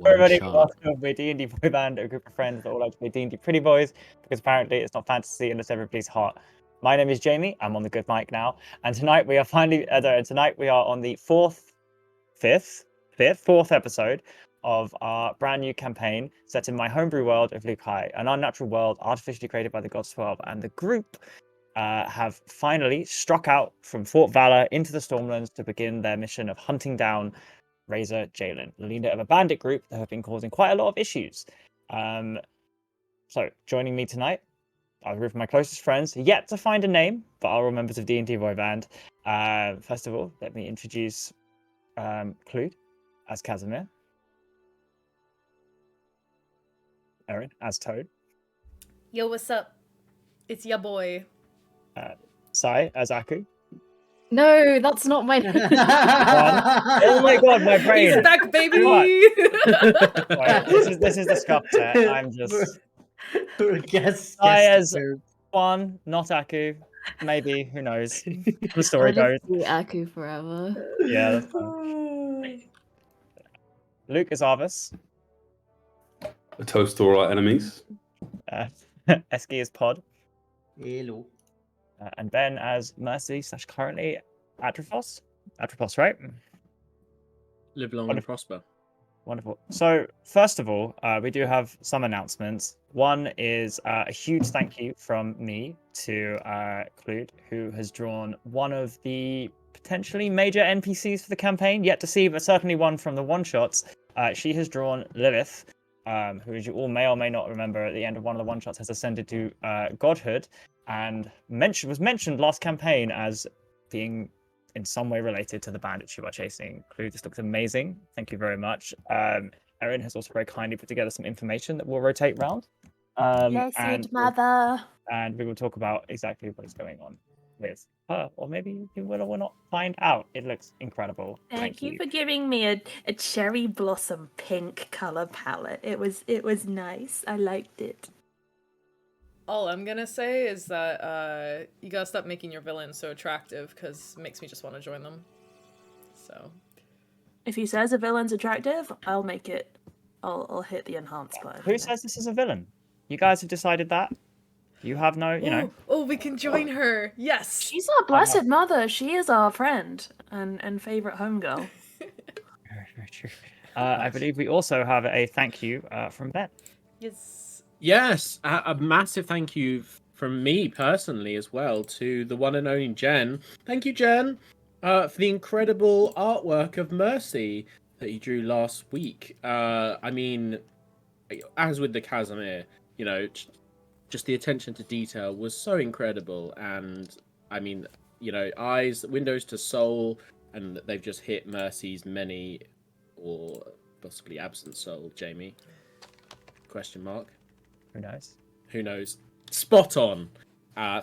one Everybody, shot. welcome. We're D&D Boyband, a group of friends that all like to play D&D Pretty Boys, because apparently it's not fantasy unless everybody's hot. My name is Jamie. I'm on the good mic now, and tonight we are tonight we are on the fourth episode of our brand new campaign set in my homebrew world of Luke High, an unnatural world artificially created by the Gods 12, and the group have finally struck out from Fort Valor into the Stormlands to begin their mission of hunting down Razor Jalen, the leader of a bandit group that have been causing quite a lot of issues. So joining me tonight are a group of my closest friends, yet to find a name, but are all members of D&D Boyband. First of all, let me introduce Clued as Casimir, Erin as Toad, Yo, what's up? It's ya boy. Sai as Aku. No, that's not my name. Oh my god, my brain! He's back, baby! Right, this is the scuff set. I'm just Guess as Juan, not Aku. Maybe, who knows? The story goes. I'll just be Aku forever. Yeah, that's fine. Luke is Arvis. A toast to all our enemies. Eski is Pod. Hello. And Ben as Mercy / currently Atropos. Atropos, right? Live long and prosper. Wonderful. So, first of all, we do have some announcements. One is a huge thank you from me to Clued, who has drawn one of the potentially major NPCs for the campaign. Yet to see, but certainly one from the one-shots. She has drawn Lilith, who, as you all may or may not remember, at the end of one of the one-shots has ascended to godhood, and was mentioned last campaign as being in some way related to the bandits you are chasing. Clue, this looks amazing. Thank you very much. Erin has also very kindly put together some information that will rotate round. Blessed mother. And we will talk about exactly what is going on with her, or maybe you will or will not find out. It looks incredible. Thank you for giving me a cherry blossom pink color palette. It was nice. I liked it. All I'm gonna say is that you gotta stop making your villains so attractive, because it makes me just want to join them. So, If he says a villain's attractive, I'll make it. I'll hit the enhance button. Who says this is a villain? You guys have decided that. You have no, you know. Oh, we can join her. Yes. She's our blessed mother. She is our friend and favorite homegirl. Very true. I believe we also have a thank you from Ben. Yes. Yes, a massive thank you from me personally as well to the one and only Jen. Thank you, Jen, for the incredible artwork of Mercy that you drew last week. I mean, as with the Casimir, you know, just the attention to detail was so incredible. And I mean, you know, eyes, windows to soul, and they've just hit Mercy's many or possibly absent soul, Jamie. Question mark. Who knows? Who knows? Spot on.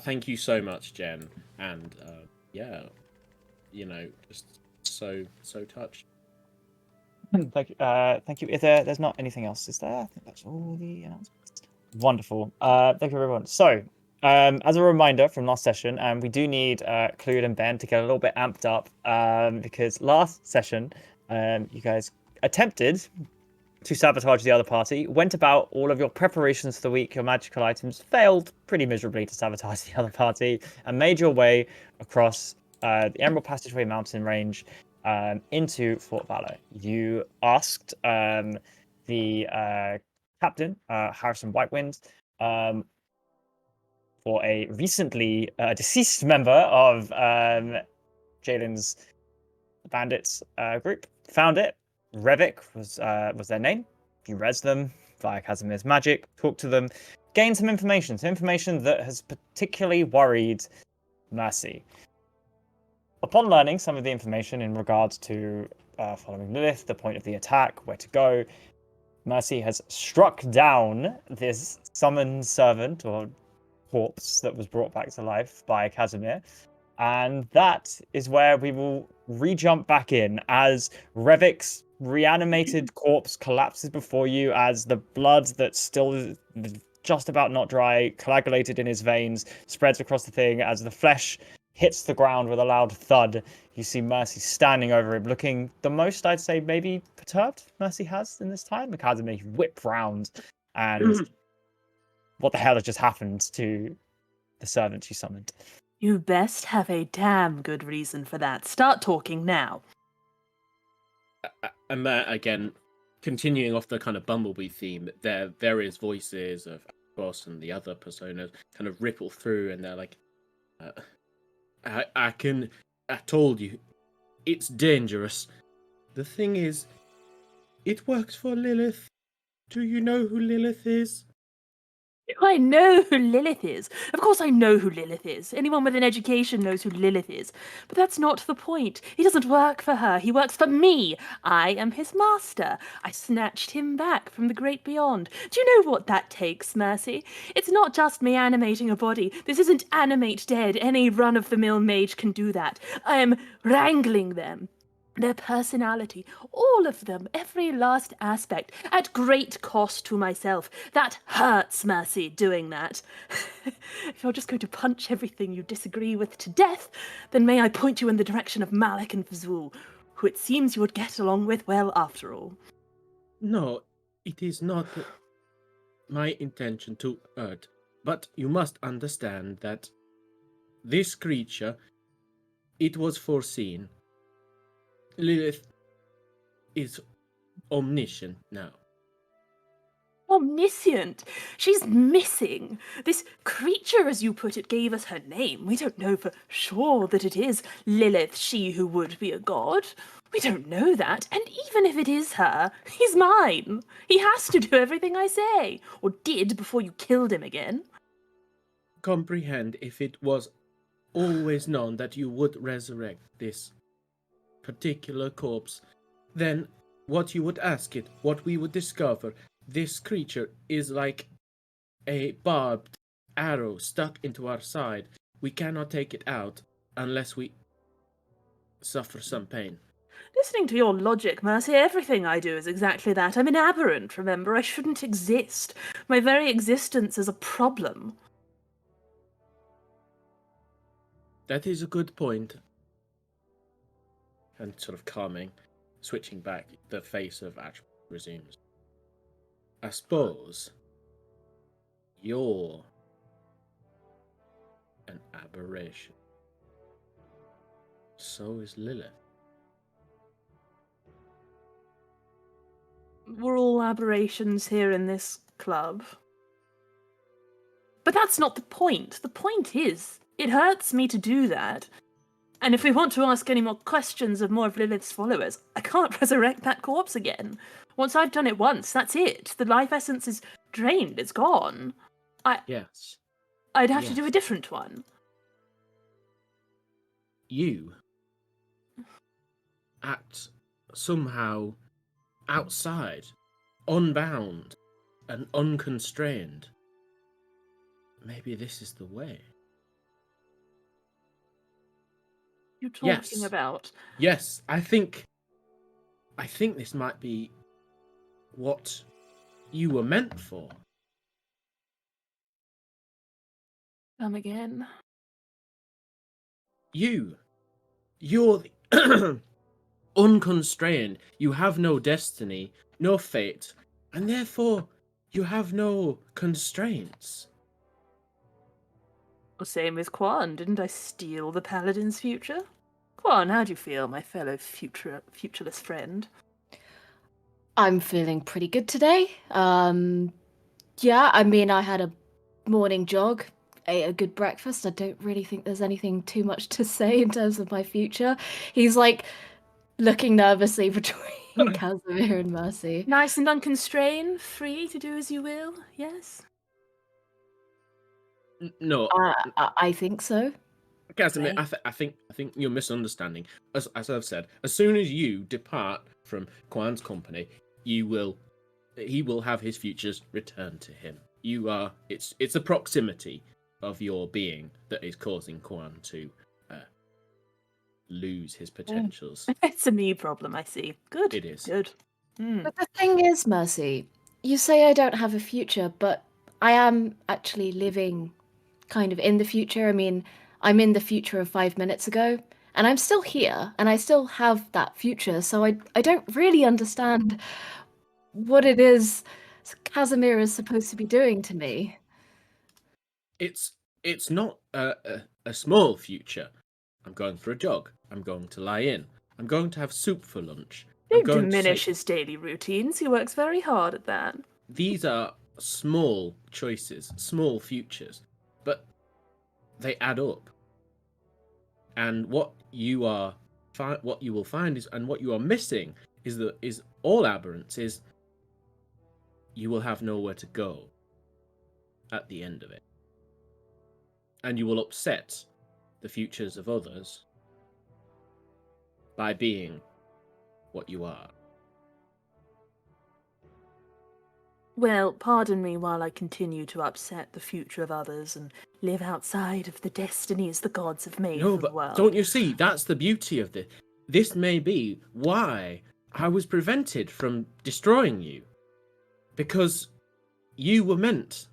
Thank you so much, Jen. And yeah, you know, just so touched. Thank you. Thank you. If there's not anything else, is there? I think that's all the announcements. Wonderful. Thank you, everyone. So, as a reminder from last session, we do need Clued and Ben to get a little bit amped up, because last session, you guys attempted to sabotage the other party, went about all of your preparations for the week, your magical items, failed pretty miserably to sabotage the other party, and made your way across the Emerald Passageway mountain range into Fort Valor. You asked the captain, Harrison Whitewind, for a recently deceased member of Jalen's bandits group. Found it. Revik was their name. You res them via Casimir's magic, talked to them, gained some information that has particularly worried Mercy. Upon learning some of the information in regards to following Lilith, the point of the attack, where to go, Mercy has struck down this summoned servant or corpse that was brought back to life by Casimir. And that is where we will re-jump back in as Revik's reanimated corpse collapses before you, as the blood that's still just about not dry, coagulated in his veins, spreads across the thing, as the flesh hits the ground with a loud thud. You see Mercy standing over him, looking the most, I'd say, maybe perturbed Mercy has in this time. Academy whip round, and what the hell has just happened to the servant you summoned? You best have a damn good reason for that. Start talking now. And that, again, continuing off the kind of Bumblebee theme, their various voices of Boss and the other personas kind of ripple through, and they're like, I told you, it's dangerous. The thing is, it works for Lilith. Do you know who Lilith is? Do I know who Lilith is? Of course I know who Lilith is. Anyone with an education knows who Lilith is. But that's not the point. He doesn't work for her. He works for me. I am his master. I snatched him back from the great beyond. Do you know what that takes, Mercy? It's not just me animating a body. This isn't animate dead. Any run-of-the-mill mage can do that. I am wrangling them. Their personality, all of them, every last aspect, at great cost to myself. That hurts, Mercy, doing that. If you're just going to punch everything you disagree with to death, then may I point you in the direction of Malik and Fazul, who it seems you would get along with well after all. No, it is not my intention to hurt, but you must understand that this creature, it was foreseen. Lilith is omniscient now. Omniscient. She's missing. This creature, as you put it, gave us her name. We don't know for sure that it is Lilith, she who would be a god. We don't know that. And even if it is her, he's mine. He has to do everything I say. Or did before you killed him again. Comprehend if it was always known that you would resurrect this particular corpse, then what you would ask it, what we would discover, this creature is like a barbed arrow stuck into our side. We cannot take it out unless we suffer some pain. Listening to your logic, Mercy, everything I do is exactly that. I'm an aberrant, remember? I shouldn't exist. My very existence is a problem. That is a good point. And sort of calming, switching back, the face of Ash resumes. I suppose you're an aberration. So is Lilith. We're all aberrations here in this club. But that's not the point. The point is, it hurts me to do that. And if we want to ask any more questions of more of Lilith's followers, I can't resurrect that corpse again. Once I've done it once, that's it. The life essence is drained, it's gone. Yes. I'd have to do a different one. You act somehow outside, unbound, and unconstrained. Maybe this is the way. You're talking about? Yes, I think this might be what you were meant for. Come again. You're the unconstrained. You have no destiny, no fate, and therefore you have no constraints. Well, same with Quan. Didn't I steal the paladin's future? Quan, how do you feel, my fellow futureless friend? I'm feeling pretty good today. Yeah, I mean, I had a morning jog, ate a good breakfast. I don't really think there's anything too much to say in terms of my future. He's like looking nervously between Casimir and Mercy. Nice and unconstrained, free to do as you will, yes? No, I think so. Casimir, Right. I think you're misunderstanding. As I've said, as soon as you depart from Quan's company, he will have his futures returned to him. It's a proximity of your being that is causing Quan to lose his potentials. It's a me problem, I see. Good. It is. Good. But the thing is, Mercy, you say I don't have a future, but I am actually living kind of in the future. I mean, I'm in the future of 5 minutes ago, and I'm still here, and I still have that future, so I don't really understand what it is Casimir is supposed to be doing to me. It's not a small future. I'm going for a jog. I'm going to lie in. I'm going to have soup for lunch. I'm Don't going diminish to his daily routines. He works very hard at that. These are small choices, small futures, but they add up. And what you will find is, and what you are missing is all aberrance is you will have nowhere to go at the end of it, and you will upset the futures of others by being what you are. Well, pardon me while I continue to upset the future of others and live outside of the destinies the gods have made No, for the but world. don't you see? That's the beauty of this. This may be why I was prevented from destroying you. Because you were meant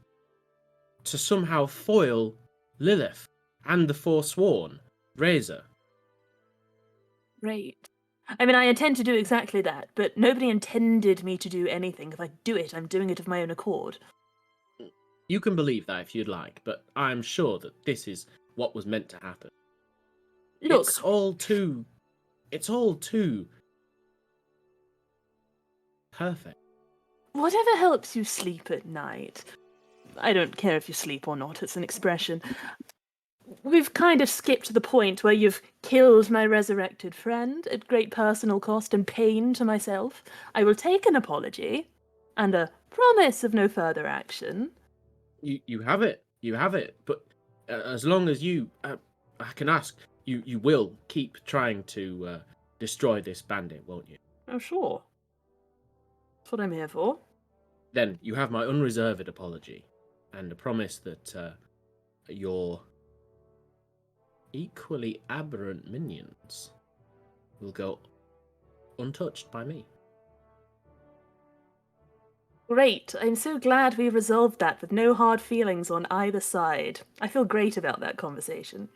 to somehow foil Lilith and the Forsworn, Razor. Right. I mean, I intend to do exactly that, but nobody intended me to do anything. If I do it, I'm doing it of my own accord. You can believe that if you'd like, but I'm sure that this is what was meant to happen. Look, It's all too perfect. whatever helps you sleep at night. I don't care if you sleep or not, it's an expression. We've kind of skipped the point where you've killed my resurrected friend at great personal cost and pain to myself. I will take an apology and a promise of no further action. You have it. You have it. But as long as I can ask, you will keep trying to destroy this bandit, won't you? Oh, sure. That's what I'm here for. Then you have my unreserved apology and a promise that your equally aberrant minions will go untouched by me. Great. I'm so glad we resolved that with no hard feelings on either side. I feel great about that conversation.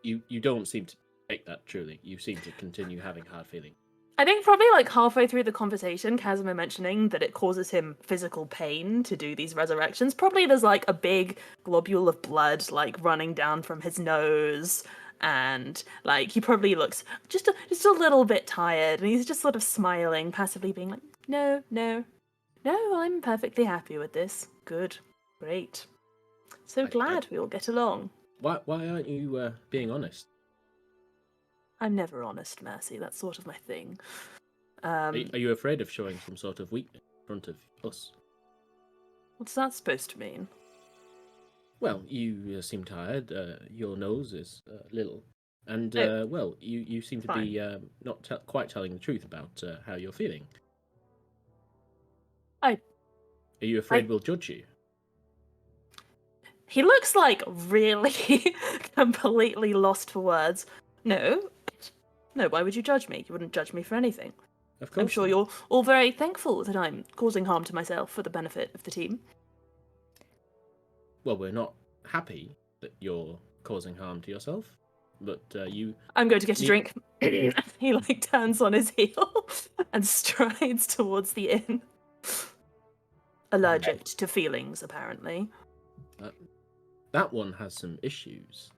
You don't seem to take that truly. You seem to continue having hard feelings. I think probably like halfway through the conversation, Casimir mentioning that it causes him physical pain to do these resurrections. Probably there's like a big globule of blood like running down from his nose, and like he probably looks just a little bit tired, and he's just sort of smiling, passively being like, "No, I'm perfectly happy with this. Good, great. So glad we all get along." Why aren't you being honest? I'm never honest, Mercy. That's sort of my thing. Are you afraid of showing some sort of weakness in front of us? What's that supposed to mean? Well, you seem tired. Your nose is little, and Oh, well, you seem to be not quite telling the truth about how you're feeling. Are you afraid we'll judge you? He looks like really completely lost for words. No, why would you judge me? You wouldn't judge me for anything. Of course. I'm sure you're all very thankful that I'm causing harm to myself for the benefit of the team. Well, we're not happy that you're causing harm to yourself, but you. I'm going to get a drink. He like turns on his heel and strides towards the inn. Allergic to feelings, apparently. That one has some issues.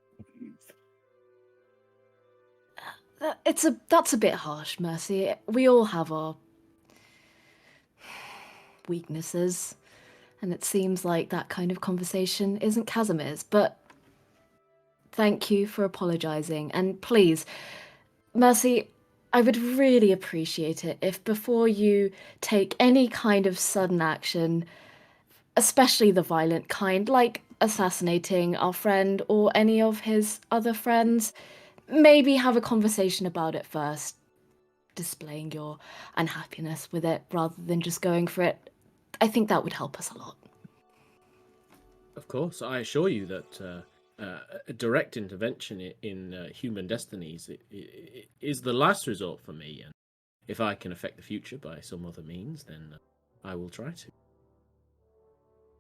That's a bit harsh, Mercy. We all have our weaknesses, and it seems like that kind of conversation isn't Casimir's, but thank you for apologizing. And please, Mercy, I would really appreciate it if before you take any kind of sudden action, especially the violent kind, like assassinating our friend or any of his other friends, maybe have a conversation about it first, displaying your unhappiness with it rather than just going for it. I think that would help us a lot. Of course, I assure you that a direct intervention in human destinies is the last resort for me, and if I can affect the future by some other means, then I will try to.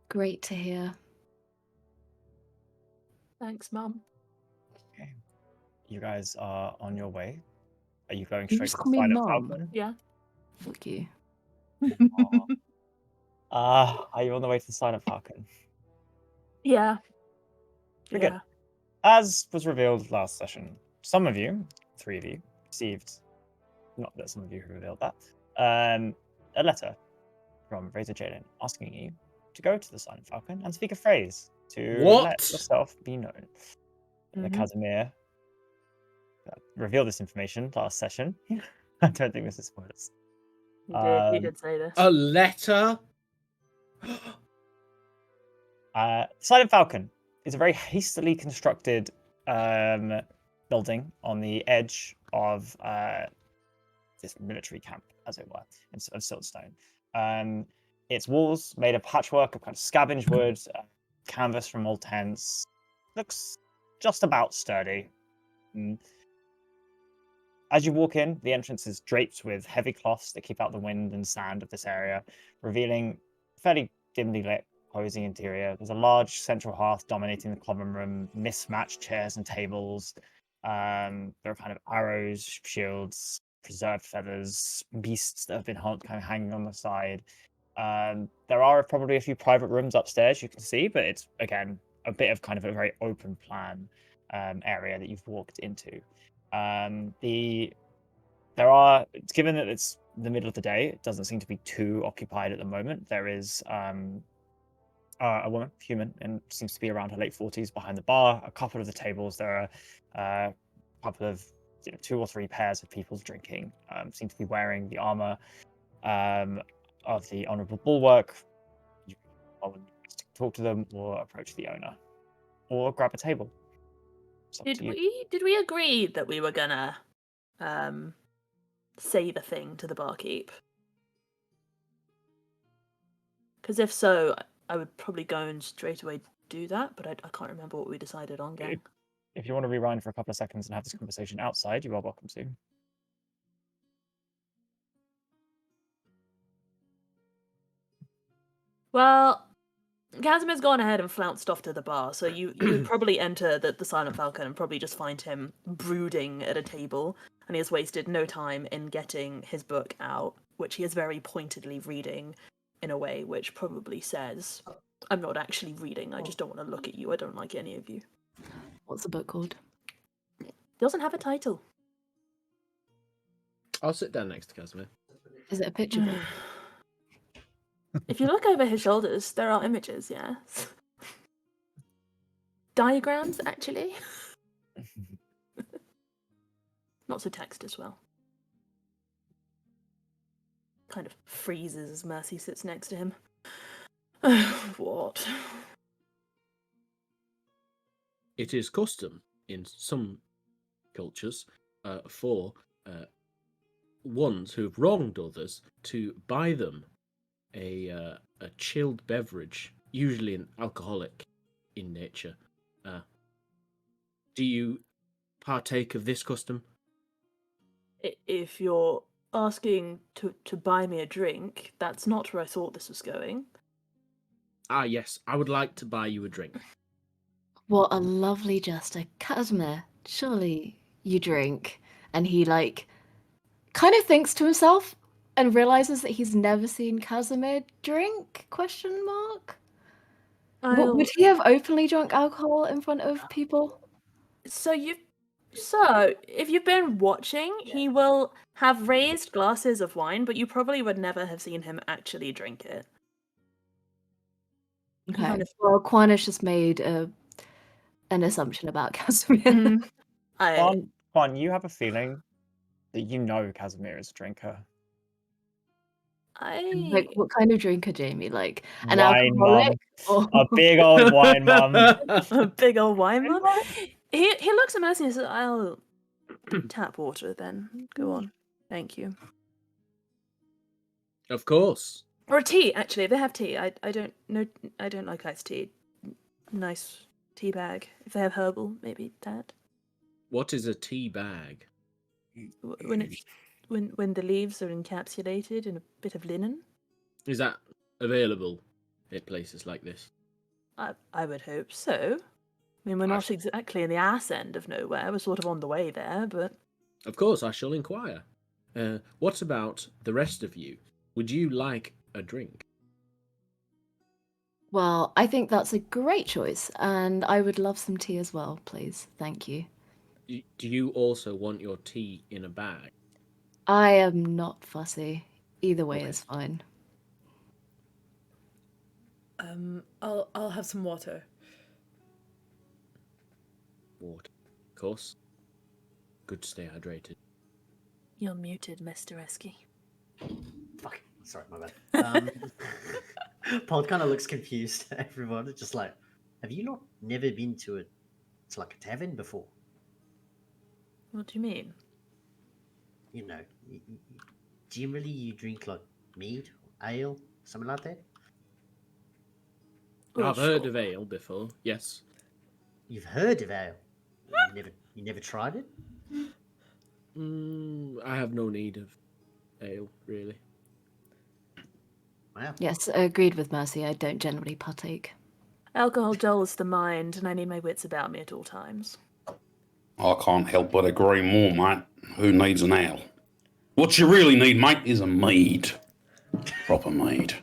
Great to hear. Thanks, Mum. You guys are on your way. Are you going You straight just to the call me Silent Mum. Falcon? Yeah. Fuck you. Are you on the way to the Silent Falcon? Yeah. Very Yeah. good. As was revealed last session, some of you, 3 of you, received, not that some of you revealed that, a letter from Razor Jaden asking you to go to the Silent Falcon and speak a phrase to let What? yourself be known. The Mhm. Casimir revealed this information last session. I don't think this is spoilers. He did say this. A letter? Silent Falcon is a very hastily constructed building on the edge of this military camp, as it were, of siltstone. Its walls made of patchwork of kind of scavenged wood, canvas from old tents. Looks just about sturdy. As you walk in, the entrance is draped with heavy cloths that keep out the wind and sand of this area, revealing fairly dimly lit, cozy interior. There's a large central hearth dominating the common room, mismatched chairs and tables. There are kind of arrows, shields, preserved feathers, beasts that have been kind of hanging on the side. There are probably a few private rooms upstairs you can see, but it's, again, a bit of kind of a very open plan area that you've walked into. Given that it's the middle of the day, it doesn't seem to be too occupied at the moment. There is a woman, human, and seems to be around her late 40s behind the bar. A couple of the tables, there are a couple of 2 or 3 pairs of people drinking. Seem to be wearing the armor of the Honorable Bulwark. You can talk to them or approach the owner or grab a table. It's up to you. Did we agree that we were gonna say the thing to the barkeep? Because if so, I would probably go and straight away do that, but I can't remember what we decided on, gang. If you want to rewind for a couple of seconds and have this conversation outside, you are welcome to. Well, Casimir's gone ahead and flounced off to the bar, so you would probably enter the Silent Falcon and probably just find him brooding at a table, and he has wasted no time in getting his book out, which he is very pointedly reading in a way which probably says, I'm not actually reading, I just don't want to look at you, I don't like any of you. What's the book called? It doesn't have a title. I'll sit down next to Casimir. Is it a picture book? If you look over his shoulders, there are images, yes. Diagrams, actually. Lots of text as well. Kind of freezes as Mercy sits next to him. What? It is custom in some cultures for ones who have wronged others to buy them a chilled beverage, usually an alcoholic in nature. Do you partake of this custom? If you're asking to buy me a drink, that's not where I thought this was going. Ah, yes, I would like to buy you a drink. What a lovely jester. Casimir, surely you drink. And he, kind of thinks to himself and realizes that he's never seen Casimir drink? ? Would he have openly drunk alcohol in front of people? So if you've been watching, he will have raised glasses of wine, but you probably would never have seen him actually drink it. Okay. kind of- Well, Quanish just made an assumption about Casimir. Quan, you have a feeling that you know Casimir is a drinker. What kind of drinker, Jamie? Like an Wine alcoholic? mum. A big old wine mum. A big old wine mum. He looks at Mercy and says, I'll tap water then. Go on. Thank you. Of course. Or a tea, actually. If they have tea. I don't like iced tea. Nice tea bag. If they have herbal, maybe that. What is a tea bag? When the leaves are encapsulated in a bit of linen. Is that available at places like this? I would hope so. I mean, we're not exactly in the ass end of nowhere. We're sort of on the way there, but Of course, I shall inquire. What about the rest of you? Would you like a drink? Well, I think that's a great choice, and I would love some tea as well, please. Thank you. Do you also want your tea in a bag? I am not fussy. Either way Okay. is fine. I'll have some water. Water, of course. Good to stay hydrated. you're muted, Mr. Esky. Fuck. Sorry, my bad. Pod kind of looks confused. Everyone is just like, have you never been to like a tavern before? What do you mean? You know, generally you drink like mead, ale, something like that. Well, I've heard sure. of ale before, yes. You've heard of ale. You never tried it? I have no need of ale, really. Wow. Yes, agreed with Mercy. I don't generally partake. Alcohol dulls the mind, and I need my wits about me at all times. I can't help but agree more, mate. Who needs an ale? What you really need, mate, is a mead. Proper mead.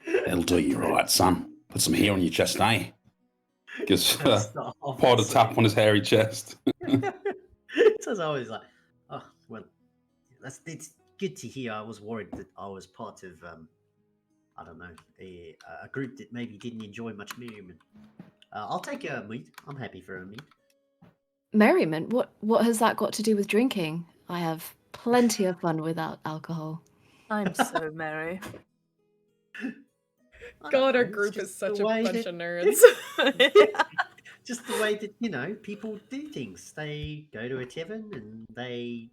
That'll do you right, son. Put some hair on your chest, eh? Gives That's not Pod a tap on his hairy chest. So it's always like, oh well, it's good to hear. I was worried that I was part of I don't know, a group that maybe didn't enjoy much merriment. I'll take a mead. I'm happy for a mead. Merriment? What has that got to do with drinking? I have plenty of fun without alcohol. I'm so merry. I don't God, our know, it's group just is such the a way bunch that- of nerds. Just the way that people do things. They go to a tavern and they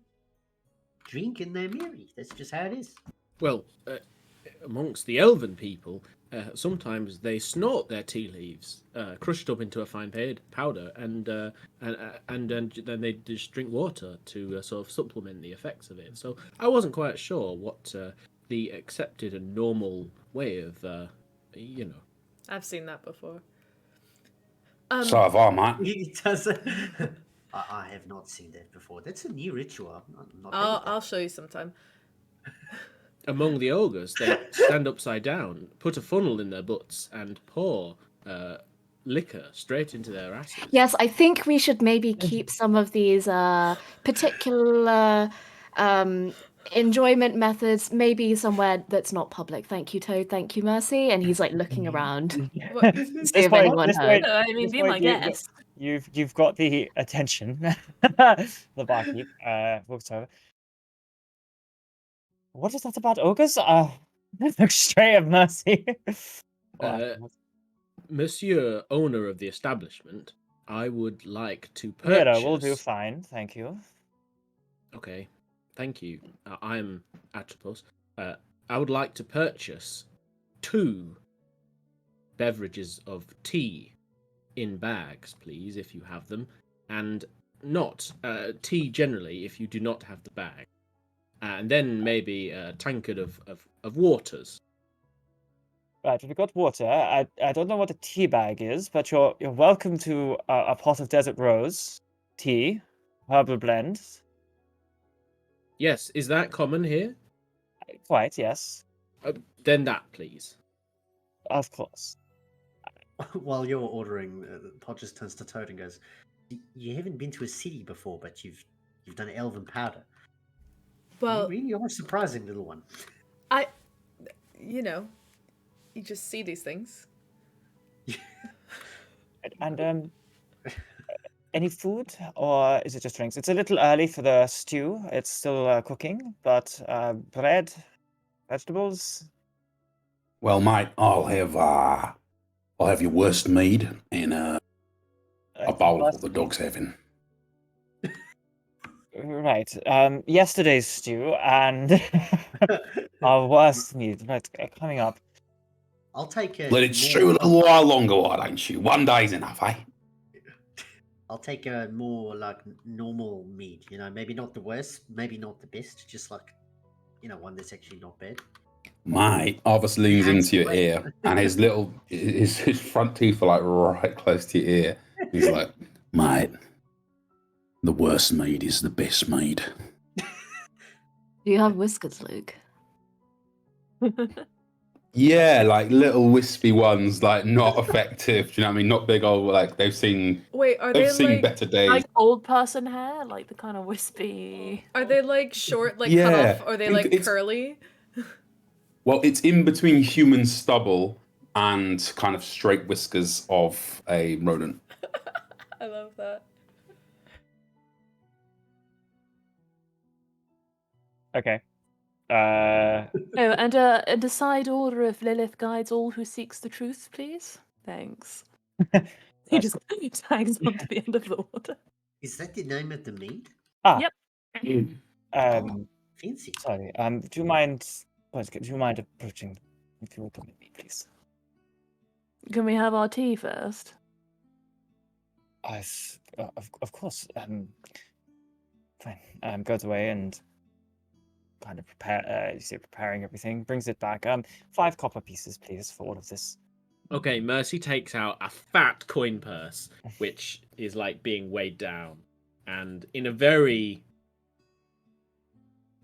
drink and they're merry. That's just how it is. Well, amongst the elven people, sometimes they snort their tea leaves, crushed up into a fine powder, and then they just drink water to sort of supplement the effects of it. So I wasn't quite sure what the accepted and normal way of, I've seen that before. So have I, mate. He does. I have not seen that before. That's a new ritual. I'm not I'll show you sometime. Among the ogres, they stand upside down, put a funnel in their butts, and pour liquor straight into their asses. Yes, I think we should maybe keep some of these particular enjoyment methods maybe somewhere that's not public. Thank you, Toad. Thank you, Mercy. And he's like looking around. What- This See if anyone heard. I mean, be my guest. You've got the attention. The barkeep walks over. What is that about ogres? Look straight at Mercy. Monsieur, owner of the establishment, I would like to Yeah, purchase. we'll do fine, thank you. Okay, thank you. I'm Atropos. I would like to purchase 2 beverages of tea in bags, please, if you have them, and not tea generally if you do not have the bag, and then maybe a tankard of waters. Right, we've got water. I don't know what a tea bag is, but you're welcome to a pot of desert rose tea, herbal blend. Yes, is that common here? Quite, yes, Then that, please. of course. While you're ordering, Pod just turns to Toad and goes, "You haven't been to a city before, but you've done elven powder. Well, You really are a surprising little one." you just see these things. And any food, or is it just drinks? It's a little early for the stew. It's still cooking, but bread, vegetables. Well, mate, I'll have your worst mead and a bowl of what the dog's having. Right. Yesterday's stew and our worst meat. Right, coming up. I'll take a. Let it stew a little while longer, why don't you? 1 day's enough, eh? I'll take a more like normal meat. Maybe not the worst, maybe not the best, just like, one that's actually not bad. Mate, Arvis leans Hands into your away. ear, and his front teeth are like right close to your ear, He's like, mate, the worst mead is the best mead. Do you have whiskers, Luke? Yeah, like little wispy ones, like not effective. Do you know what I mean? Not big old, like they've seen Wait, are they've they seen like better days. Like old person hair, like the kind of wispy. are they like short, like cut Yeah, off? Or are they think like it's- curly? Well, it's in between human stubble and kind of straight whiskers of a rodent. I love that. Okay. Oh, and a side order of Lilith guides all who seeks the truth, please. Thanks. He just tags onto the end of the order. Is that the name of the mead? Yep. Fancy. Sorry. Do you mind approaching, if you will permit me, please? Can we have our tea first? Of course. Fine. Goes away and kind of preparing everything. Brings it back. 5 copper pieces, please, for all of this. Okay, Mercy takes out a fat coin purse, which is like being weighed down, and in a very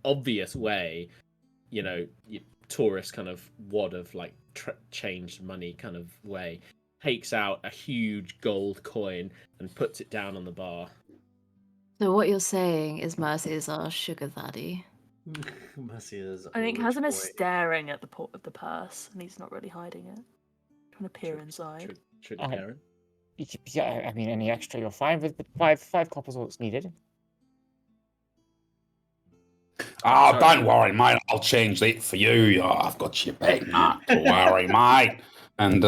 obvious way, you know, tourist kind of wad of like changed money kind of way, takes out a huge gold coin and puts it down on the bar. So what you're saying is Mercy is our sugar daddy. Mercy is I think a rich Hazan is boy. staring at the port of the purse, and he's not really hiding it. Trying to peer inside. Should Uh, Karen? Yeah, I mean, any extra you're fine with, but five coppers all that's needed. Oh, Sorry. don't worry, mate. I'll change it for you. Oh, I've got your back, not to worry, mate. And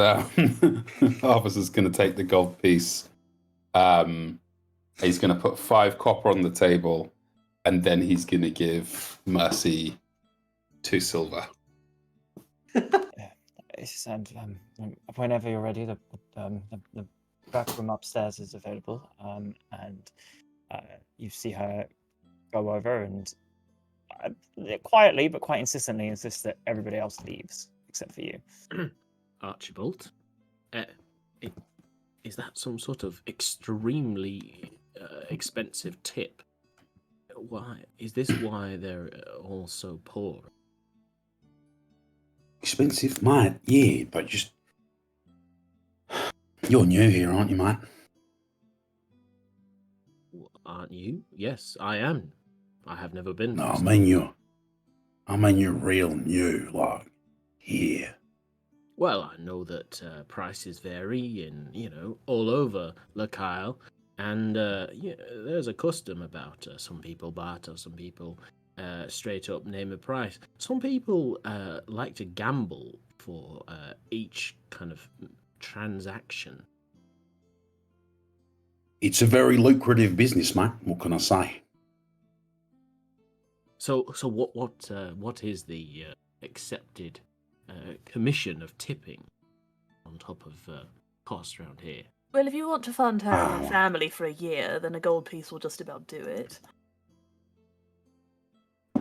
Officer's going to take the gold piece. He's going to put 5 copper on the table, and then he's going to give Mercy 2 silver. And whenever you're ready, the back room upstairs is available. And you see her go over and quietly but quite insistently insists that everybody else leaves except for you. Archibald, is that some sort of extremely expensive tip? Why is this? Why they're all so poor? Expensive, mate. Yeah, but just you're new here, aren't you, mate? Aren't you? Yes, I am. I have never been. No, to I mean you're real new, like here. Well, I know that prices vary in, all over Lakyle, and there's a custom about some people barter, some people straight up name a price. Some people like to gamble for each kind of transaction. It's a very lucrative business, mate. What can I say? So what is the accepted commission of tipping on top of costs around here? Well, if you want to fund her and her Oh. family for a year, then a gold piece will just about do it.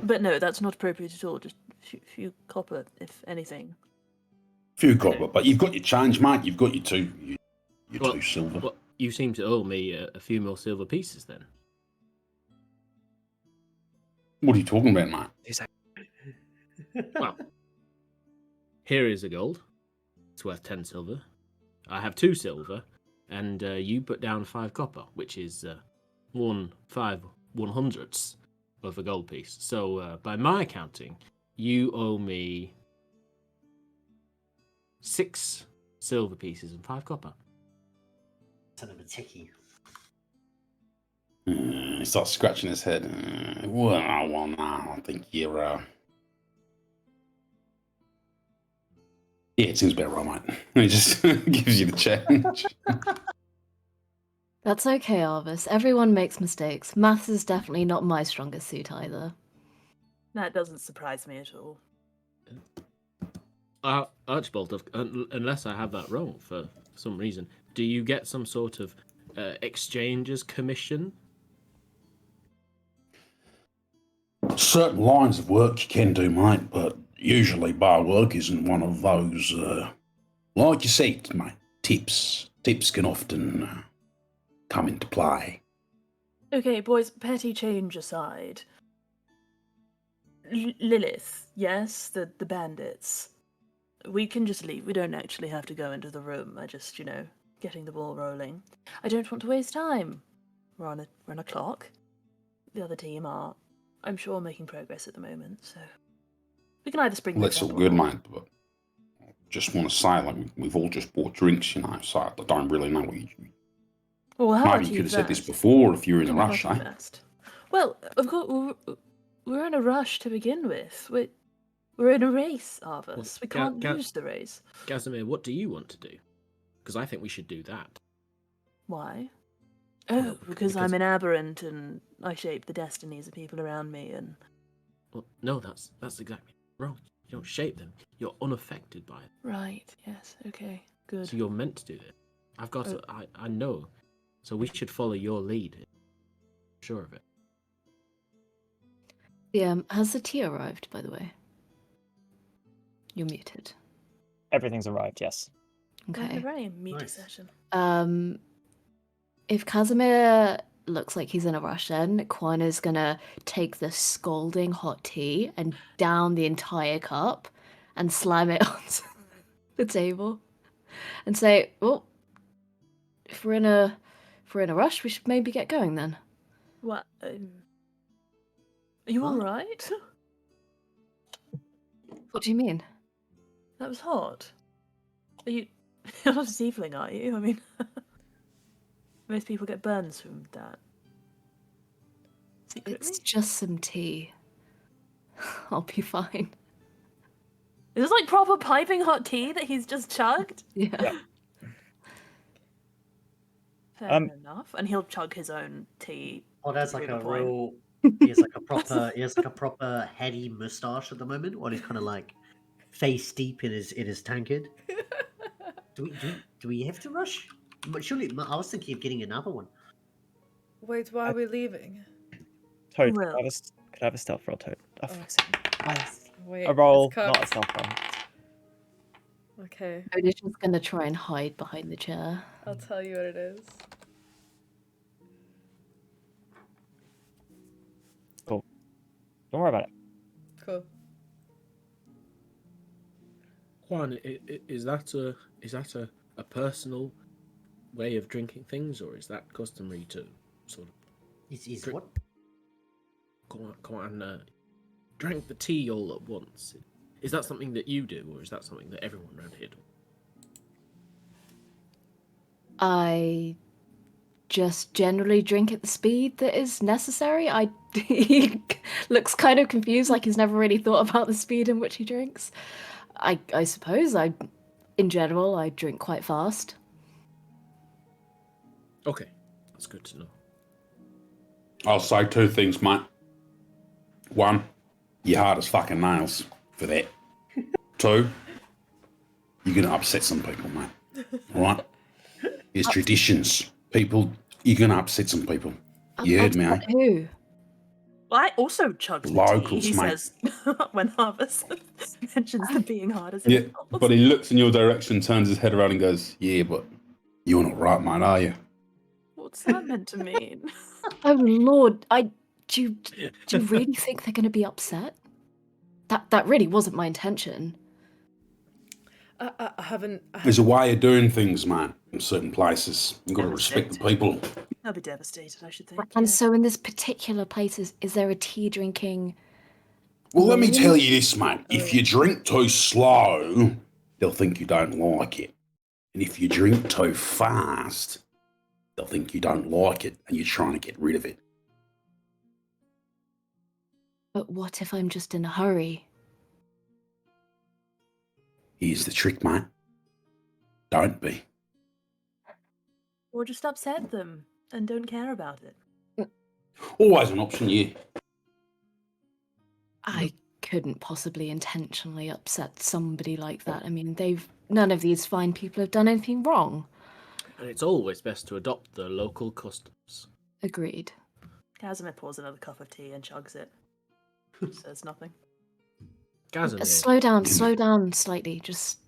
But no, that's not appropriate at all. Just a few copper, if anything. Few copper, but you've got your change, mate. You've got your 2 Well, 2 silver. Well, you seem to owe me a few more silver pieces then. What are you talking about, mate? Well, here is a gold. It's worth 10 silver. I have 2 silver, and you put down 5 copper, which is 1/5/100ths of a gold piece. So by my counting, you owe me 6 silver pieces and 5 copper. Son of a techie. He starts scratching his head. Well, no, I think you're. Yeah, it seems about right, mate. He just gives you the change. That's okay, Arvis. Everyone makes mistakes. Maths is definitely not my strongest suit either. That doesn't surprise me at all. Archibald, unless I have that wrong for some reason, do you get some sort of exchanges commission? Certain lines of work you can do, mate, but usually bar work isn't one of those. Like you said, mate, tips. Tips can often come into play. Okay, boys, petty change aside. Lilith, yes, the bandits. We can just leave. We don't actually have to go into the room. I just, getting the ball rolling. I don't want to waste time. We're on a clock. The other team are, I'm sure, making progress at the moment, so we can either spring. Well, that's all good, mate, but I just want to say, like, we've all just bought drinks, so I don't really know what you... Well, how Maybe you could have said this before if you were in a rush, eh? Well, of course, we're in a rush to begin with. We're in a race, Arvis. We can't lose the race. Casimir, what do you want to do? Because I think we should do that. Why? Oh, because I'm an aberrant and I shape the destinies of people around me and... Well, no, that's exactly wrong. You don't shape them. You're unaffected by it. Right, yes, okay, good. So you're meant to do this. I've got to... I know. So we should follow your lead. I'm sure of it. Yeah, has the tea arrived, by the way? You're muted. Everything's arrived, yes. Okay. Very meaty Nice. session. If Casimir looks like he's in a rush, then Quana's gonna take the scalding hot tea and down the entire cup and slam it onto the table and say, "Well, if we're in a rush, we should maybe get going then." What? Are you What? all right? What do you mean? That was hot. You're not a tiefling, are you? I mean, most people get burns from that. Secretly? It's just some tea. I'll be fine. Is this like proper piping hot tea that he's just chugged? Yeah. Fair enough. And he'll chug his own tea. Oh, that's to like prove a point. real. He has like a proper. He has like a proper heady moustache at the moment, while he's kind of like face deep in his tankard. Do we have to rush? But surely, I was thinking of getting another one. Wait, why are we leaving? Toad, Well. could I have a stealth roll, Toad? Oh, fuck's sake. Wait, A roll, it's not a cocked. stealth roll. Okay, Odin's just gonna try and hide behind the chair. I'll tell you what it is. Don't worry about it. Cool. Juan, is that a personal way of drinking things, or is that customary to sort of Is Drink- what? go on and drink the tea all at once? Is that something that you do, or is that something that everyone around here does? I just generally drink at the speed that is necessary. He looks kind of confused, like he's never really thought about the speed in which he drinks. I suppose in general, I drink quite fast. Okay, that's good to know. I'll say two things, mate. One, you're hard as fucking nails for that. Two, you're going to upset some people, mate. All right? It's traditions. People, you're going to upset some people. You heard me, eh? Upset who? Well, I also chugged the tea, Locals, he mate. says, when Harvest mentions the being hard as Yeah, insults. but he looks in your direction, turns his head around and goes, yeah, but you're not right, mate, are you? What's that meant to mean? Oh Lord, do you really think they're going to be upset? That really wasn't my intention. I haven't. There's a way of doing things, mate, in certain places. You've got to respect the people. I'll be devastated, I should think. And yeah. so in this particular place, is there a tea drinking? Well, let me tell you this, mate. If you drink too slow, they'll think you don't like it. And if you drink too fast, they'll think you don't like it and you're trying to get rid of it. But what if I'm just in a hurry? Here's the trick, mate. Don't be. Or just upset them and don't care about it. Always an option, yeah. I couldn't possibly intentionally upset somebody like that. I mean, none of these fine people have done anything wrong. And it's always best to adopt the local customs. Agreed. Casimir pours another cup of tea and chugs it. Says nothing. Casimir, Slow down slightly. Just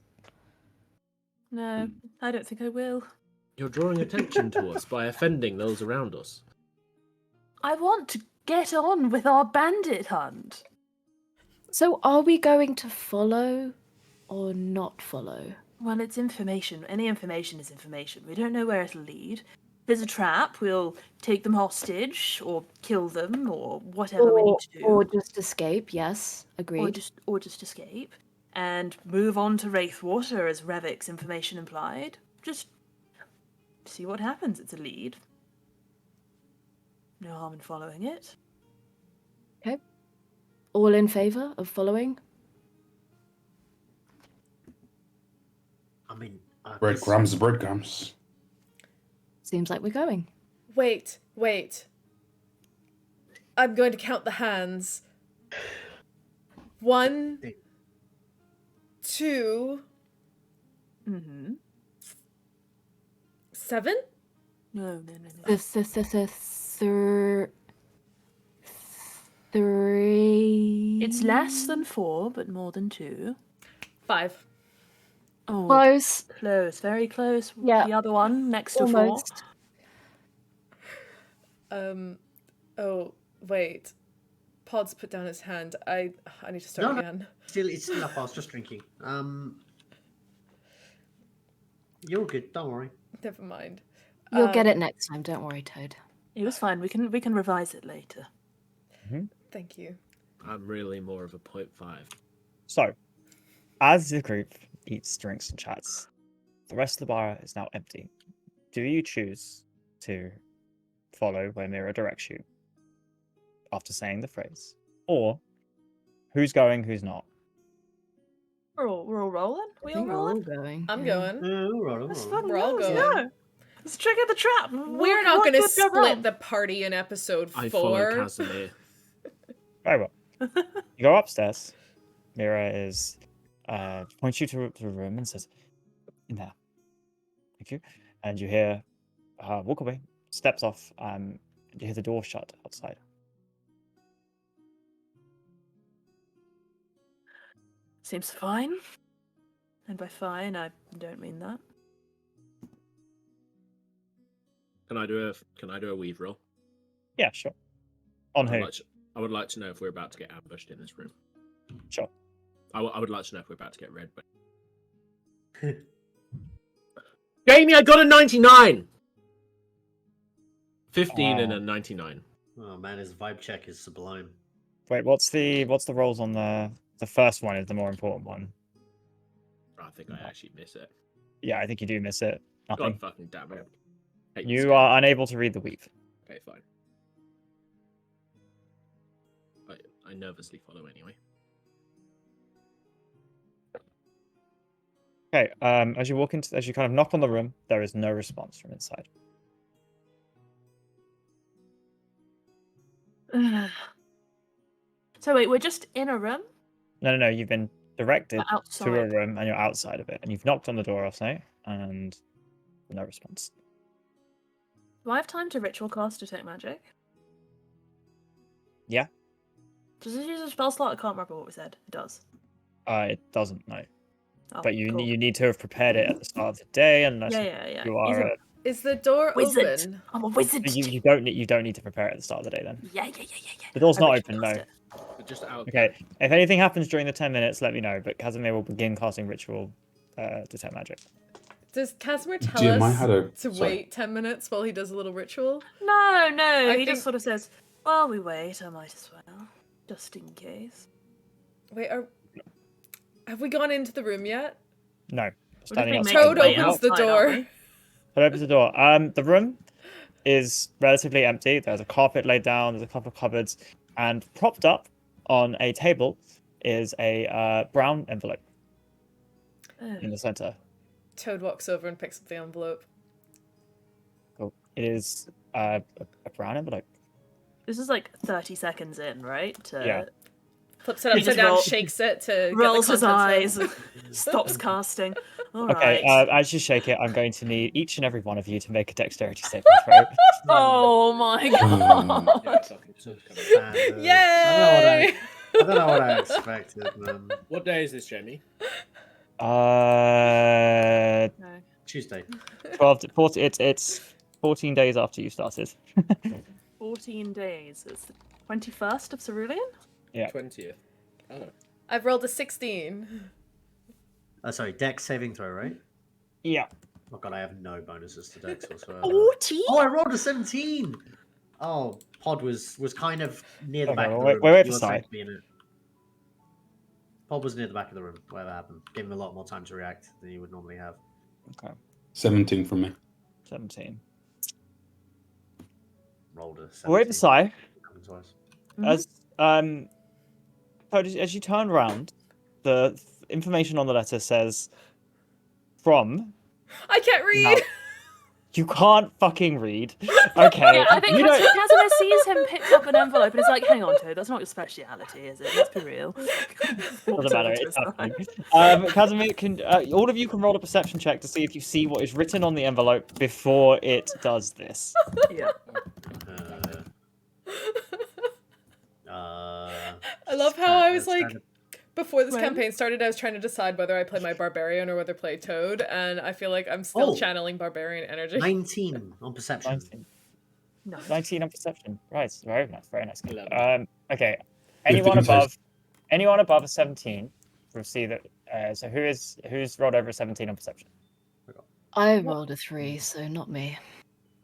No, I don't think I will. You're drawing attention to us by offending those around us. I want to get on with our bandit hunt. So are we going to follow or not follow? Well, it's information. Any information is information. We don't know where it'll lead. If there's a trap, we'll take them hostage, or kill them, or whatever we need to do. Or just escape, yes. Agreed. Or just escape. And move on to Wraithwater, as Revik's information implied. Just see what happens. It's a lead. No harm in following it. Okay. All in favour of following? I mean, Breadcrumbs, breadcrumbs. Seems like we're going. Wait. I'm going to count the hands. 1, 2, Mm-hmm. 7? No. Three. It's less than 4, but more than 2. 5. Oh, Close. close. Very close. Yeah. The other one next to Almost. 4. Oh, wait. Pod's put down his hand. I need to start No. again. It's still up. I was just drinking. You're good. Don't worry. Never mind. You'll get it next time. Don't worry, Toad. It was fine. We can revise it later. Thank you. I'm really more of a 0.5. So, as the group eats, drinks, and chats, the rest of the bar is now empty. Do you choose to follow where Mira directs you after saying the phrase? Or who's going, who's not? We're all rolling. We all rolling. going. I'm yeah. going. All right. Let's All right. fucking We're all go. going. Yeah. Let's trigger the trap. We're not going to split the party in episode 4. I follow Casimir. Very well. You go upstairs. Mira is points you to a room and says, "In there." Thank you. And you hear her walk away, steps off, and you hear the door shut outside. Seems fine. And by fine, I don't mean that. Can I do a weave roll? Yeah, sure. On who? I would like to know if we're about to get ambushed in this room. Sure. I would like to know if we're about to get red. Jamie, I got a 99. 15 and a 99. Oh man, his vibe check is sublime. Wait, what's the rolls on the first one is the more important one. I think I actually miss it. Yeah, I think you do miss it. Nothing. God fucking damn it. Hate this You game. are unable to read the weave. Okay, fine. I nervously follow anyway. Okay, as you kind of knock on the room, there is no response from inside. So wait, we're just in a room? No, you've been directed We're to a outside. room and you're outside of it, and you've knocked on the door, I'll say, and no response. Do I have time to ritual cast Detect Magic? Yeah. Does it use a spell slot? I can't remember what we said. It does. It doesn't, no. Oh, But you cool. you need to have prepared it at the start of the day, unless Yeah. you He's are. a Is the door wizard. open? I'm a wizard. You don't need to prepare it at the start of the day then. Yeah. The door's I not ritual open, cast no. it. But just out. Okay, if anything happens during the 10 minutes, let me know. But Casimir will begin casting ritual detect magic. Does Casimir tell Jim, I us had a- to sorry. wait 10 minutes while he does a little ritual? No. I He think- just sort of says, "While we wait, I might as well, just in case." Wait, have we gone into the room yet? No. We're Standing just outside. being Toad made to wait opens the outside, door. aren't Toad opens the door. The room is relatively empty. There's a carpet laid down. There's a couple of cupboards, and propped up on a table is a brown envelope we? in the center. Toad walks over and picks up the envelope. Cool. It is a brown envelope. This is like 30 seconds in, right? Yeah. Flips it He upside just down, roll- shakes it to Rolls get his the eyes, contents stops casting. All Okay, right. as you shake it, I'm going to need each and every one of you to make a dexterity saving throw. Oh my god. Yeah, fucking took them. Standard. in. Yay! I don't know what I expected, man. What day is this, Jamie? No. Tuesday. 12 to 40. It's 14 days after you started. 14 days. It's the 21st of Cerulean? 20th. Oh. I've rolled a 16. Sorry, Dex saving throw, right? Yeah. Oh god, I have no bonuses to Dex whatsoever. 14? Oh, I rolled a 17! Oh, Pod was kind of near the Okay, back of the wait- room. wait for You were Sai. safe being in it. Pod was near the back of the room, whatever happened. Gave him a lot more time to react than you would normally have. Okay. 17 from me. 17. Rolled a 17. Wait for Sai. Happened twice. As as you turn around, the information on the letter says from. I can't read. Now, you can't fucking read. Okay. Yeah, I think you don't- Casimir sees him pick up an envelope and is like, hang on, Toad, that's not your speciality, is it? Let's be real. Doesn't matter. It's happening. Casimir can. All of you can roll a perception check to see if you see what is written on the envelope before it does this. Yeah. I love how I was like, standard- before this Right. campaign started, I was trying to decide whether I play my barbarian or whether I play Toad, and I feel like I'm still Oh. channeling barbarian energy. 19 on perception. 19. No. 19 on perception. Right. Very nice. Very nice. 11. Okay. Good Anyone above a 17 will see that. So who's rolled over a 17 on perception? I rolled a 3, so not me.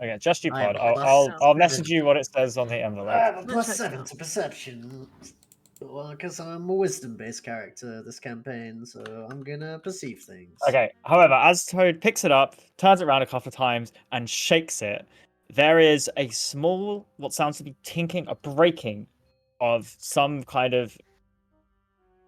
Okay, just you, I have Pod. a I'll plus message you what it says on the envelope. I have a plus check 7 out. to perception. Well, because I'm a wisdom-based character this campaign, so I'm gonna perceive things. Okay. However, as Toad picks it up, turns it around a couple of times, and shakes it, there is a small, what sounds to be tinking, a breaking of some kind of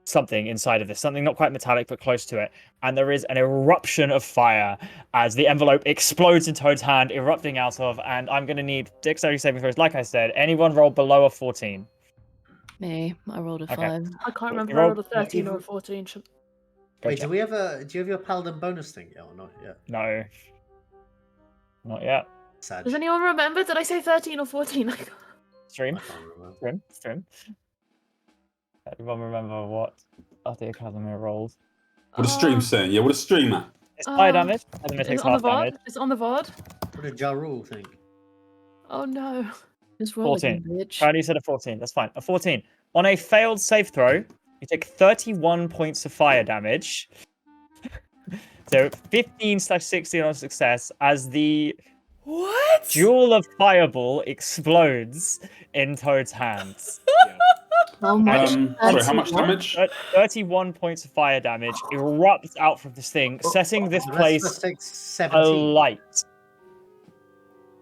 something inside of this. Something not quite metallic, but close to it. And there is an eruption of fire as the envelope explodes in Toad's hand, erupting out of. And I'm going to need dexterity saving throws. Like I said, anyone roll below a 14. Me, I rolled a Okay. 5. I can't remember You if I rolled- rolled a 13 or a even- 14. Go Wait, check. do you have your paladin bonus thing yet or not yet? No. Not yet. Sad. Does anyone remember? Did I say 13 or 14? Stream. I can't remember. Stream. Everyone remember what the Casimir rolled? What a stream saying? Yeah, what a stream at? It's fire Uh, damage. Casimir Is takes it on the half damage. VOD? Is it on the VOD? What did Ja Rule think? Oh no. Just roll 14. again, bitch. Apparently you said a 14. That's fine. A 14. On a failed save throw, you take 31 points of fire damage. So 15/16 on success as the What? jewel of fireball explodes in Toad's hands. How much? Sorry, how much damage? 31 points of fire damage erupts out from this thing, setting this The rest of place us takes 17. alight.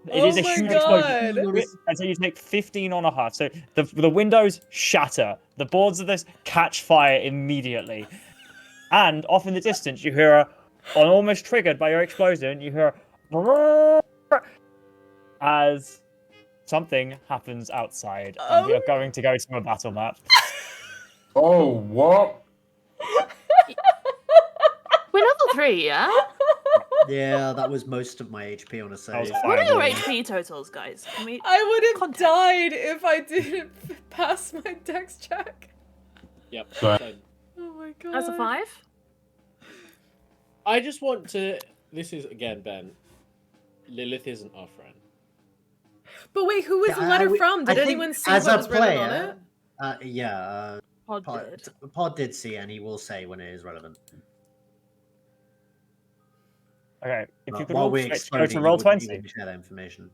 It is Oh a my huge God. explosion. And so you take 15 on a half. So the windows shatter. The boards of this catch fire immediately. And off in the distance, you hear almost triggered by your explosion, you hear as something happens outside. And we are going to go to a battle map. Oh, what? We're level 3, yeah? Yeah, that was most of my HP on a save. was What are your Fireball. HP totals, guys? Can we... I would have Context. died if I didn't pass my dex check. Yep. Sorry. So, Oh my god. That's a 5? I just want to. This is again, Ben. Lilith isn't our friend. But wait, who was the Yeah, letter we- from? Did I think anyone see as what a was written on it? Yeah, Pod did. Pod did see, and he will say when it is relevant. Okay, if you could While all we're go exploding, to you roll wouldn't 20. even share that information.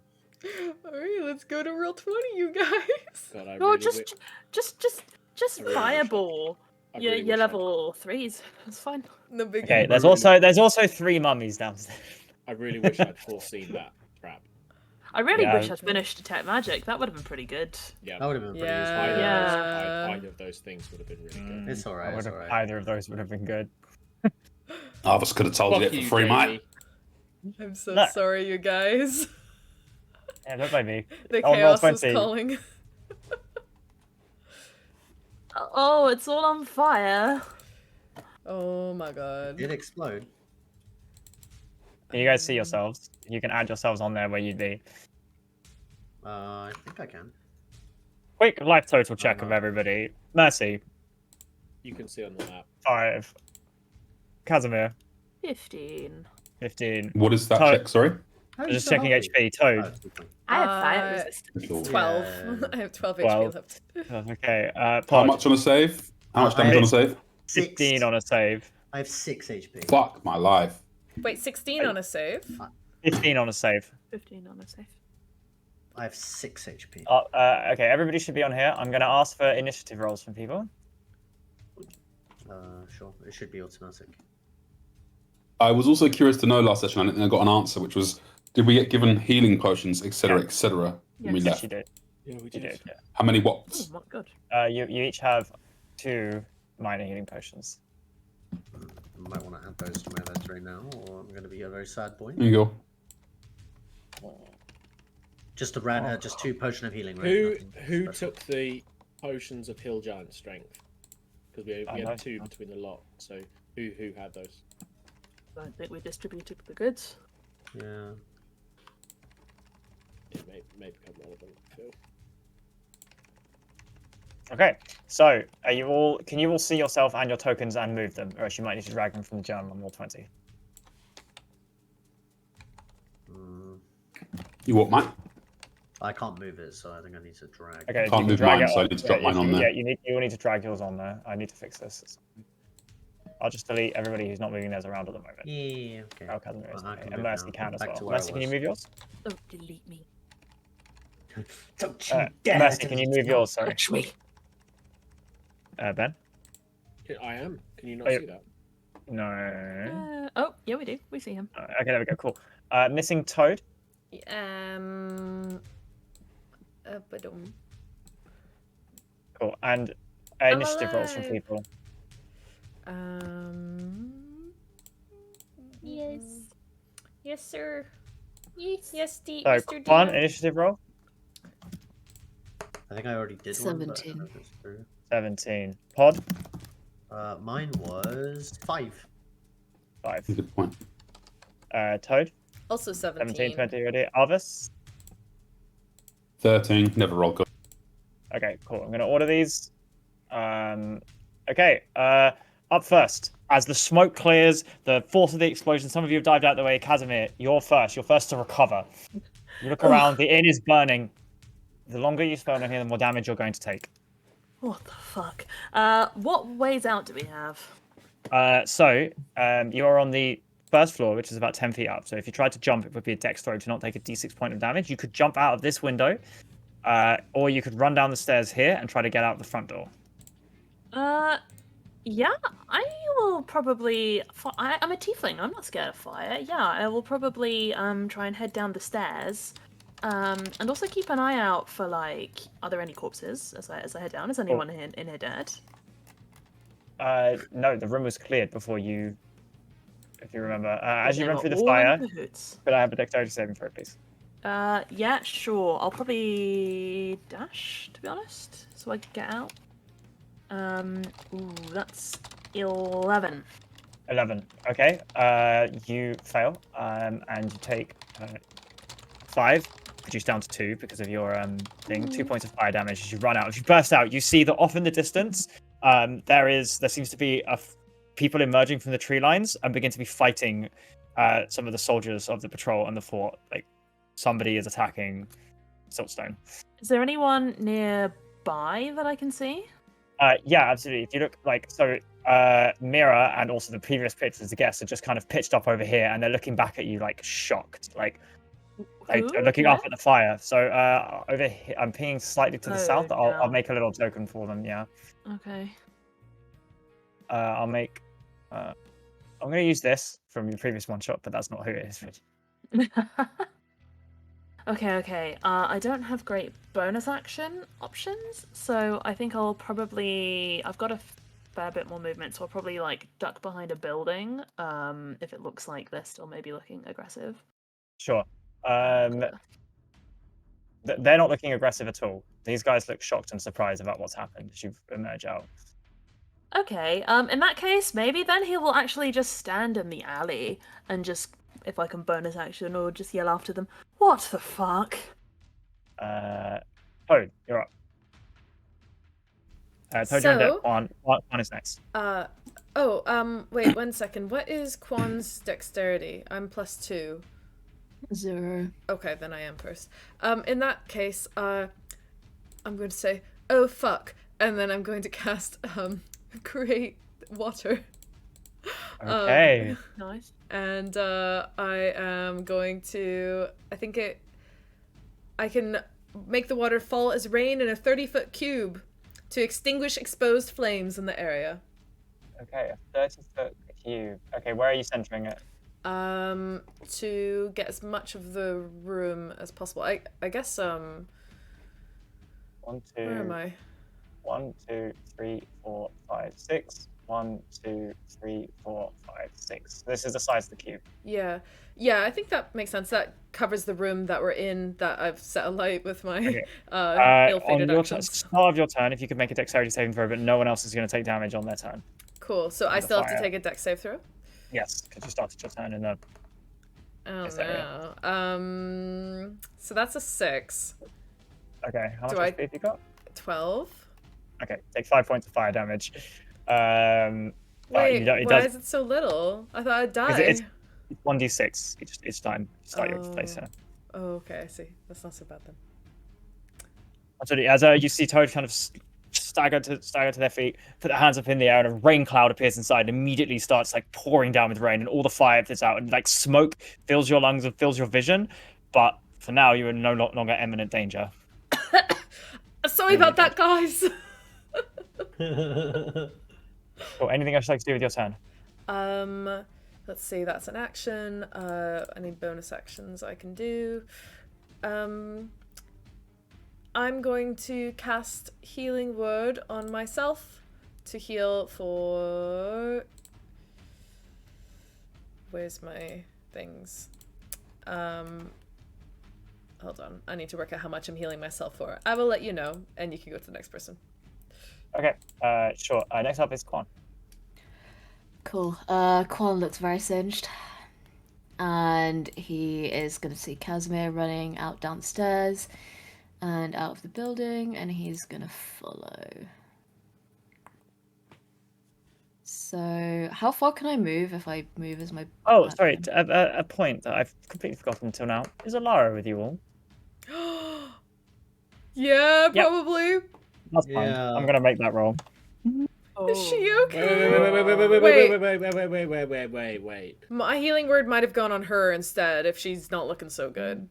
Alright, let's go to roll 20, you guys. God, I No, really just I really wish I- fireball. I You're, really you're wish I- level 3s. That's fine. The big Okay, there's also 3 mummies downstairs. I really wish I'd foreseen that crap. I really Yeah. wish I'd finished Detect Magic. That would have been pretty good. Yeah. That would have been pretty Yeah. useful. Yeah. Either of those things would have been really good. It's alright. It's alright. Either of those would have been good. I just could have told you Fuck that you, for free, Jamie. mate. I'm so No. sorry, you guys. Yeah, don't blame me. The I'll roll chaos is 20. calling. Oh, it's all on fire. Oh my god. Did explode. Can you guys see yourselves? You can add yourselves on there where you'd be. I think I can. Quick life total check of everybody. Mercy, You can see on the map. 5. Casimir, 15. 15. What is that Toad. check? Sorry. How are I'm you just so checking healthy? HP. Toad. Oh, it's good. I have fire Uh, resistance. Cool. 12. Yeah. I have 12 12. HP left. Okay. How Pod. much on a save? How much I damage on a have save? 15 on a save. I have 6 HP. Fuck my life. Wait, 16 on a save? 15 on a save. 15 on a safe. I have 6 HP. Okay, everybody should be on here. I'm going to ask for initiative rolls from people. Sure. It should be automatic. I was also curious to know last session, I don't think I got an answer, which was, did we get given healing potions, etc., Yeah. etc., when we Yes, left? You did. Yeah, we You did. did, yeah. How many Oh watts? my god. You each have 2 minor healing potions. I might want to add those to my inventory now, or I'm going to be a very sad boy. There you go. Just just 2 potion of healing, right? Who Nothing special. took the potions of Hill Giant Strength? Because we I had know. 2 between the lot. So who had those? I don't think we distributed the goods. Yeah. It may become relevant. Phil. Okay, so are you all? Can you all see yourself and your tokens and move them, or else you might need to drag them from the journal on roll 20. Mm, You what, mate? I can't move it, so I think I need to drag. Okay, Can't you move drag mine, it so I on- need to drop mine on yeah, there. you will need to drag yours on there. I need to fix this. I'll just delete everybody who's not moving theirs around at the moment. Yeah, okay. Oh, Casimir is, I can and move Mercy now. can as Back well. to where I Mercy, can you was. move yours? Don't delete me. Don't you dare Mercy, can you delete move yours? Sorry, Touch me. Ben. Yeah, I am. Can you not Oh, see that? No. Oh, yeah, we do. We see him. Okay, there we go. Cool. Missing Toad. Badum. Cool. And I'm initiative rolls from alive. people. Yes. Yes, sir. Yes, So, Mr. one DM. initiative roll. I think I already did one. But I don't know if it's true. 17. Pod. Mine was 5. 5. Good point. Toad. Also 17. 17, 20 already. Alvis. 13. Never roll good. Okay, cool. I'm going to order these. Okay, up first. As the smoke clears, the force of the explosion, some of you have dived out the way. Casimir, you're first. You're first to recover. You look around. The inn is burning. The longer you spend on here, the more damage you're going to take. What the fuck? What ways out do we have? You are on the first floor, which is about 10 feet up. So if you tried to jump, it would be a dex throw to not take a d6 point of damage. You could jump out of this window, or you could run down the stairs here and try to get out the front door. Yeah, I will probably. I'm a tiefling. I'm not scared of fire. Yeah, I will probably try and head down the stairs, and also keep an eye out for like, are there any corpses as I head down? Is anyone in here dead? No, the room was cleared before you, if you remember. As you They run were through the all fire, in cahoots. could I have a dexterity saving throw, please? Yeah, sure. I'll probably dash, to be honest, so I can get out. Ooh, that's 11. 11. Okay. You fail, and you take 5, reduced down to 2 because of your thing. 2 points of fire damage as you run out. As you burst out, you see that off in the distance, there seems to be people emerging from the tree lines and begin to be fighting some of the soldiers of the patrol and the fort. Like somebody is attacking Siltstone. Is there anyone nearby that I can see? Yeah, absolutely. If you look Mira and also the previous pitchers, the guests are just kind of pitched up over here, and they're looking back at you like shocked, like they're Who? looking Where? up at the fire. So over here, I'm pinging slightly to the south. I'll no. make a little token for them. Yeah. Okay. I'll make. I'm going to use this from your previous one shot, but that's not who it is. Okay. I don't have great bonus action options, so I think I've got a fair bit more movement, so I'll probably like duck behind a building, if it looks like they're still maybe looking aggressive. Sure. Cool. They're not looking aggressive at all. These guys look shocked and surprised about what's happened as you emerge out. Okay, in that case, maybe then he will actually just stand in the alley and just, if I can bonus action, or just yell after them, "What the fuck?" Toad, you're up. Toad, you're on deck. Juan is next. Oh, wait, 1 second. What is Quan's dexterity? I'm +2. 0. Okay, then I am first. In that case, I'm going to say, oh fuck, and then I'm going to cast, create water. Okay. Nice. And, I am going to, I can make the water fall as rain in a 30-foot cube to extinguish exposed flames in the area. Okay, a 30-foot cube. Okay, where are you centering it? To get as much of the room as possible. I guess, 1, 2. where am I? 1, 2, 3, 4, 5, 6. 1, 2, 3, 4, 5, 6. This is the size of the cube. Yeah. Yeah, I think that makes sense. That covers the room that we're in that I've set alight with my Okay. ill-fated On your actions. start of your turn, if you could make a dexterity saving throw, but no one else is going to take damage on their turn. Cool. So I Under still have to fire. take a dex save throw? Yes, because you started your turn in the. Oh Yes, area. no. So that's a 6. Okay, how Do much I- HP have you got? 12? Okay, take 5 points of fire damage. But Wait, it why does. is it so little? I thought I'd die. It's 1d6 each time you start your Oh. place here. Oh, okay, I see. That's not so bad then. Absolutely. As you see Toad kind of stagger to their feet, put their hands up in the air, and a rain cloud appears inside and immediately starts like pouring down with rain, and all the fire flits out, and like smoke fills your lungs and fills your vision. But for now, you are no longer imminent danger. Sorry about that, guys! Cool. Anything else you'd like to do with your turn? Let's see, that's an action. Any bonus actions I can do? I'm going to cast Healing Word on myself to heal for... Where's my things? Hold on. I need to work out how much I'm healing myself for. I will let you know, and you can go to the next person. Okay. Sure. Next up is Quan. Cool. Quan looks very singed. And he is going to see Casimir running out downstairs and out of the building, and he's going to follow. So, how far can I move if I move as my... Oh, sorry. A point that I've completely forgotten until now. Is Alara with you all? Yeah, Yep. probably. That's fine. Yeah. I'm gonna make that roll. Is she Wait, okay? wait. My healing word might have gone on her instead if she's not looking so good.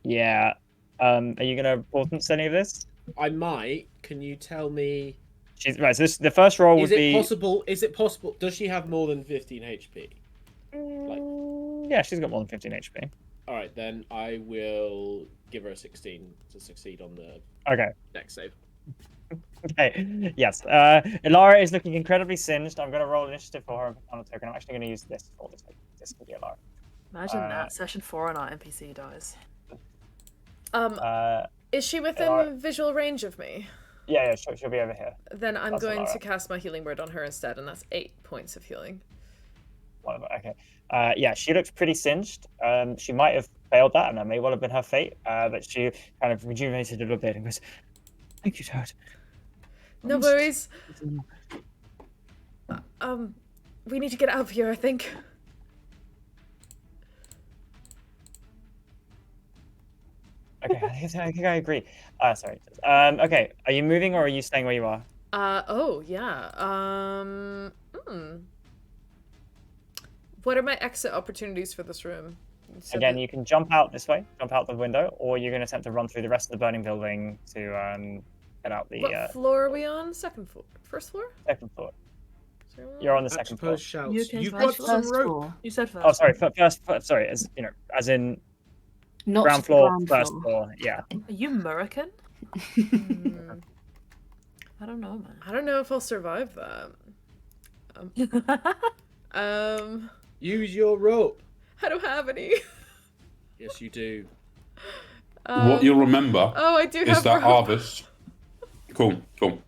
Yeah. Are you gonna importance any of this? I might. Can you tell me? She's right. So the first roll would Is it be. possible? Is it possible? Does she have more than 15 HP? Yeah, she's got more than 15 HP. All right, then I will give her a 16 to succeed on the Okay. next save. Okay. Yes. Ilara is looking incredibly singed. I'm gonna roll initiative for her on a token. I'm actually gonna use this for the token. This can be Ilara. Imagine that. Session 4 and our NPC dies. Is she within Alright. visual range of me? Yeah, she'll be over here. Then I'm That's going to alright. cast my healing word on her instead, and that's 8 points of healing. Whatever. Okay. Yeah, she looks pretty singed. She might have failed that, and that may well have been her fate. But she kind of rejuvenated a little bit and goes, "Thank you, Toad." No worries. We need to get out of here, I think. Okay, I think I agree. Sorry. Okay, are you moving or are you staying where you are? Oh, yeah. What are my exit opportunities for this room? So Again, that- you can jump out this way, jump out the window, or you're going to attempt to run through the rest of the burning building to get out the What floor are we on? Second floor? First floor? second floor. Sorry, what? You're on the second floor. Suppose shouts. You can You've first got some First rope. floor. You said first. Oh, sorry. First, sorry. As you know, as in Not ground the floor, ground first floor. floor. Yeah. Are you American? Hmm. I don't know, I don't know if I'll survive that. man. Use your rope. I don't have any. Yes, you do. What you'll remember Oh, I do is have that rope. harvest. Cool. What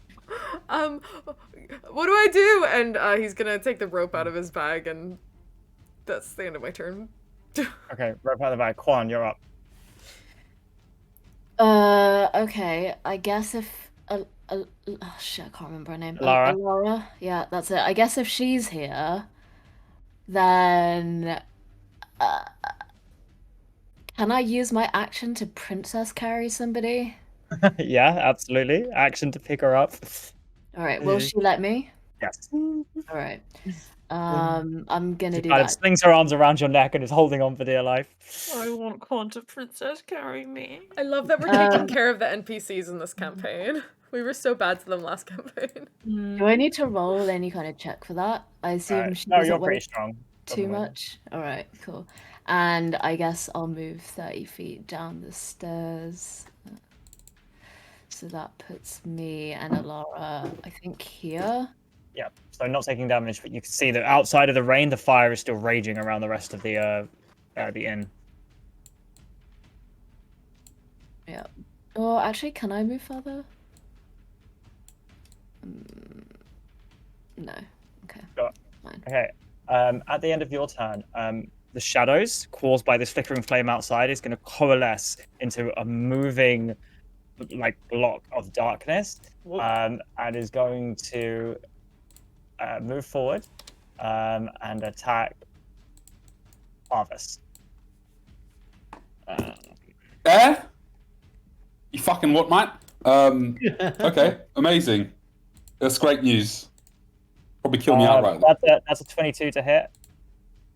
do I do? And he's gonna take the rope out of his bag, and that's the end of my turn. Okay, right by the back. Quan, you're up. Okay. I guess if Oh shit, I can't remember her name. Laura. Laura. Yeah, that's it. I guess if she's here, then can I use my action to princess carry somebody? Yeah, absolutely. Action to pick her up. All right, will she let me? Yes. All right. I'm gonna She do kind of that. slings her arms around your neck and is holding on for dear life. I want Quanta Princess carry me. I love that we're taking care of the NPCs in this campaign. We were so bad to them last campaign. Do I need to roll any kind of check for that? I assume she No, doesn't you're weigh pretty strong. too Doesn't matter. much. All right, cool. And I guess I'll move 30 feet down the stairs. So that puts me and Alara, I think, here. Yeah, so not taking damage, but you can see that outside of the rain, the fire is still raging around the rest of the inn. Yeah. Oh, actually, can I move further? No. Okay. Sure. Fine. Okay. At the end of your turn, the shadows caused by this flickering flame outside is going to coalesce into a moving, like, block of darkness, and is going to move forward and attack Harvest. You fucking what, mate? Okay, amazing. That's great news. Probably kill me outright. That's a 22 to hit.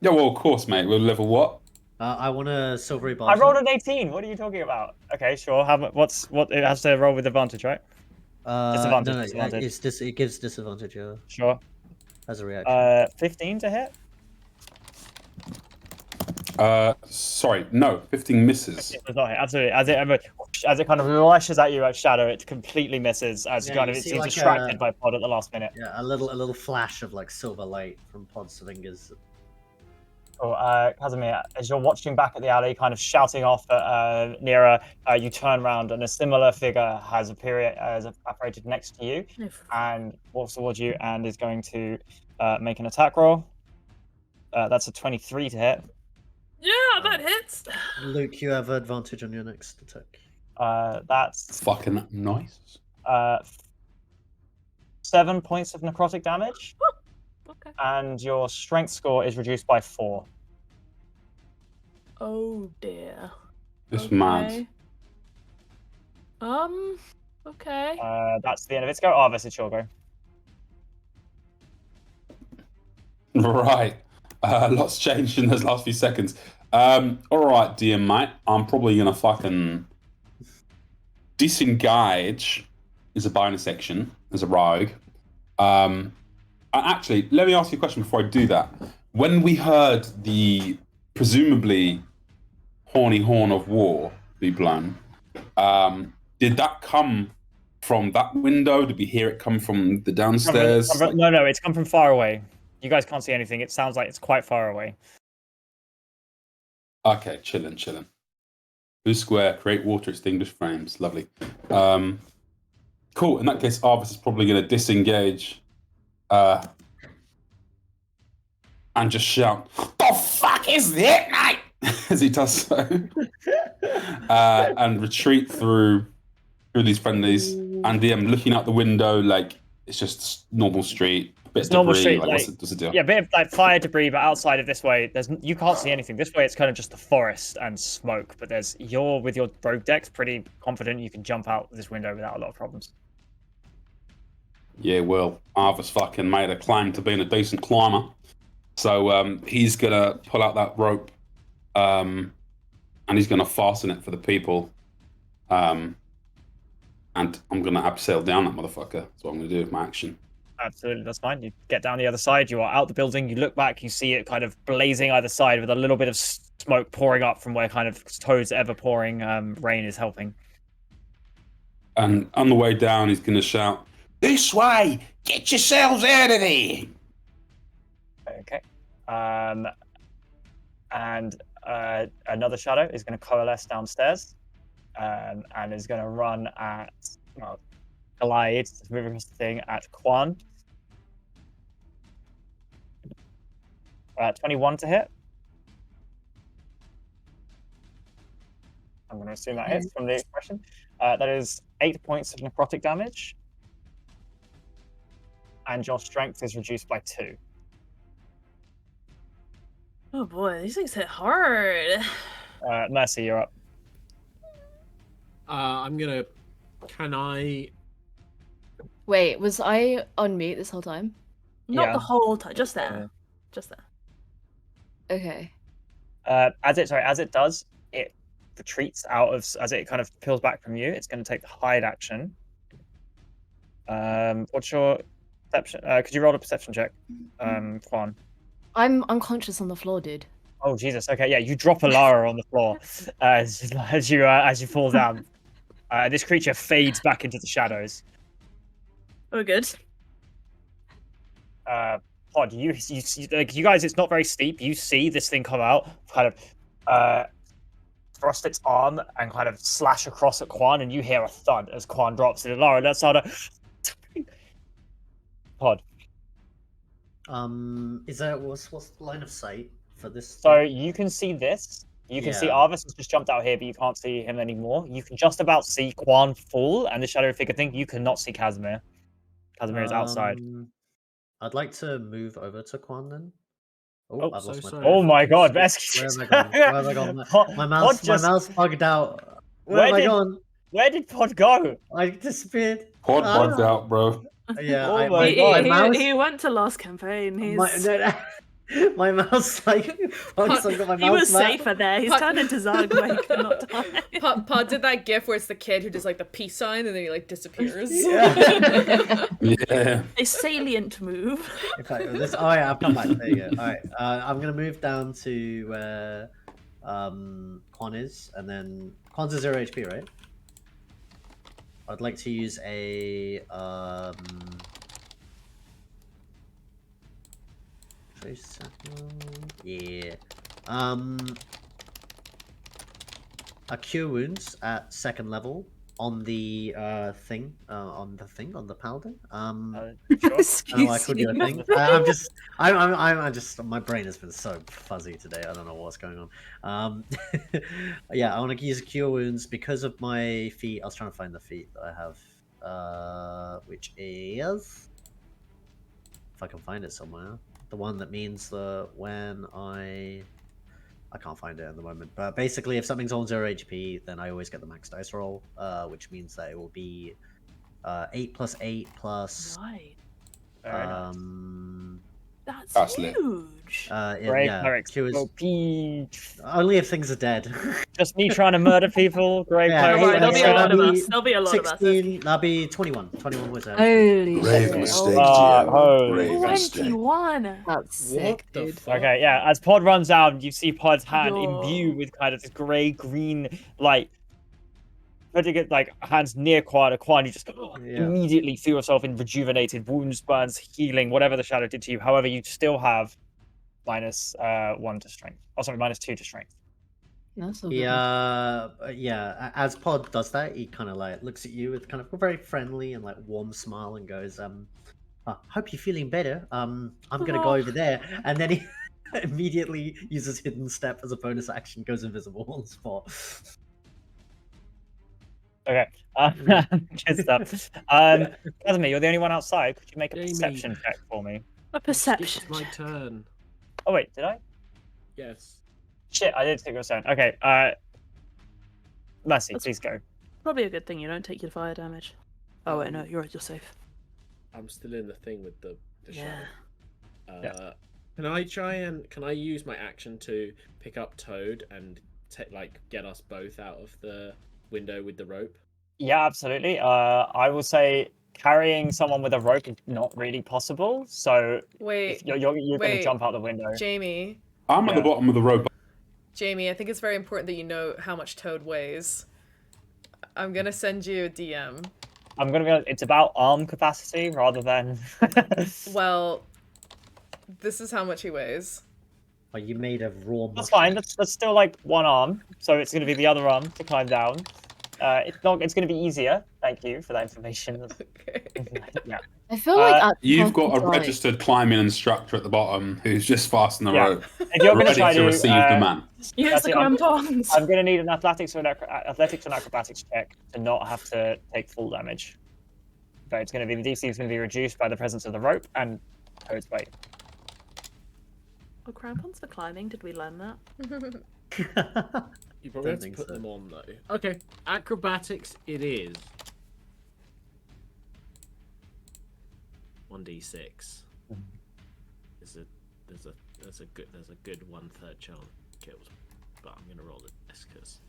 Yeah, well, of course, mate. We're level what? I want a silvery bar. I rolled an 18. What are you talking about? Okay, sure. What? It has to roll with advantage, right? Disadvantage. No, Disadvantage. it gives disadvantage. Yeah, Sure. as a reaction. 15 to hit. Sorry, no, 15 misses. It does not hit. Absolutely. As it kind of lashes at you at shadow, it completely misses as Yeah, kind you of it see seems like distracted by Pod at the last minute. Yeah, a little flash of like silver light from Pod's fingers. Cool. Casimir, as you're watching back at the alley, kind of shouting off at Nira, you turn around and a similar figure has apparated next to you and walks towards you and is going to make an attack roll. That's a 23 to hit. Yeah, that hits. Luke, you have advantage on your next attack. That's Fucking nice. 7 points of necrotic damage. Okay. And your strength score is reduced by 4. Oh dear. It's mad. Okay. That's the end of its go. Arvis, it's your go. Right. Lots changed in those last few seconds. Alright, DM mate. I'm probably gonna fucking disengage is a bonus action as a rogue. Actually, let me ask you a question before I do that. When we heard the presumably horny horn of war be blown, did that come from that window? Did we hear it come from the downstairs? No, it's come from far away. You guys can't see anything. It sounds like it's quite far away. Okay, chilling. Blue square, create water extinguished frames. Lovely. Cool. In that case, Arvis is probably going to disengage and just shout, "The fuck is that, mate?" as he does so, and retreat through these friendlies. And DM looking out the window like it's just normal street. Bit of Normal debris, street, like, what's the deal? Yeah, a bit of like fire debris, but outside of this way, you can't see anything. This way, it's kind of just the forest and smoke. But you're with your rogue decks pretty confident you can jump out this window without a lot of problems. Yeah, well, Arvis fucking made a claim to being a decent climber, so he's gonna pull out that rope, and he's gonna fasten it for the people, and I'm gonna abseil down that motherfucker. That's what I'm gonna do with my action. Absolutely, that's fine. You get down the other side, you are out the building, you look back, you see it kind of blazing either side with a little bit of smoke pouring up from where kind of Toad's ever-pouring rain is helping. And on the way down, he's going to shout, "This way! Get yourselves out of there!" Okay. And another shadow is going to coalesce downstairs and is going to run at, glide, move across the thing at Quan. 21 to hit. I'm going to assume that hits from the expression. That is 8 points of necrotic damage. and your strength is reduced by 2. Oh boy, these things hit hard. Mercy, you're up. I'm gonna. Can I? Wait, was I on mute this whole time? Not Yeah. the whole time, just there. Just there. Okay. As it does, it retreats out of as it kind of peels back from you. It's going to take the hide action. What's your perception? Could you roll a perception check, Quan? I'm unconscious on the floor, dude. Oh Jesus! Okay, yeah, you drop Alara on the floor as you fall down. This creature fades back into the shadows. Oh, good. Pod, you like you guys. It's not very steep. You see this thing come out, kind of thrust its arm and kind of slash across at Quan, and you hear a thud as Quan drops it. Alara, that's how Pod. Is there what's the line of sight for this? So you can see this. You can see Yeah. Arvis has just jumped out here, but you can't see him anymore. You can just about see Quan fall and the shadow figure thing. You cannot see Casimir. Casimir is outside. I'd like to move over to Quan then. Oh, Oh, I've lost my. so Oh my God, Where Vesky! have I gone? Where have I gone? Pod- My Pod just- mouse bugged out. Where have I gone? Where did Pod go? I disappeared. Pod Ah. bugged out, bro. Yeah, Oh my He, God. he, mouse. he went to last campaign. My mouse like I got my He mouse was back. safer there. He's Pot- turned into Zug where he cannot die. Pod did that gif where it's the kid who does like the peace sign and then he like disappears. Yeah. Yeah. A salient move. In fact, this. Oh yeah, I've come back. There you go. All right, I'm gonna move down to where Quan is, and then Quan's a 0 HP, right? I'd like to use a yeah. A cure wounds at 2nd level on the thing, on the paladin. I don't know why I Excuse could do a you. thing. I'm just my brain has been so fuzzy today. I don't know what's going on. Yeah, I want to use cure wounds because of my feat. I was trying to find the feat that I have, which is, if I can find it somewhere, the one that means that when I can't find it at the moment, but basically if something's on 0 HP, then I always get the max dice roll, which means that it will be 8 plus 8 plus Right. Very nice. That's lit. huge. Brave yeah, clerics. cures OP. only if things are dead. Just me trying to murder people. Great Yeah, Don't clerics. worry, there'll be a so lot of that'll us. There'll be a lot of us. 16, that'll be 21. 21 was Holy Grave shit. mistake, Oh, GM. holy. Grave mistake. 21. That's sick, What the dude. fuck? Okay, yeah. As Pod runs down, you see Pod's hand Yo. imbued with kind of this grey-green light. Putting it like hands near Quan, you just Yeah. immediately feel yourself in rejuvenated wounds, burns, healing, whatever the shadow did to you. However, you still have minus 1 to strength. Oh, sorry, minus 2 to strength. That's all good. Yeah. As Pod does that, he kind of like looks at you with kind of a very friendly and like warm smile and goes, "Hope you're feeling better. I'm gonna go over there," and then he immediately uses hidden step as a bonus action, goes invisible on the spot. Okay. Good stuff. Casimir, you're the only one outside. Could you make a Jamie. perception check for me? A perception. It's my turn. Oh wait, did I? Yes. Shit, I did take your turn. Okay. Mercy, That's- please go. Probably a good thing you don't take your fire damage. Oh wait, no, you're safe. I'm still in the thing with the Yeah. shadow. Can I use my action to pick up Toad and get us both out of the window with the rope? Yeah, absolutely. I will say carrying someone with a rope is not really possible. So Wait, if you're going to wait. jump out the window. Jamie. I'm at the Yeah. bottom of the rope. Jamie, I think it's very important that you know how much Toad weighs. I'm gonna send you a DM. I'm going to be honest, it's about arm capacity rather than... Well, this is how much he weighs. Are you made of raw? That's muscle? fine. That's still like one arm. So it's going to be the other arm to climb down. It's going to be easier. Thank you for that information. Okay. Yeah. I feel like at You've got a constant time- registered climbing instructor at the bottom who's just fastened the Yeah. rope, If you're going to ready try to receive the man. Use That's the it, I'm- crampons. I'm going to need an athletics or acrobatics check to not have to take full damage. but it's going to be the DC is going to be reduced by the presence of the rope and Toad's weight. Oh, crampons for climbing. Did we learn that? You probably have to think put so. them on though. Okay, acrobatics it is. 1d6. There's a good 1/3 chance of kills, but I'm gonna roll the dice because.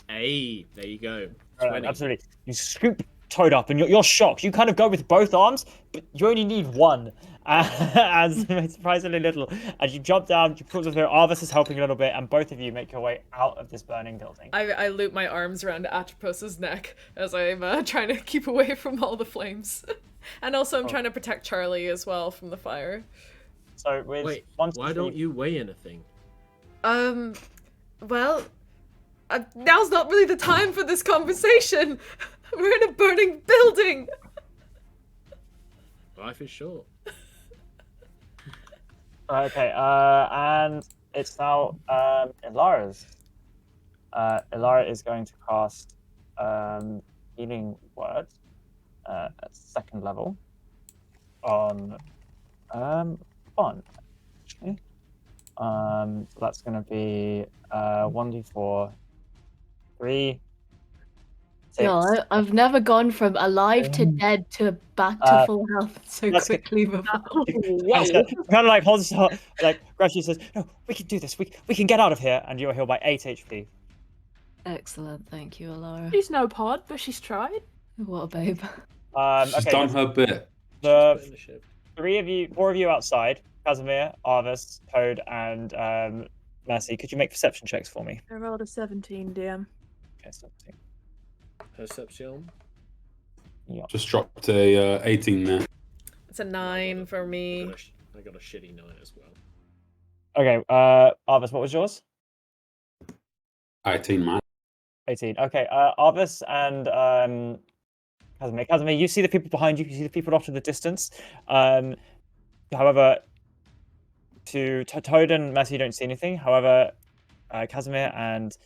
Hey, there you go. 20. Absolutely. You scoop Toad up, and you're shocked. You kind of go with both arms, but you only need one. As surprisingly little. As you jump down, you put through. Arvis is helping a little bit, and both of you make your way out of this burning building. I loop my arms around Atropos's neck as I'm trying to keep away from all the flames. And also I'm trying to protect Charlie as well from the fire. So with Wait, one, two, why don't three- you weigh anything? Well, now's not really the time for this conversation. We're in a burning building. Life is short. Okay, and it's now Ilara's. Ilara is going to cast Healing Word at 2nd level on Bond, actually. So that's going to be 1d4, 3, 6. Yeah, I've never gone from alive to dead to back to full health so that's good. quickly before. Kind of like holds like grabs you and says, "No, we can do this. We can get out of here." And you're healed by 8 HP. Excellent, thank you, Alara. She's no pod, but she's tried. What a babe. She's Okay, done her bit. the Put in the ship. 4 of you outside: Casimir, Arvis, Toad, and Mercy. Could you make perception checks for me? I rolled a 17, DM. Okay, 17. Perception. Just dropped a 18 there. It's a 9 for me. I got a shitty 9 as well. Okay, Arvis, what was yours? 18, man. 18. Okay, Arvis and Casimir. Casimir, you see the people behind you. You see the people off in the distance. However, to Toad and Mercy, you don't see anything. However, Casimir and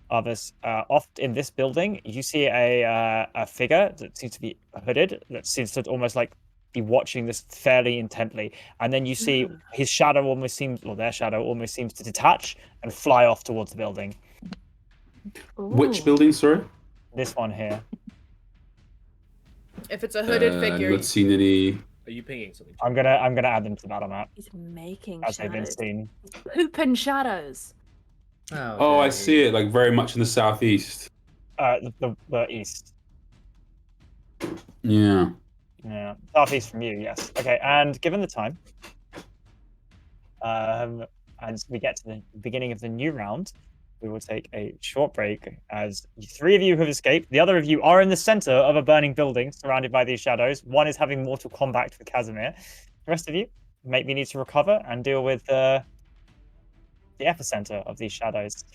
Arvis, off in this building, you see a figure that seems to be hooded, that seems to almost like be watching this fairly intently. And then you see his shadow almost seems, or their shadow almost seems to detach and fly off towards the building. Which Ooh. building, sorry? This one here. If it's a hooded figure, Not seen any. Are you pinging something? I'm gonna add them to the battle map He's making as they've been shadows. seen. Pooping shadows. Oh, I see it. Like very much in the southeast. The east. Yeah. Yeah, southeast from you, yes. Okay, and given the time, as we get to the beginning of the new round, we will take a short break as 3 of you have escaped. The other of you are in the center of a burning building surrounded by these shadows. One is having mortal combat with Casimir. The rest of you maybe need to recover and deal with the epicenter of these shadows.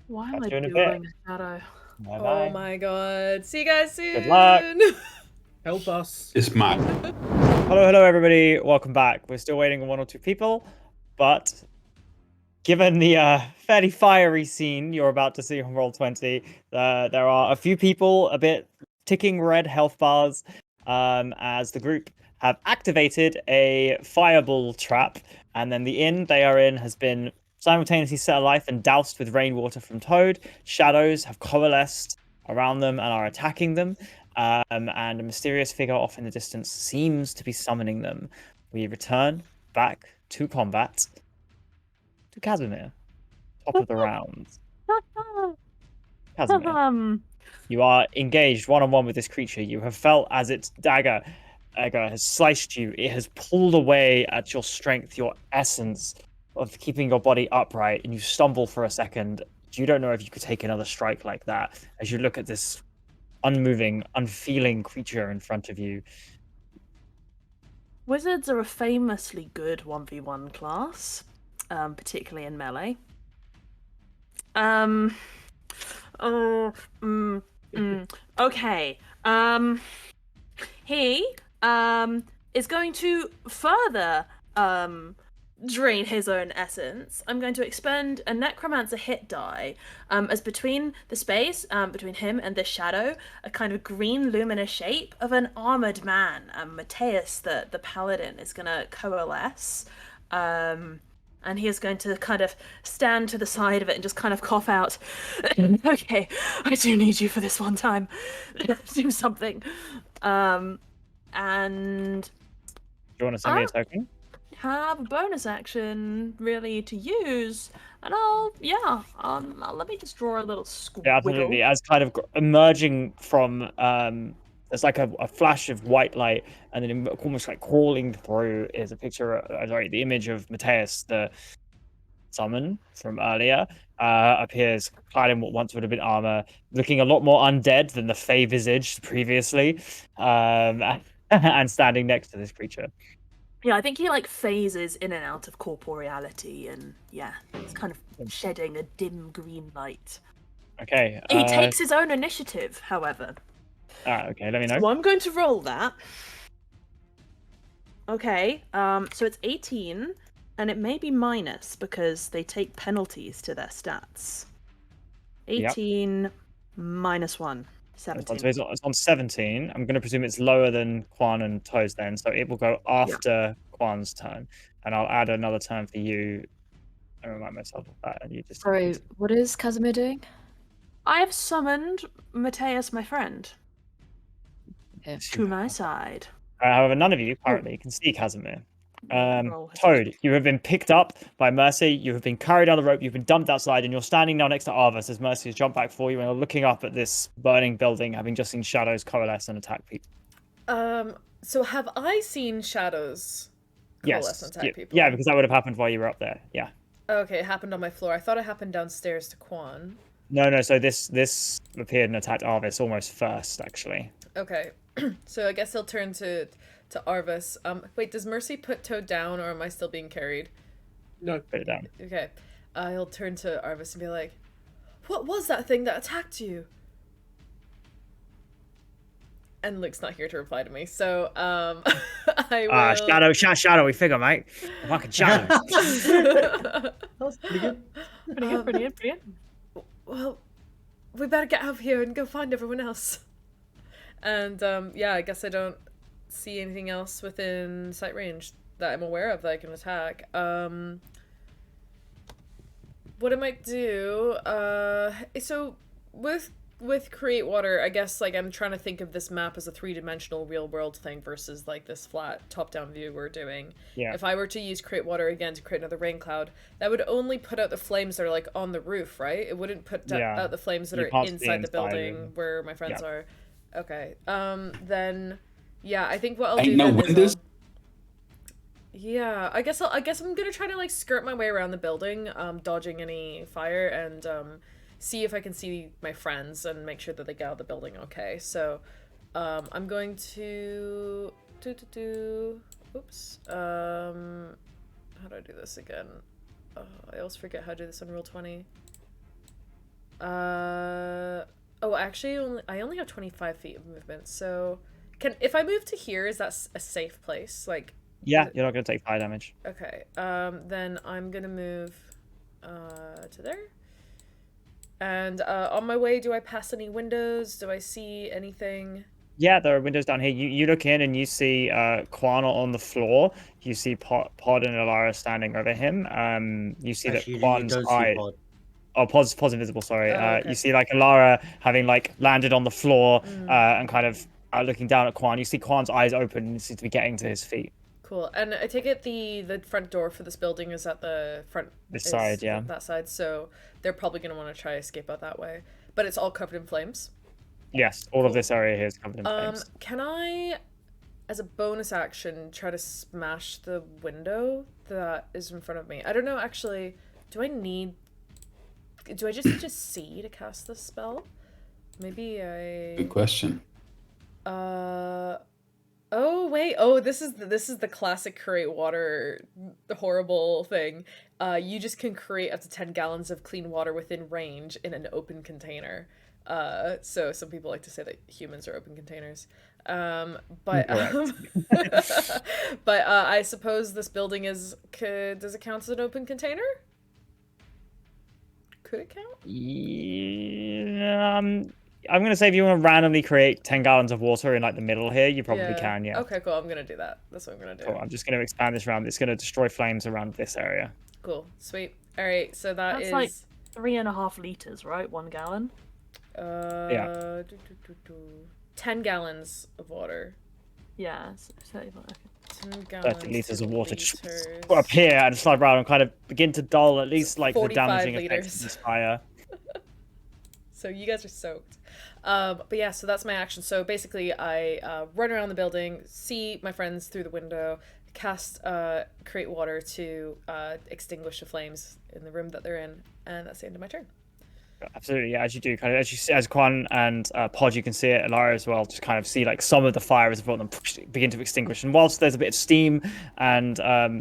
Why am Catch I you in a bit. doing a shadow? Bye-bye. oh my god. See you guys soon. Good luck. Help us. It's mad. Hello, everybody. Welcome back. We're still waiting on 1 or 2 people, but given the fairly fiery scene you're about to see on Roll20, there are a few people a bit ticking red health bars as the group have activated a fireball trap, and then the inn they are in has been simultaneously set alight and doused with rainwater from Toad. Shadows have coalesced around them and are attacking them, and a mysterious figure off in the distance seems to be summoning them. We return back to combat to Casimir, top of the round. Casimir, you are engaged one-on-one with this creature. You have felt as its dagger has sliced you. It has pulled away at your strength, your essence of keeping your body upright, and you stumble for a second. You don't know if you could take another strike like that as you look at this unmoving, unfeeling creature in front of you. Wizards are a famously good 1v1 class, particularly in melee. Okay. He is going to further drain his own essence, I'm going to expend a necromancer hit die as between the space between him and this shadow, a kind of green luminous shape of an armored man. Matthias, the paladin, is going to coalesce. And he is going to kind of stand to the side of it and just kind of cough out. Okay, I do need you for this one time. Do something. And Do you want to send me a token? have a bonus action really to use, and let me just draw a little squiggle. Yeah, absolutely. As kind of emerging from there's like a flash of white light, and then almost like crawling through is a picture. The image of Matthias, the summon from earlier, appears clad in what once would have been armor, looking a lot more undead than the Fey visage previously, and standing next to this creature. Yeah, I think he like phases in and out of corporeality, and yeah, it's kind of shedding a dim green light. Okay. He takes his own initiative, however. Okay, let me know. So I'm going to roll that. Okay, so it's 18, and it may be minus because they take penalties to their stats. 18 minus 1. 17. So it's on 17. I'm going to presume it's lower than Quan and Toes then, so it will go after Quan's turn, and I'll add another turn for you. I remind myself of that, and you just. Sorry, what is Casimir doing? I have summoned Matthias, my friend, to my side. However, none of you currently can see Casimir. Roll his Toad, you have been picked up by Mercy. You have been carried down the rope. You've been dumped outside, and you're standing now next to Arvis as Mercy has jumped back for you and are looking up at this burning building, having just seen shadows coalesce and attack people. So have I seen shadows coalesce and attack people? Yeah, because that would have happened while you were up there. Yeah. Okay, it happened on my floor. I thought it happened downstairs to Quan. No. So this appeared and attacked Arvis almost first, actually. Okay, so I guess he'll turn to Arvis. Wait, does Mercy put Toad down, or am I still being carried? No. Put it down. Okay, he'll turn to Arvis and be like, "What was that thing that attacked you?" And Luke's not here to reply to me, so I will. Shadowy figure, mate. Fucking shadow. That's pretty good. Pretty good. Well, we better get out of here and go find everyone else. And yeah, I guess I don't see anything else within sight range that I'm aware of that I can attack. What I might do, so with Create Water, I guess like I'm trying to think of this map as a 3-dimensional real world thing versus like this flat top-down view we're doing. Yeah. If I were to use Create Water again to create another rain cloud, that would only put out the flames that are like on the roof, right? It wouldn't put out the flames that You are can't see inside the inside building and- where my friends Yeah. are. Okay. Then yeah, I think what I'll Ain't do no then is windows? yeah, I guess I'm gonna try to like skirt my way around the building, dodging any fire, and see if I can see my friends and make sure that they get out of the building okay. So I'm going to oops. How do I do this again? I always forget how to do this on Roll20. Oh, actually, I only have 25 feet of movement, so if I move to here, is that a safe place? Like, Yeah, you're not going to take fire damage. okay. Then I'm gonna move to there. And on my way, do I pass any windows? Do I see anything? Yeah, there are windows down here. You look in and you see Quan on the floor. You see Pod and Alara standing over him. You see Actually, that Quan's you don't see eye. Pod. Oh, Pod's invisible. Sorry. Oh, okay. You see like Alara having like landed on the floor and kind of looking down at Quan. You see Quan's eyes open and he seems to be getting to his feet. Cool. And I take it the front door for this building is at the front. This is side, yeah. That side. So they're probably gonna want to try to escape out that way. But it's all covered in flames. Yes, all of this area here is covered in flames. Can I, as a bonus action, try to smash the window that is in front of me? I don't know, actually. Do I just need to see to cast this spell? Maybe Good question. Oh wait. Oh, this is the classic create water horrible thing. You just can create up to 10 gallons of clean water within range in an open container. So some people like to say that humans are open containers. But Incorrect. but I suppose this building does it count as an open container? Could it count? Yeah, I'm gonna say if you want to randomly create 10 gallons of water in like the middle here, you probably can. Yeah. Okay, cool. I'm gonna do that. That's what I'm gonna do. Cool. I'm just gonna expand this round. It's gonna destroy flames around this area. Cool. Sweet. All right. So That's like 3.5 liters, right? 1 gallon. Yeah. 10 gallons of water. Yeah. So 35. Okay. 10 gallons. 30 liters of water just liters. up here and slide around and kind of begin to dull at least like the 45 damaging liters. effects of this fire. So you guys are soaked. But yeah, so that's my action. So basically, I run around the building, see my friends through the window, cast create water to extinguish the flames in the room that they're in, and that's the end of my turn. Absolutely, yeah, as you do, kind of as you see, as Quan and Pod, you can see it, Alara as well, just kind of see like some of the fire as well them begin to extinguish. And whilst there's a bit of steam and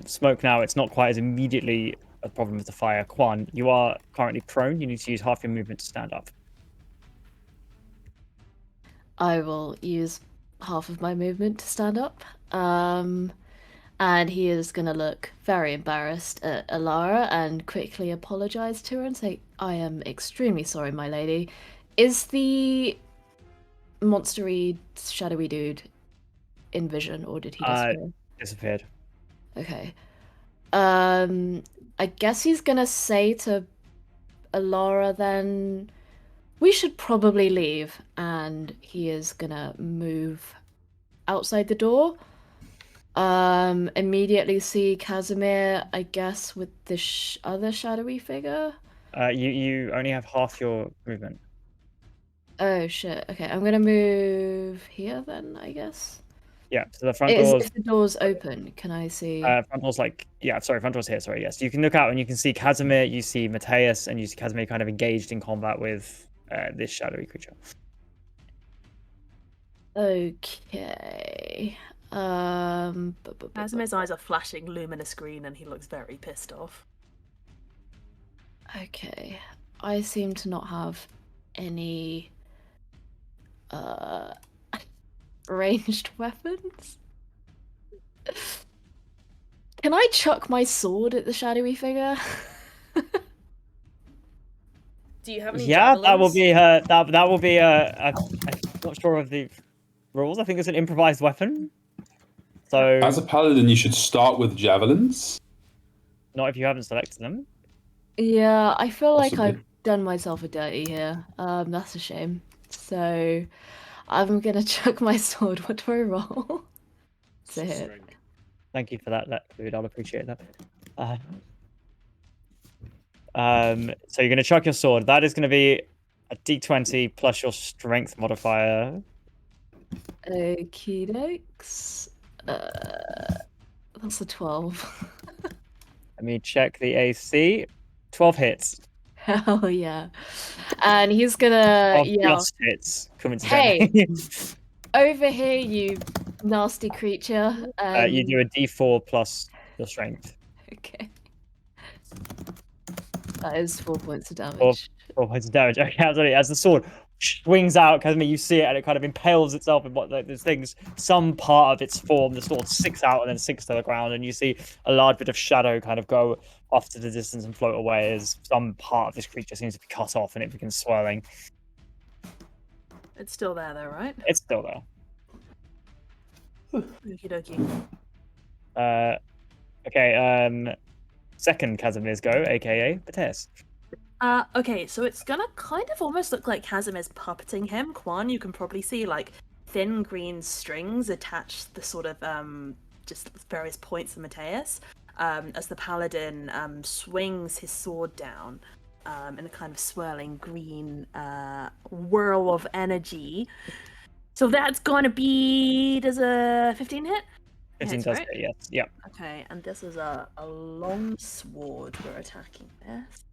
smoke now, it's not quite as immediately a problem with the fire. Quan, you are currently prone. You need to use half your movement to stand up. I will use half of my movement to stand up. And he is going to look very embarrassed at Alara and quickly apologize to her and say, I am extremely sorry, my lady. Is the monstery, shadowy dude in vision, or did he disappear? Disappeared. Okay. I guess he's going to say to Alara then, we should probably leave. And he is going to move outside the door. Immediately see Casimir, I guess, with the other shadowy figure. You only have half your movement. Oh shit. Okay, I'm gonna move here then, I guess. Yeah, so the front doors. If the door's open, can I see? Front door's front door's here. Sorry, yes. You can look out and you can see Casimir, you see Mateus, and you see Casimir kind of engaged in combat with this shadowy creature. Okay. Casimir's eyes are flashing luminous green and he looks very pissed off. Okay. I seem to not have any ranged weapons. Can I chuck my sword at the shadowy figure? Do you have any Yeah, that will javelins? be that will be I'm not sure of the rules. I think it's an improvised weapon. So As a paladin, you should start with javelins. not if you haven't selected them. Yeah, I feel like Possibly. I've done myself a dirty here. That's a shame. So I'm gonna chuck my sword. What do I roll? To hit. Thank you for that, dude. I'll appreciate that. So you're gonna chuck your sword. That is gonna be a D20 plus your strength modifier. Okie dokes. That's a 12. Let me check the AC. 12 hits. Hell yeah. And he's gonna 12 yell, plus hits. Coincidentally. over here, you nasty creature. You do a D4 plus your strength. Okay. That is 4 points of damage. 4 points of damage. Okay, absolutely. As the sword swings out, Casimir, you see it, and it kind of impales itself in what like, there's things. Some part of its form, the sword sticks out and then sinks to the ground, and you see a large bit of shadow kind of go off to the distance and float away as some part of this creature seems to be cut off and it begins swirling. It's still there though, right? It's still there. Okie dokie. Okay. Second Casimir's go, aka Mateus. Okay, so it's gonna kind of almost look like Casimir's puppeting him. Quan, you can probably see like thin green strings attached the sort of just various points of Mateus as the paladin swings his sword down in a kind of swirling green whirl of energy. So that's gonna be, does a 15 hit? 15 Hits, does right? it, yes. Yep. Okay, and this is a long sword we're attacking this.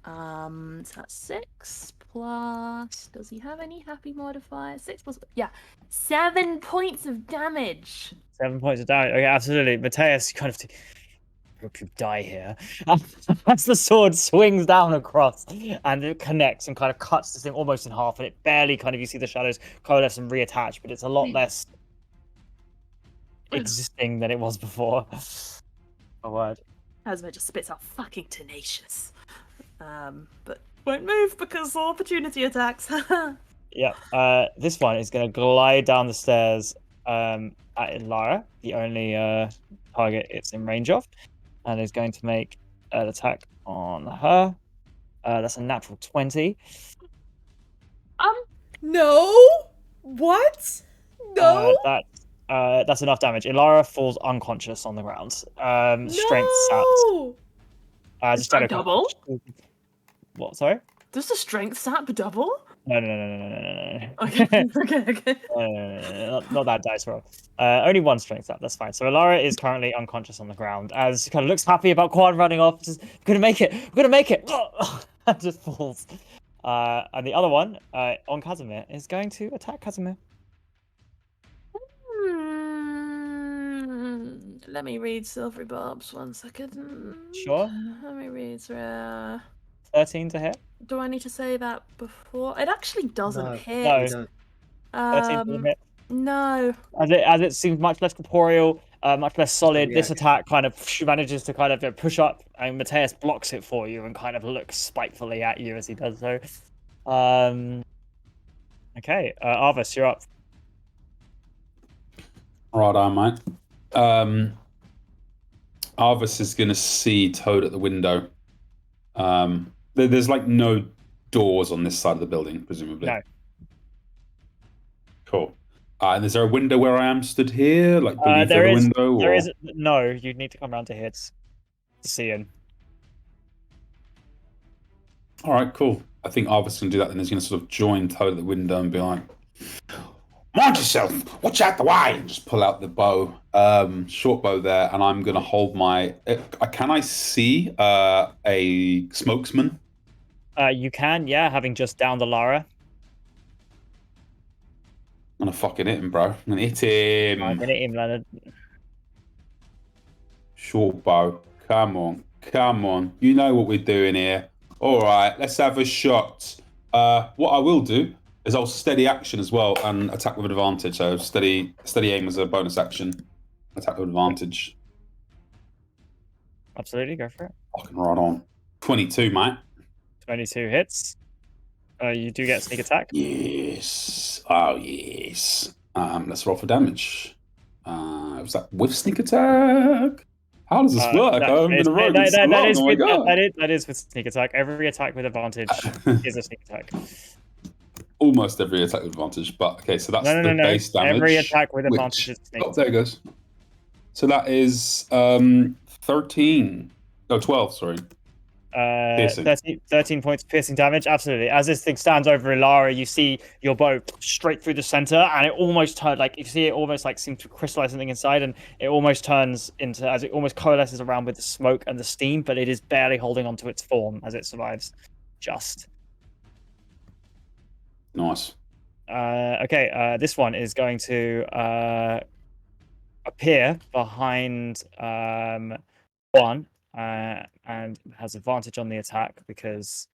So that's 6 plus. Does he have any happy modifiers? 6 plus. Yeah, 7 points of damage. 7 points of damage. Okay, absolutely. Mateus kind of hope you die here. As the sword swings down across and it connects and kind of cuts this thing almost in half, and it barely kind of, you see the shadows coalesce and reattach, but it's a lot less existing than it was before. A word. Hazma just spits out fucking tenacious. But won't move because opportunity attacks. Yeah. This one is going to glide down the stairs at Lara, the only target it's in range of, and is going to make an attack on her. That's a natural 20. No. What? No. That's enough damage. Ilara falls unconscious on the ground. Strength No. sapped. Just out of Double? What? Sorry? Does the strength sap double? No. Okay. Okay. Not that dice roll. Only one strength sap. That's fine. So Ilara is currently unconscious on the ground, as she kind of looks happy about Quan running off. Just, we're gonna make it. We're gonna make it. And just falls. And the other one on Casimir is going to attack Casimir. Let me read Silvery Barbs 1 second. Sure. Let me read. 13 to hit. Do I need to say that before? It actually doesn't No, hit. No. You don't. 13 to hit. No. As it seems much less corporeal, much less solid. This reaction. attack kind of manages to kind of push up, and Mateus blocks it for you and kind of looks spitefully at you as he does so. Okay, Arvis, you're up. Right on, mate. Arvis is going to see Toad at the window. There's like no doors on this side of the building, presumably. No. Cool. And is there a window where I am stood here? Like beneath There the is. window? There or... is. No, you'd need to come around to here to see him. All right, cool. I think Arvis can do that, then he's going to sort of join Toad at the window and be like, mind yourself, watch out the way, and just pull out the bow, short bow there, and I'm going to hold my... can I see a smokesman? You can, yeah, having just downed the Lara. I'm going to fucking hit him, bro. I'm going to hit him. I'm gonna hit him, Leonard. Short bow. Come on. You know what we're doing here. All right, let's have a shot. What I will do is I'll steady action as well and attack with advantage. So steady aim as a bonus action. Attack with advantage. Absolutely, go for it. Fucking right on. 22, mate. 22 hits. You do get sneak attack. Yes. Oh, yes. Let's roll for damage. Was that with sneak attack? How does this work? I haven't been a rogue in so long. Oh my God. That is with sneak attack. Every attack with advantage is a sneak attack. Almost every attack with advantage, but okay, so that's the base damage. Every attack with advantage is sneak attack. There it goes. So that is 13. No, 12, sorry. 13 points of piercing damage. Absolutely. As this thing stands over Ilara, you see your bow straight through the center, and it almost turned like you see it almost like seems to crystallize something inside, and it almost turns into as it almost coalesces around with the smoke and the steam, but it is barely holding onto its form as it survives. Just nice. Okay. This one is going to appear behind one. And has advantage on the attack because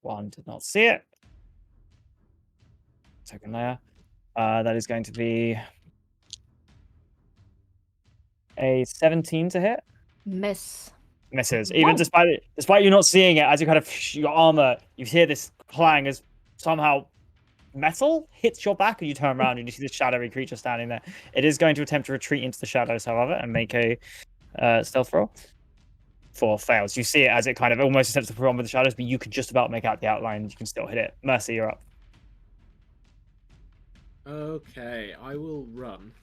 one did not see it. Second layer. That is going to be a 17 to hit. Misses. Even despite you not seeing it, as you kind of your armor, you hear this clang as somehow metal hits your back, and you turn around and you see this shadowy creature standing there. It is going to attempt to retreat into the shadows, however, and make a stealth roll. 4 fails. You see it as it kind of almost attempts to put on with the shadows, but you can just about make out the outline. You can still hit it. Mercy, you're up. Okay, I will run.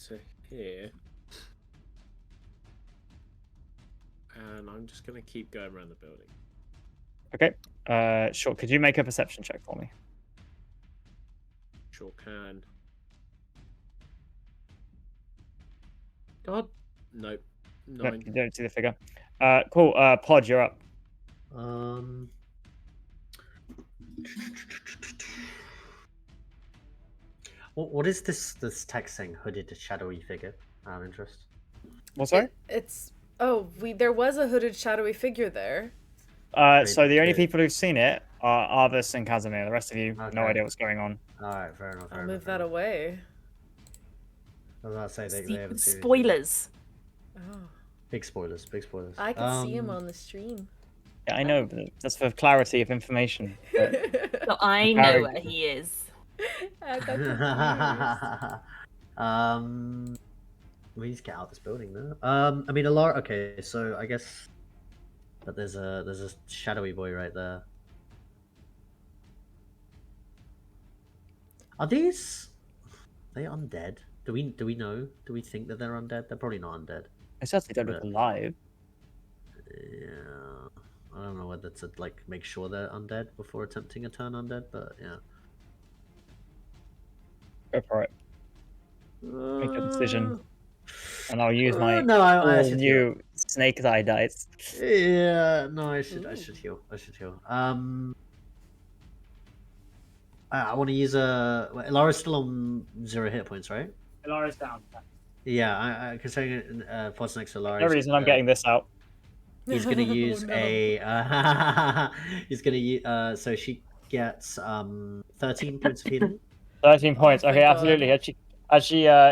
To here. And I'm just going to keep going around the building. Okay. Sure. Could you make a perception check for me? Sure can. God, nope. 9. Nope, you don't see the figure. Cool. Pod, you're up. What is this text saying? Hooded shadowy figure. Out of interest. What's that? There was a hooded shadowy figure there. So the only Great. people who've seen it are Arvis and Casimir. The rest of you, no Okay. idea what's going on. All right, fair enough. I'll move that away. I was about to say they haven't seen anything. Spoilers. Oh, Big spoilers. Big spoilers. I can see him on the stream. Yeah, I know, but that's for clarity of information. But So I know where he is. I got confused. We need to get out of this building now. I mean, Alara. Okay, so I guess, but there's a shadowy boy right there. Are these? They undead? Do we know? Do we think that they're undead? They're probably not undead. I certainly don't look alive. Yeah, I don't know whether to like make sure they're undead before attempting a turn undead, but yeah. Go for it. Make a decision. And I'll use my no, I should new snake's eye dice. Yeah, no, I should heal. I should heal. I want to use a. Lara's still on 0 hit points, right? Lara's down. Yeah, I considering Force next to Lara. No reason I'm getting this out. He's gonna use no. a. He's gonna use. So she gets 13 points of healing. 13 points. thank Okay, God. absolutely.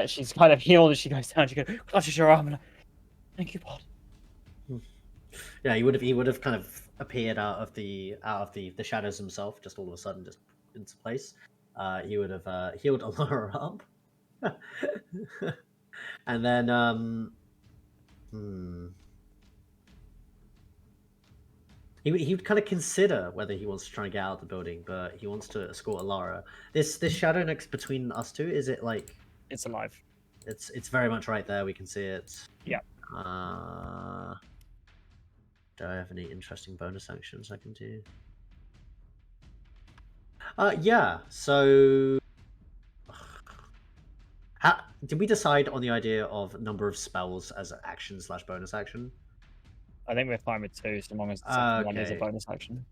She's kind of healed as she goes down. She goes, clutches your arm. And thank you, Pod. Yeah, he would have kind of appeared out of the shadows himself, just all of a sudden, just into place. He would have healed Alara up, and then he would kind of consider whether he wants to try and get out of the building, but he wants to escort Alara. This shadow next between us two, is it like It's alive. it's very much right there? We can see it. Yeah. Do I have any interesting bonus actions I can do? Yeah. So, did we decide on the idea of number of spells as an action / bonus action? I think we're fine with 2, so long as the second one is a Okay. bonus action.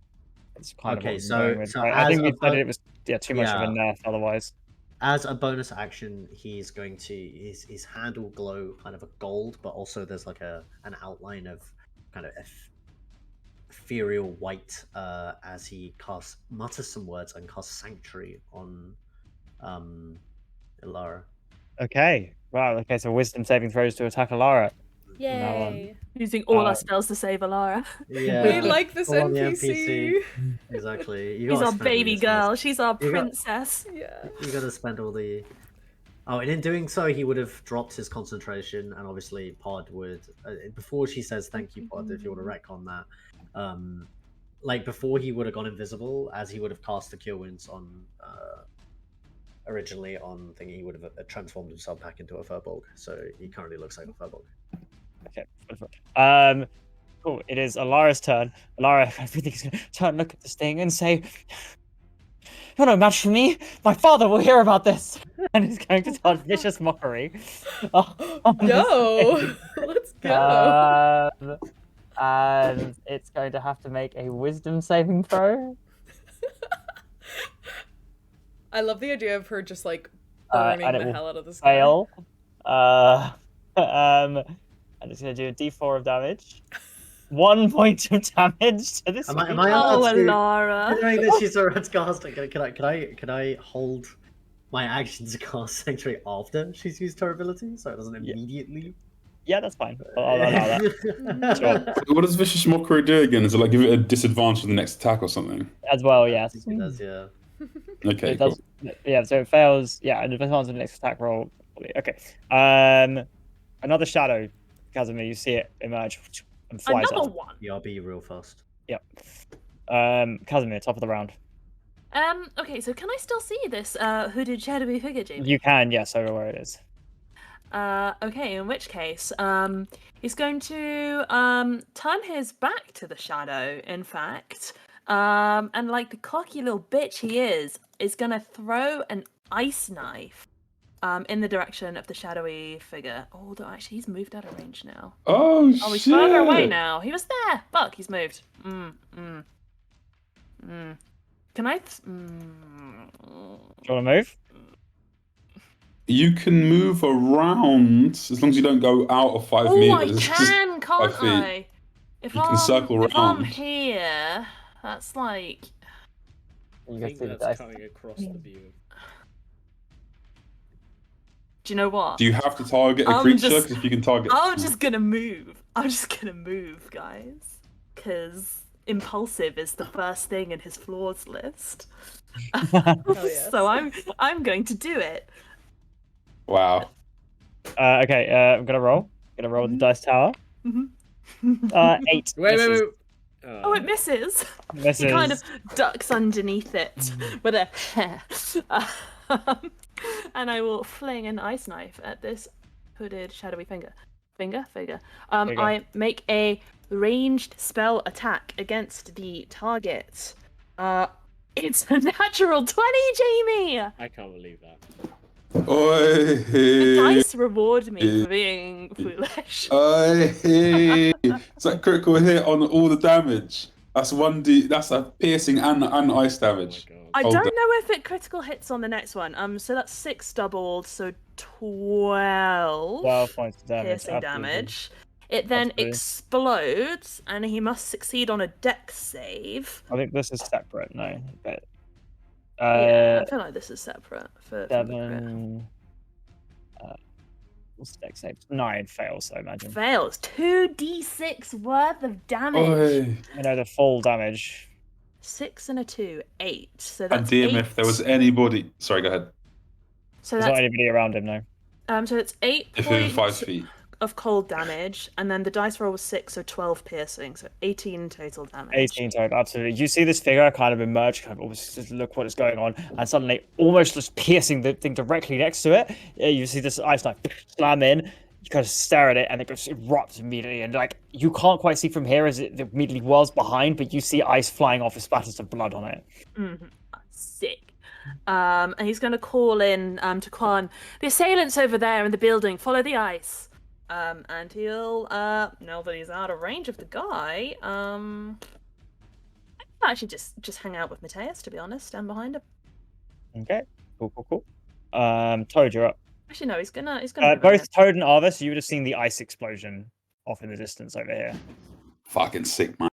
It's kind Okay, of what so- we're going with. so I think as we a said it was too much of a yeah. nerf otherwise. As a bonus action, he's going to his hand will glow kind of a gold, but also there's like an outline of kind of ethereal white as he mutters some words and casts Sanctuary on Alara. Okay. Wow. Okay, so wisdom saving throws to attack Alara. Yay! Using all Uh, our spells to save Alara. Yeah, We like this full on the NPC. Exactly. You She's gotta our spend baby these spells. girl. She's our You got- princess. Yeah. You gotta spend all the. Oh, and in doing so, he would have dropped his concentration, and obviously, Pod would. Before she says "thank you, Pod," if you want to retcon that, like before he would have gone invisible, as he would have cast the Cure Wounds on. Originally on thingy, he would have transformed himself back into a Furbolg, so he currently looks like a Furbolg. Okay. Cool. It is Alara's turn. Alara, I think he's gonna turn, look at this thing, and say, "You're no match for me. My father will hear about this," and he's going to start vicious mockery. on this Go! thing. Let's go! And it's going to have to make a wisdom saving throw. I love the idea of her just like And burning it the will hell out of the sky. Fail. And it's going to do a d4 of damage. 1 point of damage to this. Am I thing. allowed Oh, to? Alara. Considering that she's already cast it, can I hold my action to cast Sanctuary after she's used her ability, so it doesn't Yeah. immediately? Yeah, that's fine. I'll allow that. Sure. What does Vicious Mockery do again? Is it like give it a disadvantage to the next attack or something? As well, I yes. think it does, yeah. Okay, It cool. does, yeah, so it fails. Yeah, and it fails on the next attack roll. Okay. Another shadow, Casimir. You see it emerge and flies Another off. one. BRB real fast. Yep. Casimir, top of the round. Okay, so can I still see this hooded shadowy figure, Jamie? You can, yes, over where it is. Okay, in which case, he's going to turn his back to the shadow, in fact. And like the cocky little bitch he is gonna throw an ice knife in the direction of the shadowy figure. Although actually he's moved out of range now. Oh, Oh, he's shit! further away now. He was there. Fuck, he's moved. Can I? Do you want to move? You can move around as long as you don't go out of 5 Oh, I meters. can, can't 5 feet. I? If You can circle if I'm around. here, that's like You I can think see the that's dice. coming across the view. do you know what? Do you have to target a I'm creature? just- Because if you can target... I'm just gonna move. I'm just gonna move, guys. Because impulsive is the first thing in his flaws list. yes. So I'm going to do it. Wow. Okay, I'm gonna roll. Gonna roll the dice tower. Mhm. 8. Wait. misses. Oh, it misses. Misses. He kind of ducks underneath it with a hair. And I will fling an ice knife at this hooded shadowy figure. Figure. I make a ranged spell attack against the target. It's a natural 20, Jamie! I can't believe that. Oi! The dice reward me for being foolish. It's that critical hit on all the damage. That's 1d. That's a piercing and ice damage. Oh my god. I Hold don't on. know if it critical hits on the next one. So that's 6 doubled, so 12. 12 points of damage. Piercing absolutely. damage. It then Absolutely. explodes, and he must succeed on a dex save. I think this is separate. No, but Yeah, I feel like this is separate for the crit. 7. What's the dex save? 9 fails, I imagine. Fails. 2d6 worth of damage. Oi. You know the full damage. 6 and a 2, 8. So And that's DM, 8. if there was anybody... Sorry, go ahead. So There's not that's anybody around him, no. so it's 8 If within 5 points feet. of cold damage, and then the dice roll was 6, so 12 piercing, so 18 total damage. 18 total, absolutely. You see this figure kind of emerge, kind of almost just look what is going on, and suddenly, almost just piercing the thing directly next to it, you see this ice knife slam in. You kind of stare at it, and it goes erupts immediately, and like you can't quite see from here as it immediately was behind, but you see ice flying off with spatters of blood on it. Mm-hmm. Sick. And he's going to call in to Quan. The assailants over there in the building. Follow the ice. And he'll now that he's out of range of the guy, I'll actually just hang out with Mateus, to be honest. Stand behind him. Okay, cool. Toad, you're up. Actually, no, he's gonna. Both Toad and Arvis, you would have seen the ice explosion off in the distance over here. Fucking sick, man.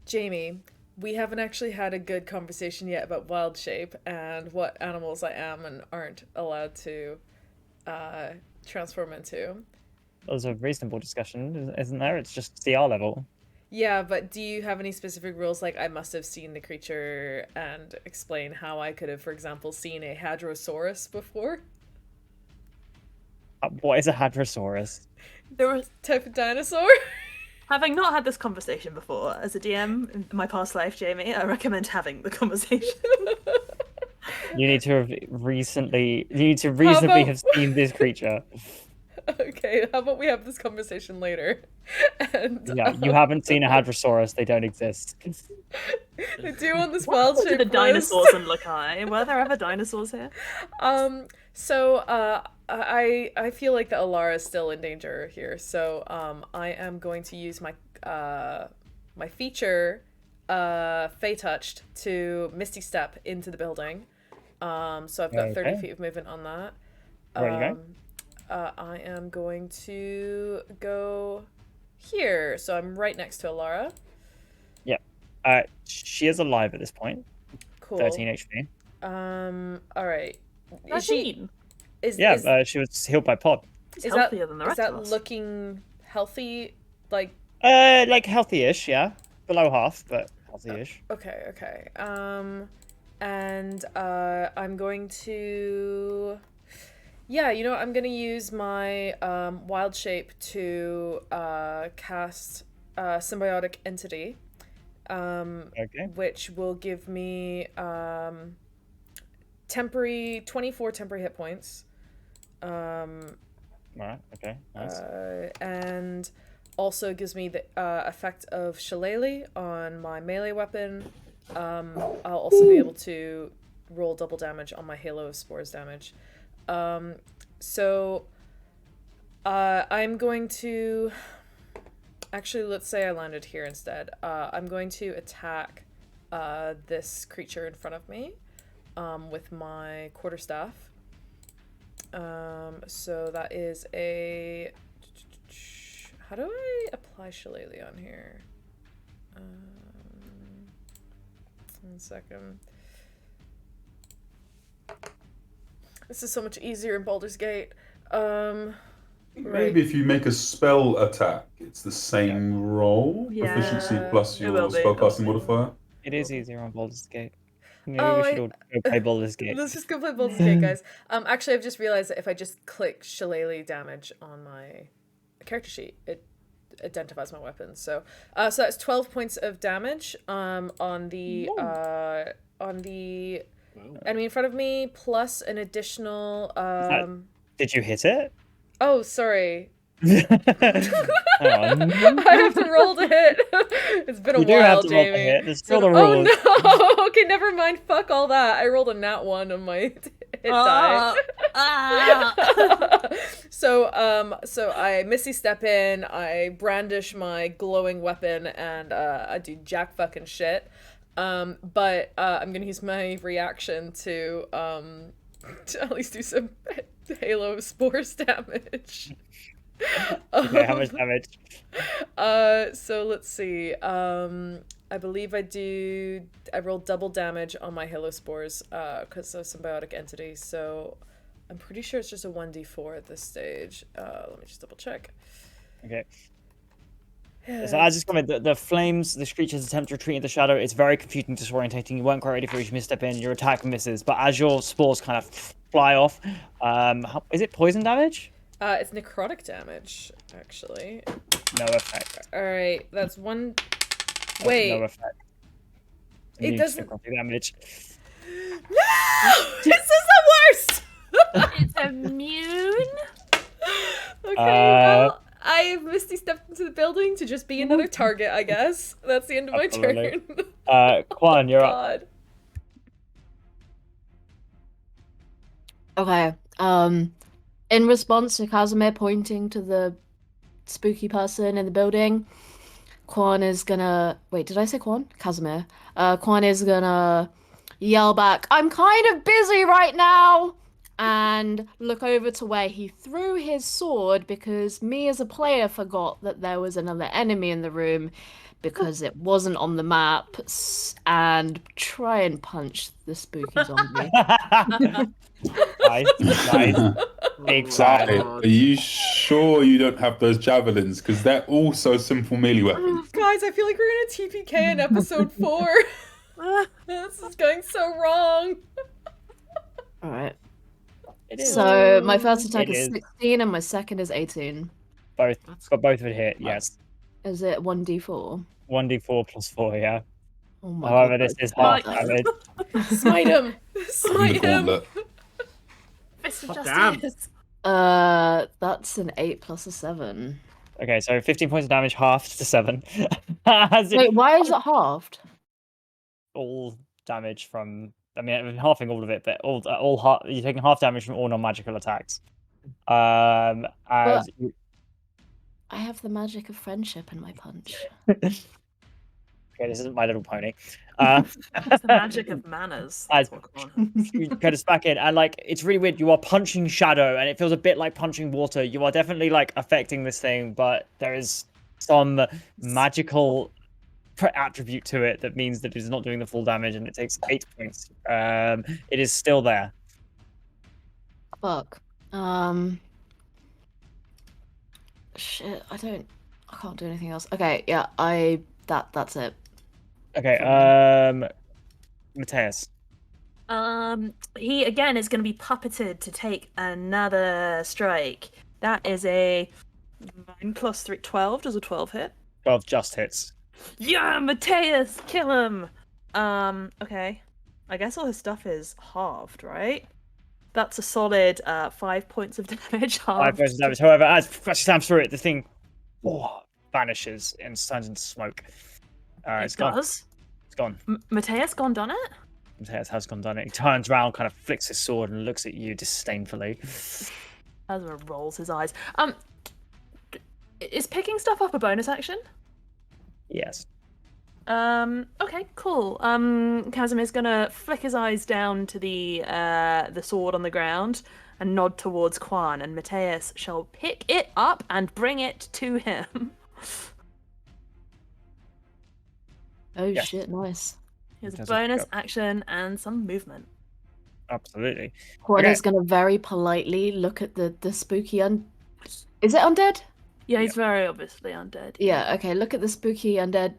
Jamie, we haven't actually had a good conversation yet about wild shape and what animals I am and aren't allowed to transform into. That was a reasonable discussion, isn't there? It's just CR level. Yeah, but do you have any specific rules? Like, I must have seen the creature and explain how I could have, for example, seen a Hadrosaurus before? What is a Hadrosaurus? There was Type of dinosaur? having not had this conversation before as a DM in my past life, Jamie. I recommend having the conversation. You need to have reasonably have seen this creature. Okay, how about we have this conversation later? And Yeah, you haven't seen a Hadrosaurus, they don't exist. I do on this What wild happened to shape the list. dinosaurs in Lakai? Were there ever dinosaurs here? So I feel like the Alara is still in danger here. So I am going to use my my feature Fey Touched to Misty Step into the building. So I've got 30 feet of movement on that. Where are you going? I am going to go here. So I'm right next to Alara. She is alive at this point. Cool. 13 HP. All right. Is she? Is She was healed by Pod. He's is healthier than the is rest that of us. looking healthy? Like Like healthy-ish, yeah. Below half, but healthy-ish. okay. And I'm going to. Yeah, you know, I'm gonna use my wild shape to cast symbiotic entity. Okay. Which will give me temporary 24 temporary hit points. Alright, okay. Nice. And also gives me the effect of Shillelagh on my melee weapon. I'll also be able to roll double damage on my Halo of Spores damage. So I'm going to... Actually, let's say I landed here instead. I'm going to attack this creature in front of me. with my quarterstaff. So that is a... How do I apply Shillelagh on here? 1 second. This is so much easier in Baldur's Gate. Maybe if you make a spell attack, it's the same roll. Yeah, Proficiency plus it your will be, spellcasting it'll be. modifier. It is easier on Baldur's Gate. Maybe Oh, we should all go play Baldur's Gate. Let's just go play Baldur's Gate, guys. Actually, I've just realized that if I just click Shillelagh damage on my character sheet, it identifies my weapons. So that's 12 points of damage on the enemy in front of me, plus an additional. Did you hit it? Oh, sorry. Hang on. I have to roll to hit. It's been a You do while, have to roll to Jamie. hit. There's still the Oh rules. no! Okay, never mind. Fuck all that. I rolled a nat 1 on my hit die. So I Misty step in. I brandish my glowing weapon, and I do jack fucking shit. But I'm gonna use my reaction to at least do some Halo Spores damage. Okay, how much damage? So let's see. I believe I rolled double damage on my Halo Spores because of symbiotic entity. So I'm pretty sure it's just a 1d4 at this stage. Let me just double check. Okay. So as it's coming, the flames, the creatures attempt to retreat into the shadow. It's very confusing, disorientating. You weren't quite ready for each misstep in. Your attack misses, but as your spores kind of fly off, is it poison damage? It's necrotic damage, actually. No effect. All right, that's one. Oh, Wait. No effect. It doesn't. Necrotic damage. No! This is the worst! It's immune. Okay, well, I've Misty stepped into the building to just be another target, I guess. That's the end of my Absolutely. turn. Quan, you're up. God. Okay. In response to Casimir pointing to the spooky person in the building, Quan is gonna... Wait, did I say Quan? Casimir. Quan is gonna yell back, "I'm kind of busy right now!" and look over to where he threw his sword because me as a player forgot that there was another enemy in the room because it wasn't on the map, and try and punch the spooky zombie. Nice. Big Side, fan. are you sure you don't have those javelins? Because they're also simple melee weapons. Guys, I feel like we're gonna TPK in episode 4. This is going so wrong. Alright. It is. So my first attack It is is. 16 and my second is 18. Both would hit, yes. Is it 1d4? 1d4 plus 4, yeah. Oh my However, god. this is Right. half damage. Smite him! The Smite him! gauntlet. Fist of Damn. justice. That's an 8 plus a 7. Okay, so 15 points of damage, halved to 7. As it- Wait, why is it halved? all damage from... I mean, I'm halving all of it, but you're taking half damage from all non-magical attacks. As But- I have the magic of friendship in my punch. Okay, this isn't My Little Pony. That's the magic of manners. As- That's what come on. You get us back in, and like it's really weird. You are punching shadow, and it feels a bit like punching water. You are definitely like affecting this thing, but there is some magical attribute to it that means that it is not doing the full damage, and it takes 8 points. It is still there. Fuck. Shit, I can't do anything else. Okay, yeah, that's it. Okay, Mateus. He again is going to be puppeted to take another strike. That is a 9 plus 3, 12. Does a 12 hit? 12 just hits. Yeah, Mateus, kill him. Okay. I guess all his stuff is halved, right? That's a solid 5 points of damage. 5 Halved. points of damage. However, as she slams through it, the thing vanishes and turns into smoke. It's It gone. does. It's gone. Mateus gone done it? Mateus has gone done it. He turns around, kind of flicks his sword, and looks at you disdainfully. Ezra rolls his eyes. Is picking stuff up a bonus action? Yes. Okay, cool. Casimir's gonna flick his eyes down to the sword on the ground and nod towards Quan, and Mateus shall pick it up and bring it to him. Oh Yes. shit, nice. Here's a Does it pick bonus up? action and some movement. Absolutely. Juan Okay. is going to very politely look at the spooky Is it undead? Yeah, he's very obviously undead. Yeah, okay, look at the spooky undead,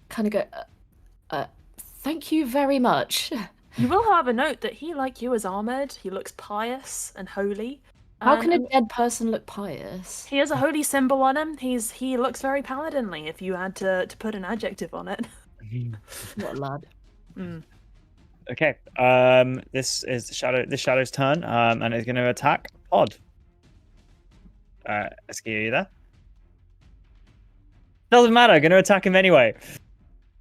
kind of go, thank you very much. You will, however, note that he, like you, is armored. He looks pious and holy. How can a and dead person look pious? he has a holy symbol on him. He looks very paladinly, if you had to put an adjective on it. What a lad. Okay. This is the shadow's turn. And it's going to attack Pod. Eski, are you there? Doesn't matter. Going to attack him anyway.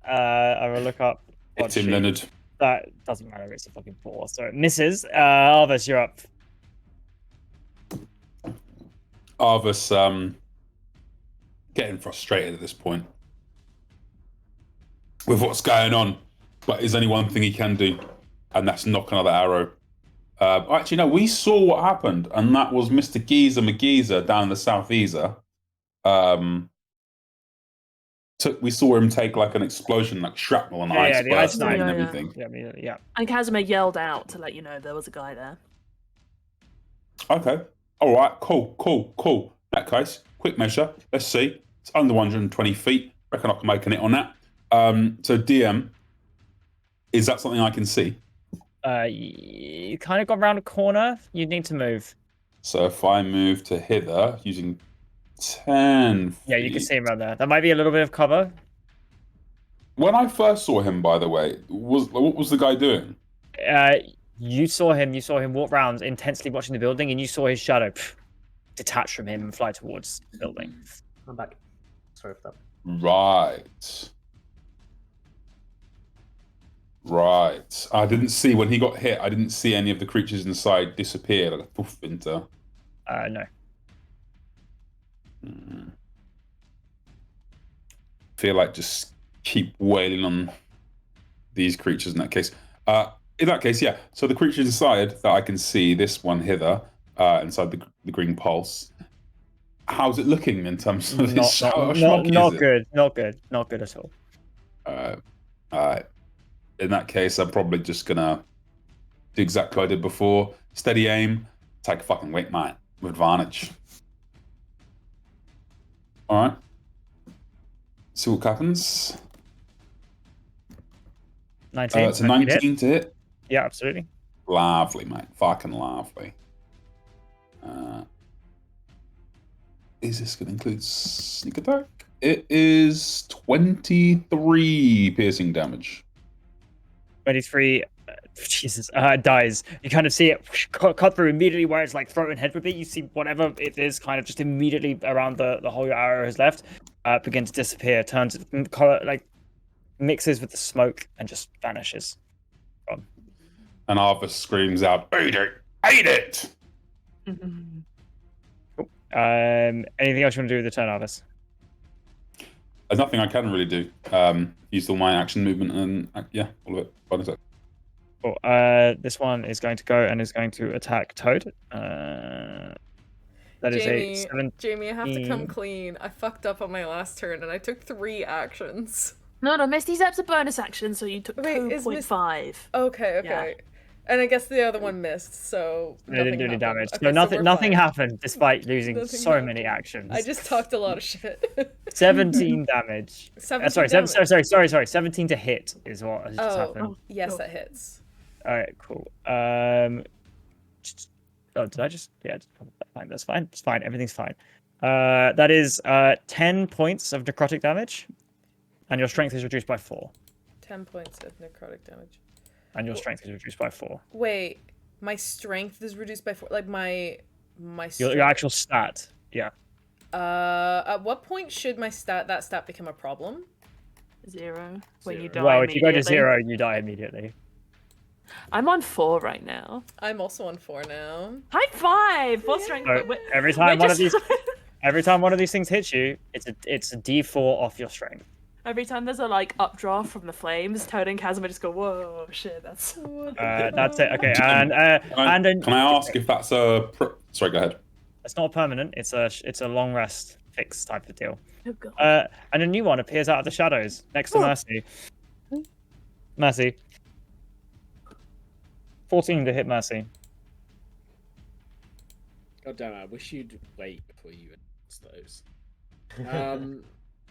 I will look up. Hit him, sheet. Leonard. That doesn't matter. It's a fucking 4, so it misses. Arvis, you're up. Arvis, getting frustrated at this point with what's going on, but there's only one thing he can do, and that's knock another arrow. Actually, no, we saw what happened, and that was Mr. Geezer McGeezer down in the South Easer. We saw him take like an explosion, like shrapnel and ice the burst ice and knife. everything. Yeah. And Casimir yelled out to let you know there was a guy there. Okay. All right. Cool. In that case, quick measure. Let's see. It's under 120 feet. Reckon I can make an hit on that. So DM, is that something I can see? You kind of got around a corner. You need to move. So if I move to hither using 10 feet. Yeah, you can see him right there. That might be a little bit of cover. When I first saw him, by the way, what was the guy doing? You saw him walk around intensely watching the building, and you saw his shadow detach from him and fly towards the building. I'm back. Sorry for that. Right. I didn't see when he got hit. I didn't see any of the creatures inside disappear. Like a poof into. No. Feel like just keep wailing on these creatures in that case. In that case, yeah. So the creatures inside that I can see, this one hither, inside the green pulse. How's it looking in terms of his Not good. Not good at all. Alright. In that case, I'm probably just gonna do exactly what I did before. Steady aim, take a fucking weight, mate, with advantage. Alright. See what happens. 19. It's a 19 to hit. Yeah, absolutely. Lovely, mate. Fucking lovely. Is this going to include sneak attack? It is 23 piercing damage. 23. Jesus. Dies. You kind of see it cut through immediately where it's like throat and head would be. You see whatever it is kind of just immediately around the hole your arrow has left begin to disappear, turns color, like mixes with the smoke and just vanishes. Gone. And Arthur screams out, "Eat it! Eat it!" Cool. Anything else you want to do with the turn, Arvis? There's nothing I can really do. Use all my action movement and yeah, all of it. Bonus action. Cool. This one is going to go and is going to attack Toad. That is a 7. Jamie, I have to come clean. I fucked up on my last turn and I took 3 actions. No, Misty's up's a bonus action, so you took Wait, is 2.5. Okay. Yeah. And I guess the other one missed, so They didn't do any happened. damage. Okay, No, so we're nothing fine. happened despite losing Nothing so happened. many actions. I just talked a lot of shit. 17 damage. 17 Sorry. 17 to hit is what has just happened. Oh, yes, cool. that hits. All right, cool. Oh, did I just? Yeah, fine. That's fine. It's fine. Everything's fine. That is 10 points of necrotic damage, and your strength is reduced by 4. 10 points of necrotic damage. And your strength is reduced by 4. Wait, my strength is reduced by 4. Like my Your actual stat. Yeah. At what point should that stat become a problem? 0. When you die Well, if you go to immediately. 0, you die immediately. I'm on 4 right now. I'm also on 4 now. High five! Full strength. So every time one of these things hits you, it's a D4 off your strength. Every time there's a like updraft from the flames, Toad and Casimir just go, "Whoa, shit, that's." That's it. Okay, Jen, and then Can I ask if that's a? Sorry, go ahead. it's not permanent. It's a long rest fixed type of deal. Oh god. And a new one appears out of the shadows next to Oh. Mercy. Mercy. 14 to hit Mercy. God damn it, I wish you'd wait before you announce those.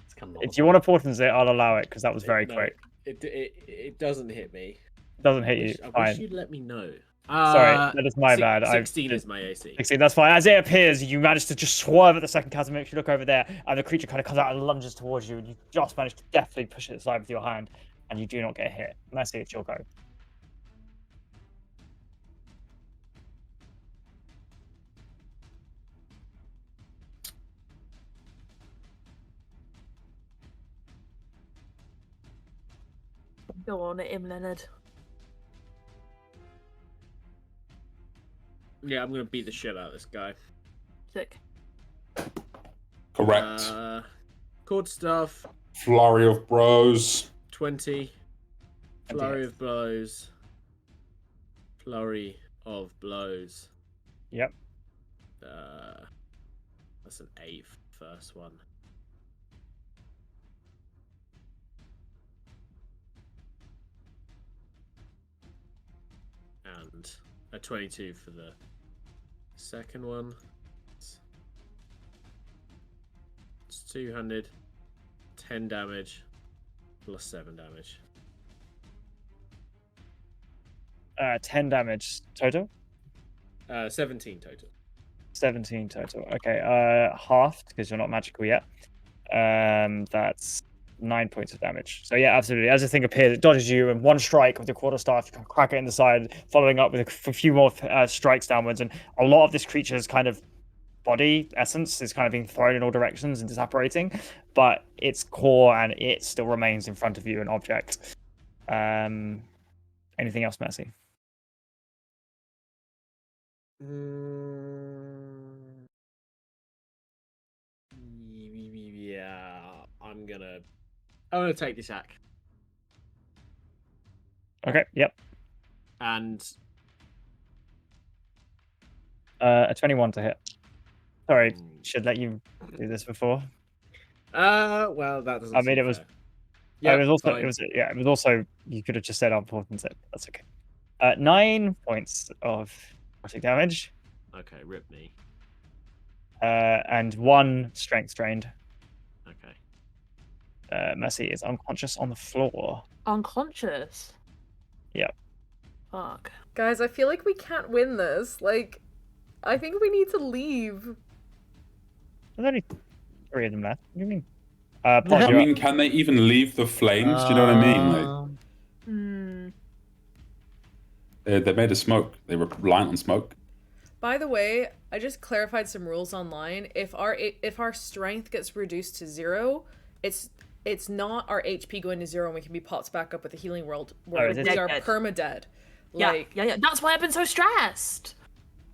It's come If you want to portents it, I'll allow it because that was very No, quick. It doesn't hit me. Doesn't hit you. I wish Fine. you'd let me know. Sorry, that is my bad. 16 is my AC. 16, that's fine. As it appears, you manage to just swerve at the second chasm. If you look over there, and the creature kind of comes out and lunges towards you, and you just manage to deftly push it aside with your hand, and you do not get hit. Mercy, it's your go. Go on at him, Leonard. Yeah, I'm gonna beat the shit out of this guy. Sick. Correct. Cord stuff. Flurry of bros. 20. Flurry of blows. Flurry of blows. Yep. That's an 8 first one. And a 22 for the second one. It's 200. 10 damage. Plus 7 damage. 10 damage total. 17 total. 17 total. Okay. Halved because you're not magical yet. That's 9 points of damage. So yeah, absolutely. As the thing appears, it dodges you, and one strike with your quarterstaff, you can crack it in the side, following up with a few more strikes downwards. And a lot of this creature's kind of body essence is kind of being thrown in all directions and disapparating, but its core and it still remains in front of you, an object. Anything else, Mercy? Yeah, I'm gonna take this hack. Okay. Yep. And A 21 to hit. Sorry, should let you do this before. well, that doesn't. I mean, seem it was. fair. Yeah, it was also. fine. It was. Yeah, it was also. You could have just said unimportant. That's okay. 9 points of necrotic damage. Okay, rip me. And 1 strength drained. Okay. Mercy is unconscious on the floor. Unconscious. Yep. Fuck. Guys, I feel like we can't win this. Like, I think we need to leave. There's only 3 of them left. What do you mean? I Pod, you're mean, can they even leave the flames? Do you know what I mean? Like, Hmm. they're made of smoke. They were reliant on smoke. By the way, I just clarified some rules online. If our strength gets reduced to 0, it's not our HP going to 0 and we can be popped back up with the healing world where is it? we are Dead. perma-dead. Yeah, Like, yeah. That's why I've been so stressed.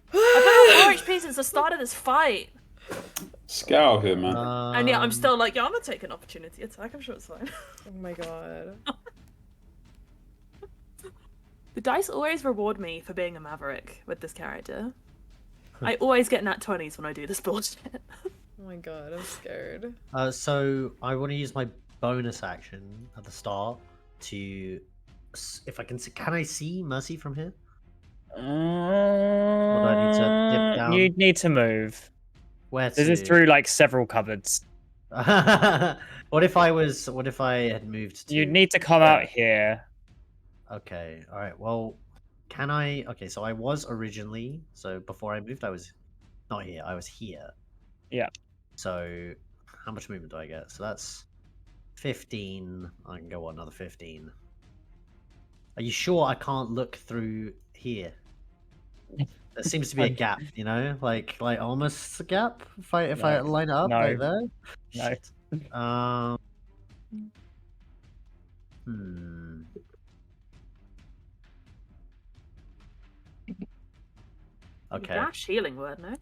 I've been on 4 HP since the start of this fight. Scout here, man. And yeah, I'm still like, yeah, I'm gonna take an opportunity attack. I'm sure it's fine. oh my god. The dice always reward me for being a maverick with this character. I always get nat 20s when I do this bullshit. Oh my god, I'm scared. So I want to use my bonus action at the start to, if I can see, can I see Mercy from here? Or do I need to dip down? You need to move. Where to? This is through like several cupboards. What if I had moved to? You need to come out here. Okay, all right. Well, can I? Okay, so I was originally. So before I moved, I was not here. I was here. Yeah. So how much movement do I get? So that's 15. I can go on another 15. Are you sure I can't look through here? There seems to be a gap, you know, like almost a gap. If I line it up No. right there. No. Shit. Okay. Dash healing word, no?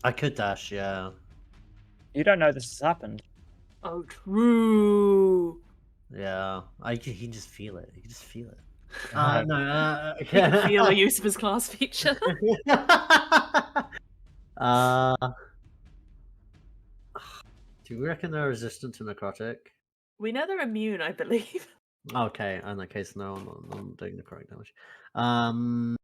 I could dash, yeah. You don't know this has happened. Oh, true. Yeah, you can just feel it. You can just feel it. Uh, He can feel the use of his class feature. Do you reckon they're resistant to necrotic? We know they're immune, I believe. Okay, in that case, no, I'm not doing necrotic damage. I'm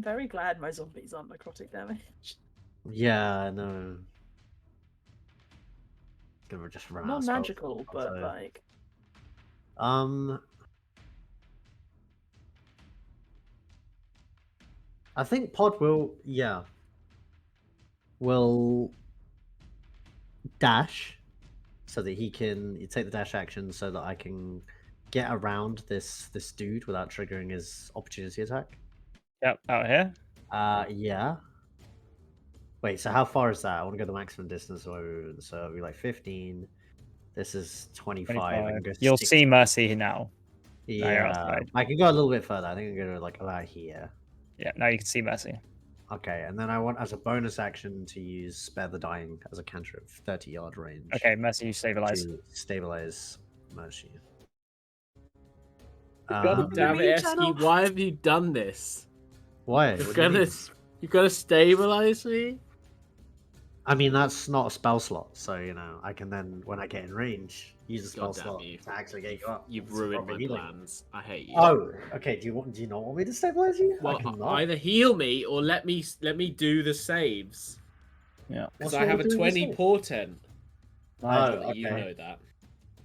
very glad my zombies aren't necrotic damage. Yeah, no. Gonna just run out Not of spells. magical, but So, like. I think Pod will dash so that he can take the dash action so that I can get around this dude without triggering his opportunity attack. Yep, out here. Yeah. Wait, so how far is that? I want to go the maximum distance, so it'll be like 15. This is 25. I 25. can go You'll 60. see Mercy now. Now you're Yeah, outside. I can go a little bit further. I think I'm gonna like about here. Yeah, now you can see Mercy. Okay, and then I want as a bonus action to use Spare the Dying as a cantrip, 30-yard range. Okay, Mercy, you stabilize. To stabilize Mercy. God damn it, Eski, why have you done this? Why? You've What do you mean? got to stabilize me? I mean, that's not a spell slot, so I can then, when I get in range, use a spell God damn slot you. to actually get you up. You've It's ruined proper my healing. plans. I hate you. Oh, okay. Do you not want me to stabilize you? I Well, cannot. either heal me or let me do the saves. Yeah. Because What's I wrong have a with doing the 20 save? portent. Oh, You okay. know that.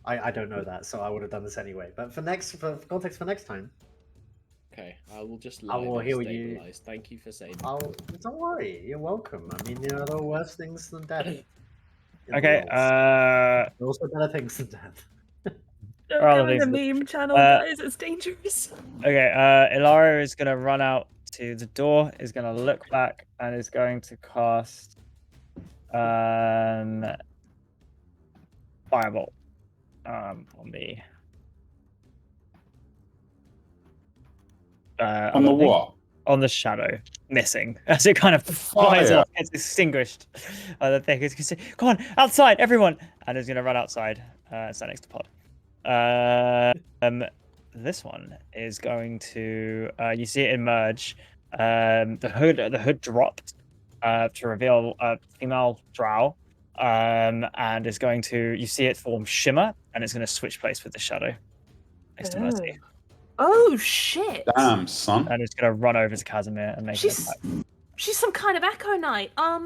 I don't know that, so I would have done this anyway. But for context for next time, Okay, I will just I lie will and heal you. stabilize. Thank you for saying Don't worry. You're welcome. I mean, there are worse things than death. in the Okay, world. There are also better things than death. Don't Rather go in the these- meme channel, guys. It's dangerous. Okay, Ilaria is going to run out to the door, is going to look back, and is going to cast Firebolt on the... On the what? On the shadow, missing as it kind of flies yeah. off, gets extinguished. The thing is, say, "Come on, outside, everyone!" And is going to run outside, stand next to Pod. This one is going to. You see it emerge. The hood dropped to reveal a female drow, and is going to. You see it form shimmer, and it's going to switch place with the shadow next to Mercy. Oh shit! Damn, son. And it's going to run over to Casimir and make an She's attack. she's some kind of Echo Knight. Blah,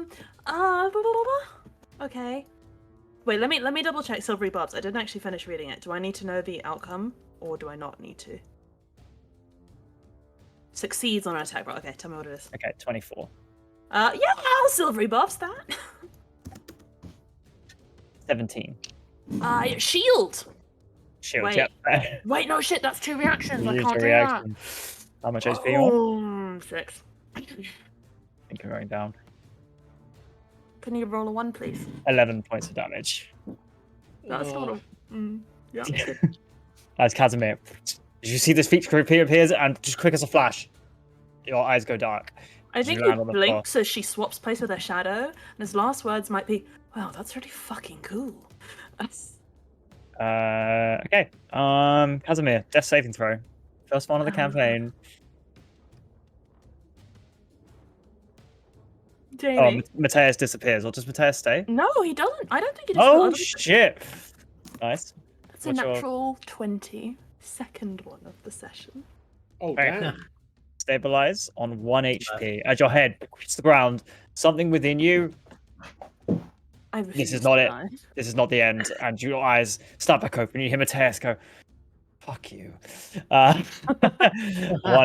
blah, blah. Okay. Wait, let me double check Silvery Bobs. I didn't actually finish reading it. Do I need to know the outcome, or do I not need to? Succeeds on an attack roll. Okay, tell me what it is. Okay, 24. Yeah, I'll Silvery Bobs that. 17. Shield. Shield, Wait. yep. Wait, no shit. That's 2 reactions. I Use can't your do reaction. How much that. HP you want? 6. I think you're going down. Can you roll a 1, please? 11 points of damage. That's not a. Yeah. As Casimir, you see this feature appears and just quick as a flash, your eyes go dark. I think You he land on the floor. blinks as she swaps place with her shadow, and his last words might be, "Wow, that's really fucking cool." Okay. Casimir, death saving throw. First one of the campaign. Jamie. Mateus disappears. Or does Mateus stay? No, he doesn't. I don't think he does. Oh shit! Nice. That's a What's your- natural 20. Second one of the session. Oh, Right. damn. Stabilize on 1 HP. As your head hits the ground, something within you. I This is refuse not to it. die. This is not the end. And your eyes snap back open. You hear Mateus go, "Fuck you." 1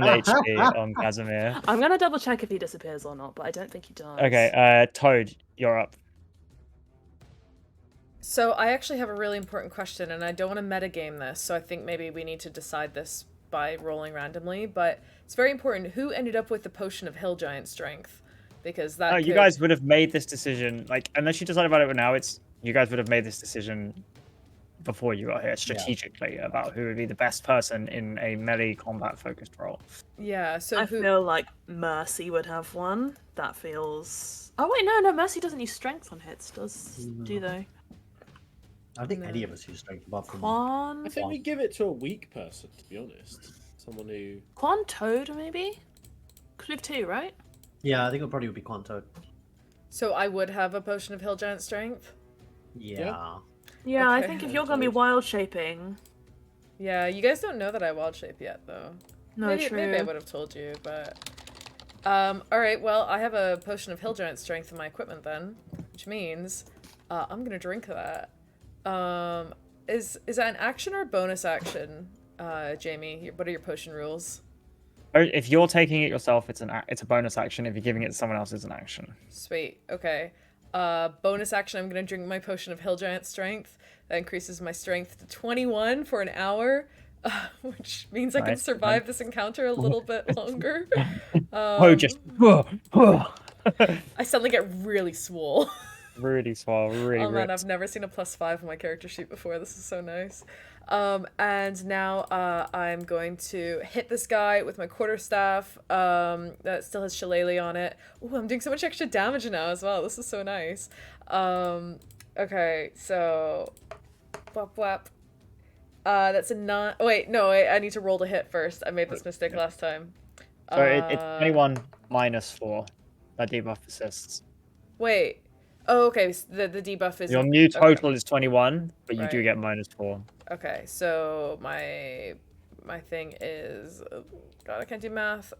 HP on Casimir. I'm gonna double check if he disappears or not, but I don't think he does. Okay, Toad, you're up. So I actually have a really important question, and I don't want to metagame this, so I think maybe we need to decide this by rolling randomly, but it's very important. Who ended up with the potion of hill giant strength? Because that You guys would have made this decision, like, unless you decide about it now, you guys would have made this decision before you got here strategically about who would be the best person in a melee combat focused role. Yeah, so I who... feel like Mercy would have one. That feels. Oh wait, no, Mercy doesn't use strength on hits, do they? I think No. any of us use strength above from Quan, I think we give it to a weak person, to be honest. Someone who... Quan Toad maybe. Could we have two, right? Yeah, I think it probably would be Quanto. So I would have a potion of hill giant strength? Yeah. Yeah, I Okay. think if you're gonna be wild shaping. Yeah, you guys don't know that I wild shape yet, though. No, maybe, true. maybe I would have told you, but... alright, well, I have a potion of hill giant strength in my equipment then, which means I'm gonna drink that. Is that an action or a bonus action, Jamie? What are your potion rules? If you're taking it yourself, it's a bonus action. If you're giving it to someone else, it's an action. Sweet, okay. Bonus action, I'm gonna drink my potion of hill giant strength. That increases my strength to 21 for an hour, which means I can Nice. survive this encounter a little bit longer. Just I suddenly get really swole. really swell, really Oh man, ripped. I've never seen a +5 on my character sheet before. This is so nice. And now I'm going to hit this guy with my quarterstaff. That still has shillelagh on it. Ooh, I'm doing so much extra damage now as well. This is so nice. Okay, so... Whap whap. That's a 9... Oh wait, no, I need to roll to hit first. I made this mistake last time. So it's 21 minus 4. That debuff persists. Wait. Oh, okay, so the debuff is... Your new okay. total is 21, but you do Right. get minus 4. Okay, so my thing is... oh, God, I can't do math.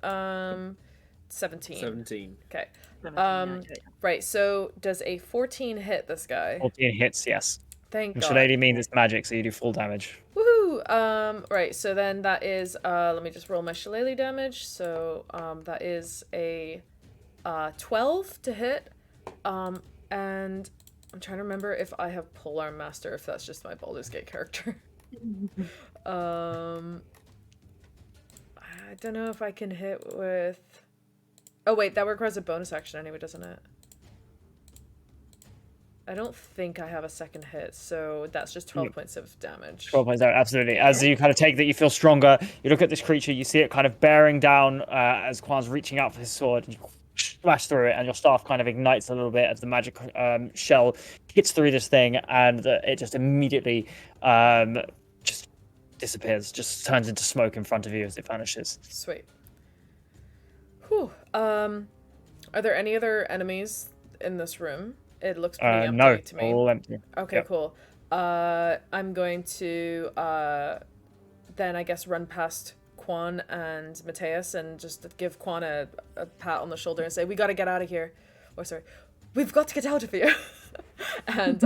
17. 17. Okay. 17, yeah. Right, so does a 14 hit this guy? 14 hits, yes. Thank And God. Shillelagh means it's magic, so you do full damage. Woohoo! Right, so then that is, let me just roll my shillelagh damage. So, that is a 12 to hit. And I'm trying to remember if I have Polearm Master, if that's just my Baldur's Gate character. I don't know if I can hit with... Oh wait, that requires a bonus action anyway, doesn't it? I don't think I have a second hit, so that's just 12 points of damage. 12 points out, absolutely. As you kind of take that, you feel stronger. You look at this creature, you see it kind of bearing down as Quan's reaching out for his sword, and you smash through it, and your staff kind of ignites a little bit as the magic shell hits through this thing, and it just immediately just disappears, just turns into smoke in front of you as it vanishes. Sweet. Whew. Are there any other enemies in this room? It looks pretty empty No, to me. all empty. Okay, Yep. cool. I'm going to then I guess run past Quan and Mateus and just give Quan a pat on the shoulder and say, "We got to get out of here." Or sorry, we've got to get out of here. And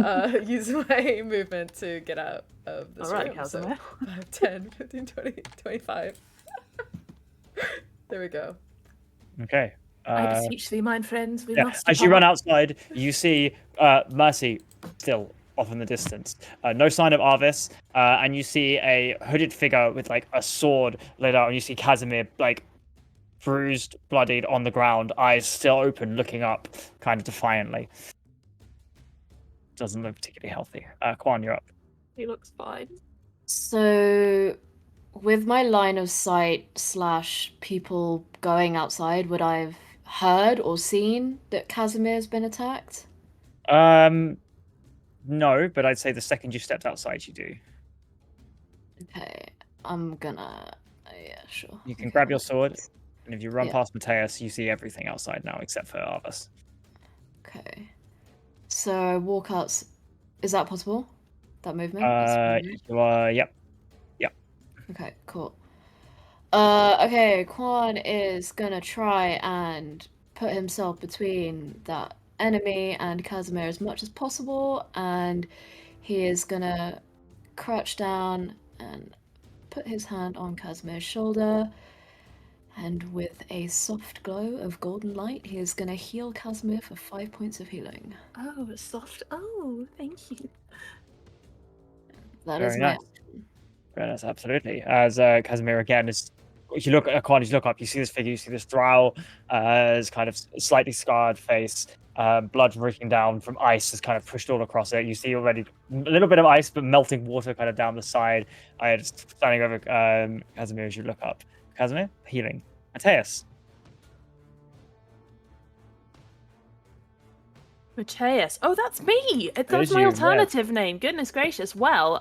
use my movement to get out of this All right, room. Casimir. So 5, 10, 15, 20, 25. There we go. Okay. I beseech thee, mine friends, we Yeah, must as you run depart. outside, you see Mercy still off in the distance. No sign of Arvis, and you see a hooded figure with like a sword laid out, and you see Casimir like bruised, bloodied on the ground, eyes still open, looking up, kind of defiantly. Doesn't look particularly healthy. Quan, you're up. He looks fine. So, with my line of sight / people going outside, would I have heard or seen that Casimir's been attacked? No, but I'd say the second you stepped outside, you do. Okay, I'm gonna... yeah, sure. You can Okay, grab your let's- sword, and if you run Yeah. past Mateus, you see everything outside now except for Arvis. Okay. So, walk out... Is that possible? That movement? That's movement? You are, yep. Okay, cool. Okay, Quan is gonna try and put himself between that enemy and Casimir as much as possible, and he is gonna crouch down and put his hand on Casimir's shoulder, and with a soft glow of golden light, he is gonna heal Casimir for 5 points of healing. Oh, it's soft. Oh, thank you. That is Very my nice. Very nice, absolutely. As Casimir again is, if you look at Quan, you look up, you see this figure, you see this drow, his kind of slightly scarred face, blood dripping down from ice is kind of pushed all across it. You see already a little bit of ice, but melting water kind of down the side. Just standing over Casimir as you look up. Casimir, healing. Mateus. Mateus. Oh, that's me. That's is my you, alternative name. Goodness gracious. Well,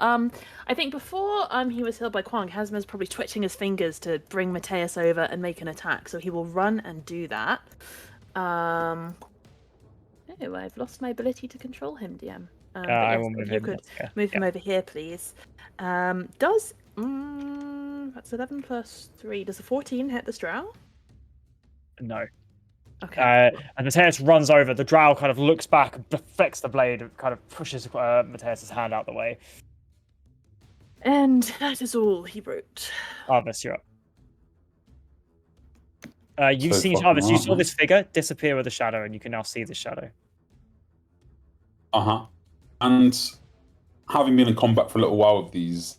I think before he was healed by Kwang, Casimir's probably twitching his fingers to bring Mateus over and make an attack. So he will run and do that. Oh, I've lost my ability to control him, DM. But I yes, will move if you him. could Yeah. move him over here, please. Does that's 11 plus 3. Does a 14 hit the drow? No. Okay. And Mateus runs over. The drow kind of looks back, deflects the blade, and kind of pushes Mateus' hand out the way. And that is all he wrote. Arvis, you're up. You So see, fucking Arvis, you right, saw man. this figure disappear with a shadow, and you can now see the shadow. And having been in combat for a little while with these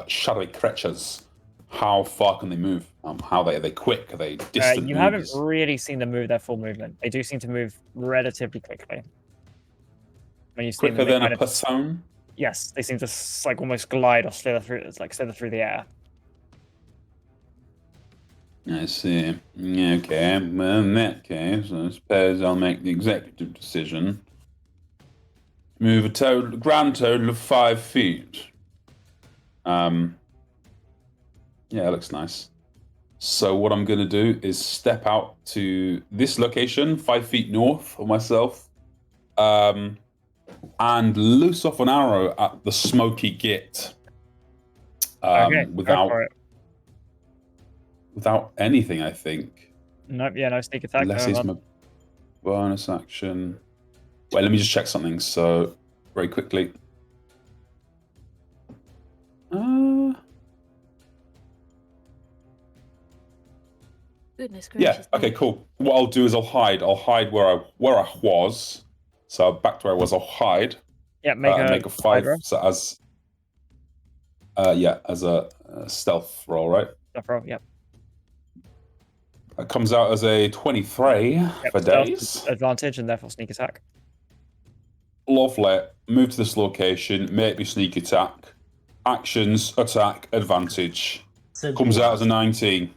shadowy creatures, how far can they move? How are they quick? Are they distant? You haven't movers? really seen them move their full movement. They do seem to move relatively quickly. When you see Quicker them, they than kind a of, person? yes, they seem to like almost glide or slither through the air. I see. Okay, well, in that case, I suppose I'll make the executive decision. Move a grand total of 5 feet. Yeah, it looks nice. So what I'm going to do is step out to this location, 5 feet north of myself, and loose off an arrow at the smoky git. Okay, go for it. Without anything, I think. Nope, yeah, no sneak attack. Unless Go it's on. my bonus action. Wait, let me just check something. So, very quickly. Goodness Yeah. gracious. Okay. Cool. What I'll do is I'll hide. I'll hide where I was. So back to where I was. I'll hide. Yeah, make Make a 5. roll. So as as a stealth roll, right? Stuff roll, yep. That comes out as a 23 Yep, for stealth days. advantage and therefore sneak attack. Lovely. Move to this location. Make me sneak attack. Actions, attack, advantage. So Comes cool. out as a 19.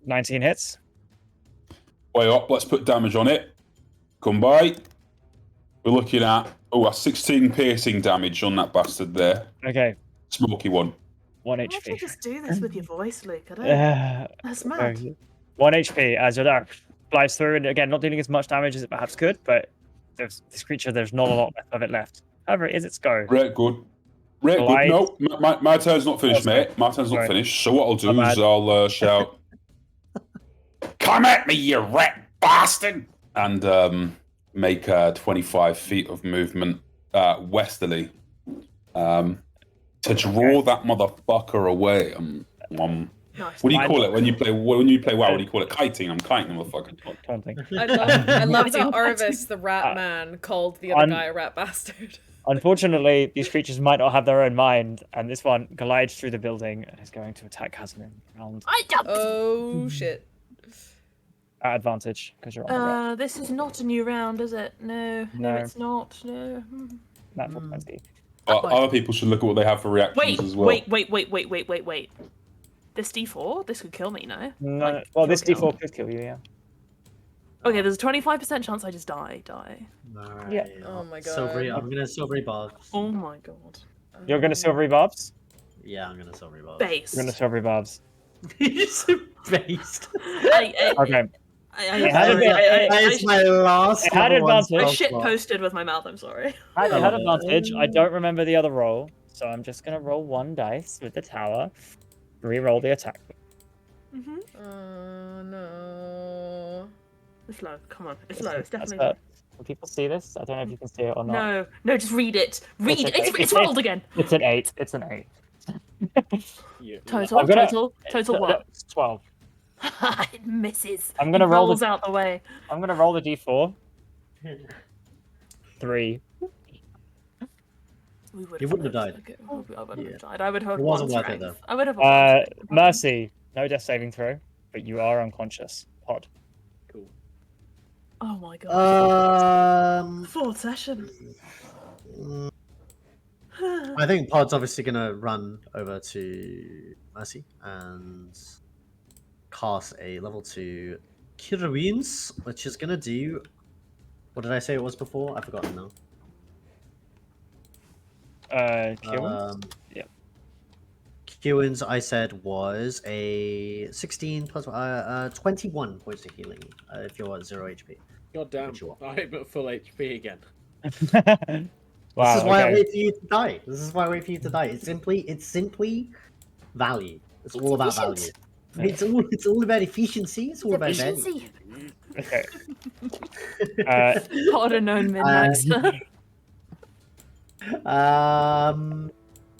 19 hits. Way up. Let's put damage on it. Come by. We're looking at a 16 piercing damage on that bastard there. Okay, Smoky one. 1 Why don't you HP. just do this with your voice, Luke? I don't. That's So, mad. 1 HP as your dart flies through, and again, not dealing as much damage as it perhaps could, but this creature, there's not a lot of it left. However, it is its go. Right, good. Right, Glide. good. No, my turn's not finished, Oh, sorry. mate. My turn's not Sorry. finished. So what I'll do My is bad. I'll shout, "Come at me, you rat bastard!" and make 25 feet of movement westerly to draw that motherfucker away. Nice. What do you call it when you play? When you play WoW, what do you call it? Kiting. I'm kiting the motherfucker. Taunting. I love that Fighting. Arvis, the rat man, called the other un- guy a rat bastard. Unfortunately, these creatures might not have their own mind, and this one glides through the building and is going to attack Casimir round I jumped. Oh shit. at advantage because you're on the rock. This is not a new round, is it? No, No. it's not. No. Natural 20. Other people should look at what they have for reactions Wait, as well. wait. This D4, this could kill me, no? No, Like, well, this kill. D4 could kill you, yeah. Okay, there's a 25% chance I just die. Alright, Yeah. Oh my Silvery, God. I'm gonna silvery barbs. Oh my god. You're going to silvery barbs? Yeah, I'm gonna silvery barbs. Base. You're going to silvery barbs. You're so based. Okay. That is my last. It had level one advantage. I spell shit slot. posted with my mouth, I'm sorry. It had Oh. advantage. I don't remember the other roll, so I'm just going to roll 1 dice with the tower. Re-roll the attack. Mm-hmm. Oh no. It's low, come on. It's low, it's That's definitely low. Can people see this? I don't know if you can see it or not. No, just read it. Read it. okay. It's rolled again. It's an 8. It's an 8. Total, I'm gonna- total what? It's 12. It misses. I'm gonna It roll rolls the- out the way. I'm going to roll the d4. 3. We would You wouldn't have died. Okay, I wouldn't Yeah. have died. I would have It wasn't one worth it, strength. though. I would have one strength. Mercy. No death saving throw, but you are unconscious. Pod. Oh my god. Fourth session. I think Pod's obviously gonna run over to Mercy and cast a level 2 Cure Wounds, which is gonna do. What did I say it was before? I've forgotten now. Cure wounds? Yeah. Cure Wounds, I said, was a 16 plus 21 points of healing if you're at 0 HP. God damn. Which you are. I'm at full HP again. Wow, This is why I okay. wait for you to die. This is why I wait for you to die. It's simply value. It's all about value. It's all about efficiency. It's all about value. Efficiency. Okay. Pod unknown min-maxer.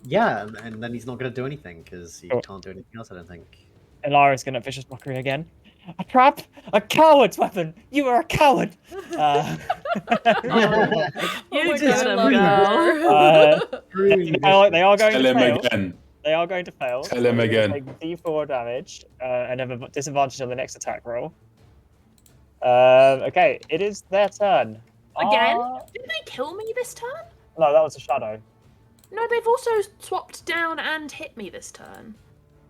Yeah, and then he's not going to do anything because he Oh. can't do anything else. I don't think. Ilara's gonna vicious mockery again. A trap, a coward's weapon. You are a coward. You my just God, go. They are going Tell to him fail. again. They are going to fail. Tell him They're again. gonna take D4 damage and have a disadvantage on the next attack roll. Okay, it is their turn. Again? Did they kill me this turn? No, that was a shadow. No, they've also swapped down and hit me this turn.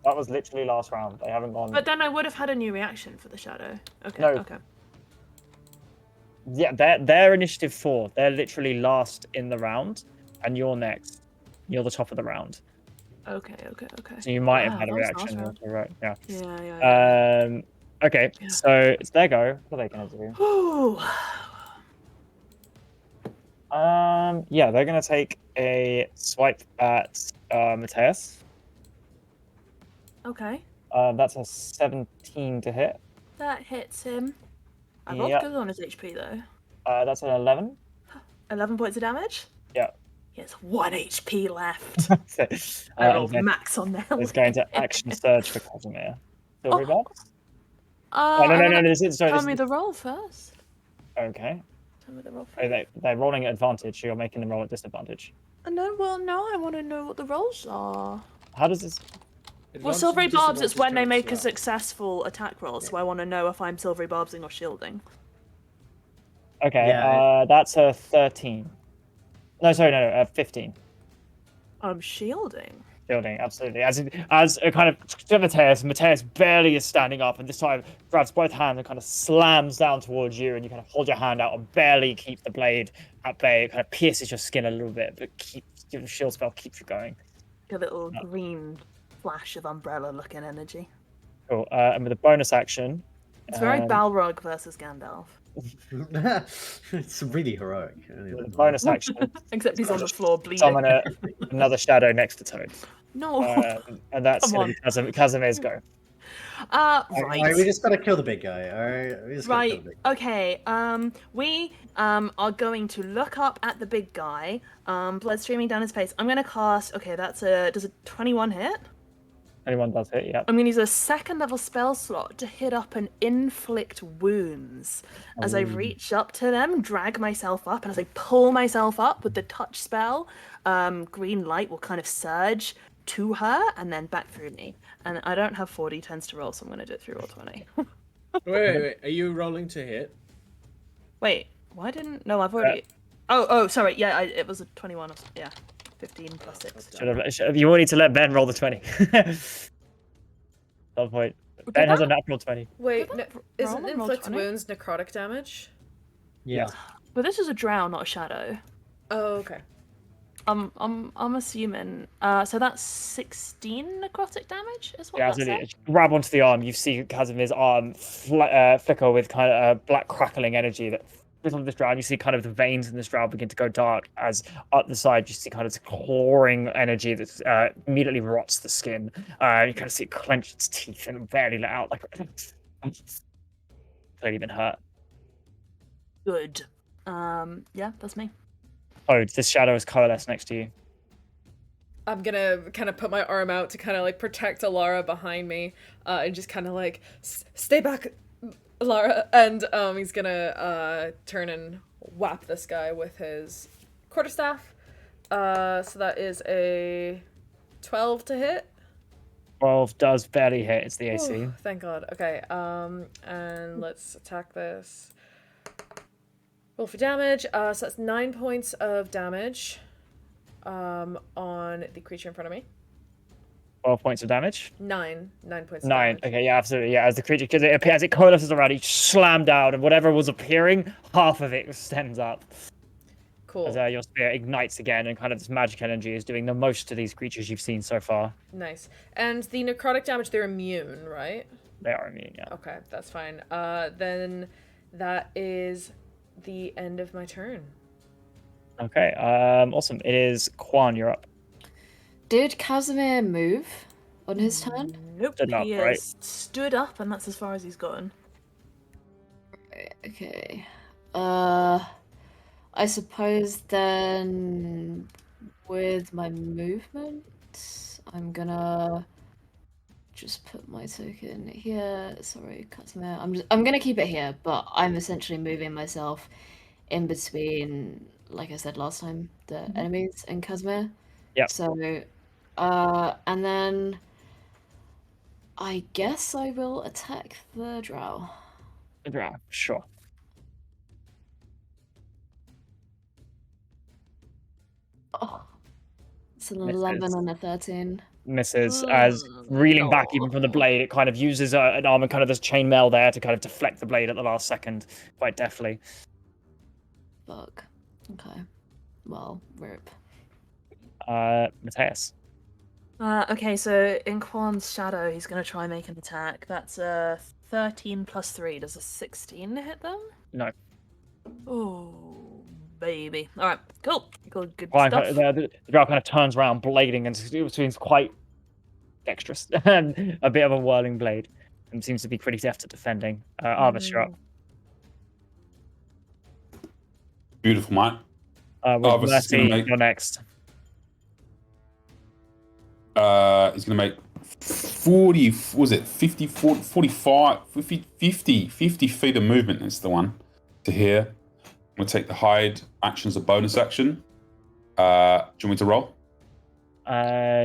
That was literally last round. They haven't gone. But then I would have had a new reaction for the shadow. Okay, No. okay. Yeah, they're initiative 4. They're literally last in the round, and you're next. You're the top of the round, Okay. so you might have Wow, had a that was last reaction. round. Right? Yeah. Yeah. Okay, Yeah. so it's their go. What are they gonna do? Ooh. Yeah, they're gonna take a swipe at Mateus. Okay. That's a 17 to hit. That hits him. I rolled Yep. good on his HP though. That's an 11. 11 points of damage? Yeah. He has 1 HP left. So, I rolled and then max on that. he's going to action surge for Casimir. Silvery Oh. Bob? Oh, no. This is sorry. Tell This me is, the roll first. okay. Tell me the roll Oh, first. they're rolling at advantage, so you're making them roll at disadvantage. No, I want to know what the rolls are. How does this? Well, Advantage silvery and barbs, it's when they disadvantage make a cancel out. successful attack roll, so I want to know if I'm silvery barbsing or shielding. Okay, Yeah, that's a 13. No, sorry, no, 15. I'm shielding. Shielding, absolutely. As a kind of to Mateus barely is standing up, and this time grabs both hands and kind of slams down towards you, and you kind of hold your hand out and barely keep the blade at bay. It kind of pierces your skin a little bit, but your shield spell keeps you going. A little green flash of umbrella-looking energy. Cool. And with a bonus action, It's very Balrog versus Gandalf. It's really heroic. with a bonus action, Except he's on the floor bleeding. summon another shadow next to Toad. No. And that's Come going to be Casimir's go. Right. We just gotta kill the big guy. All right. We just gotta kill Right. the big guy. Okay. We are going to look up at the big guy. Blood streaming down his face. I'm gonna cast. Okay, does a 21 hit? Anyone does hit, yeah. I'm gonna use a second level spell slot to hit up and inflict wounds. As I reach up to them, drag myself up, and as I pull myself up with the touch spell, green light will kind of surge to her and then back through me. And I don't have 4d10s to roll, so I'm gonna do it through roll 20. Wait. Are you rolling to hit? Wait, why didn't? No, I've already. Oh, sorry. Yeah, it was a 21. Yeah, 15 plus 6. Should have, you will need to let Ben roll the 20. Some point. Ben has a natural 20. Wait, Did that isn't roll and roll inflict 20? wounds necrotic damage? Yeah. But this is a drow, not a shadow. Oh, okay. I'm assuming. So that's 16 necrotic damage, is what Yeah, that absolutely. said? Grab onto the arm. You see Casimir's arm flicker with kind of black crackling energy that flips onto this drow. You see kind of the veins in this drow begin to go dark as up the side you see kind of this clawing energy that immediately rots the skin. You kind of see it clench its teeth and barely let out like it's clearly been hurt. Good. Yeah, that's me. Oh, this shadow is coalesced next to you. I'm gonna kind of put my arm out to kind of like protect Alara behind me, and just kind of like stay back, Alara. And he's gonna turn and whap this guy with his quarterstaff. So that is a 12 to hit. 12 does barely hit. It's the AC. Ooh, thank God. Okay. And let's attack this. Roll for damage. So that's 9 points of damage on the creature in front of me. 12 points of damage. 9 points of 9. damage. Okay, yeah, absolutely. Yeah, as the creature, because it appears, as it coalesces around, each slammed down, and whatever was appearing, half of it stands up. Cool. As your spear ignites again, and kind of this magic energy is doing the most to these creatures you've seen so far. Nice. And the necrotic damage, they're immune, right? They are immune, yeah. Okay, that's fine. Then that is the end of my turn. Okay, awesome. It is Quan, you're up. Did Casimir move on his turn? Nope, Stood up, he right? is stood up, and that's as far as he's gotten. Okay. I suppose then with my movement, I'm gonna just put my token here. Sorry, Casimir. I'm gonna keep it here, but I'm essentially moving myself in between, like I said last time, the enemies and Casimir. Yeah. So, and then I guess I will attack the drow. Yeah, sure. Oh, it's an Misses. 11 and a 13. Misses, as reeling back even from the blade, it kind of uses an arm and kind of this chainmail there to kind of deflect the blade at the last second, quite deftly. Fuck. Okay. Well, rip. Mateus. Okay, so in Quan's shadow, he's going to try and make an attack. That's a 13 plus 3. Does a 16 hit them? No. Oh, baby. All right, cool. Good Quan, stuff. the drow kind of turns around, blading, and seems quite dexterous. And a bit of a whirling blade. And seems to be pretty deft at defending. Arvis, you're up. Beautiful, mate. With Arvis is Mercy, gonna make- you're next. He's going to make 40, was it 50, 40, 45, 50 feet of movement is the one to here. I'm going to take the hide action as a bonus action. Do you want me to roll?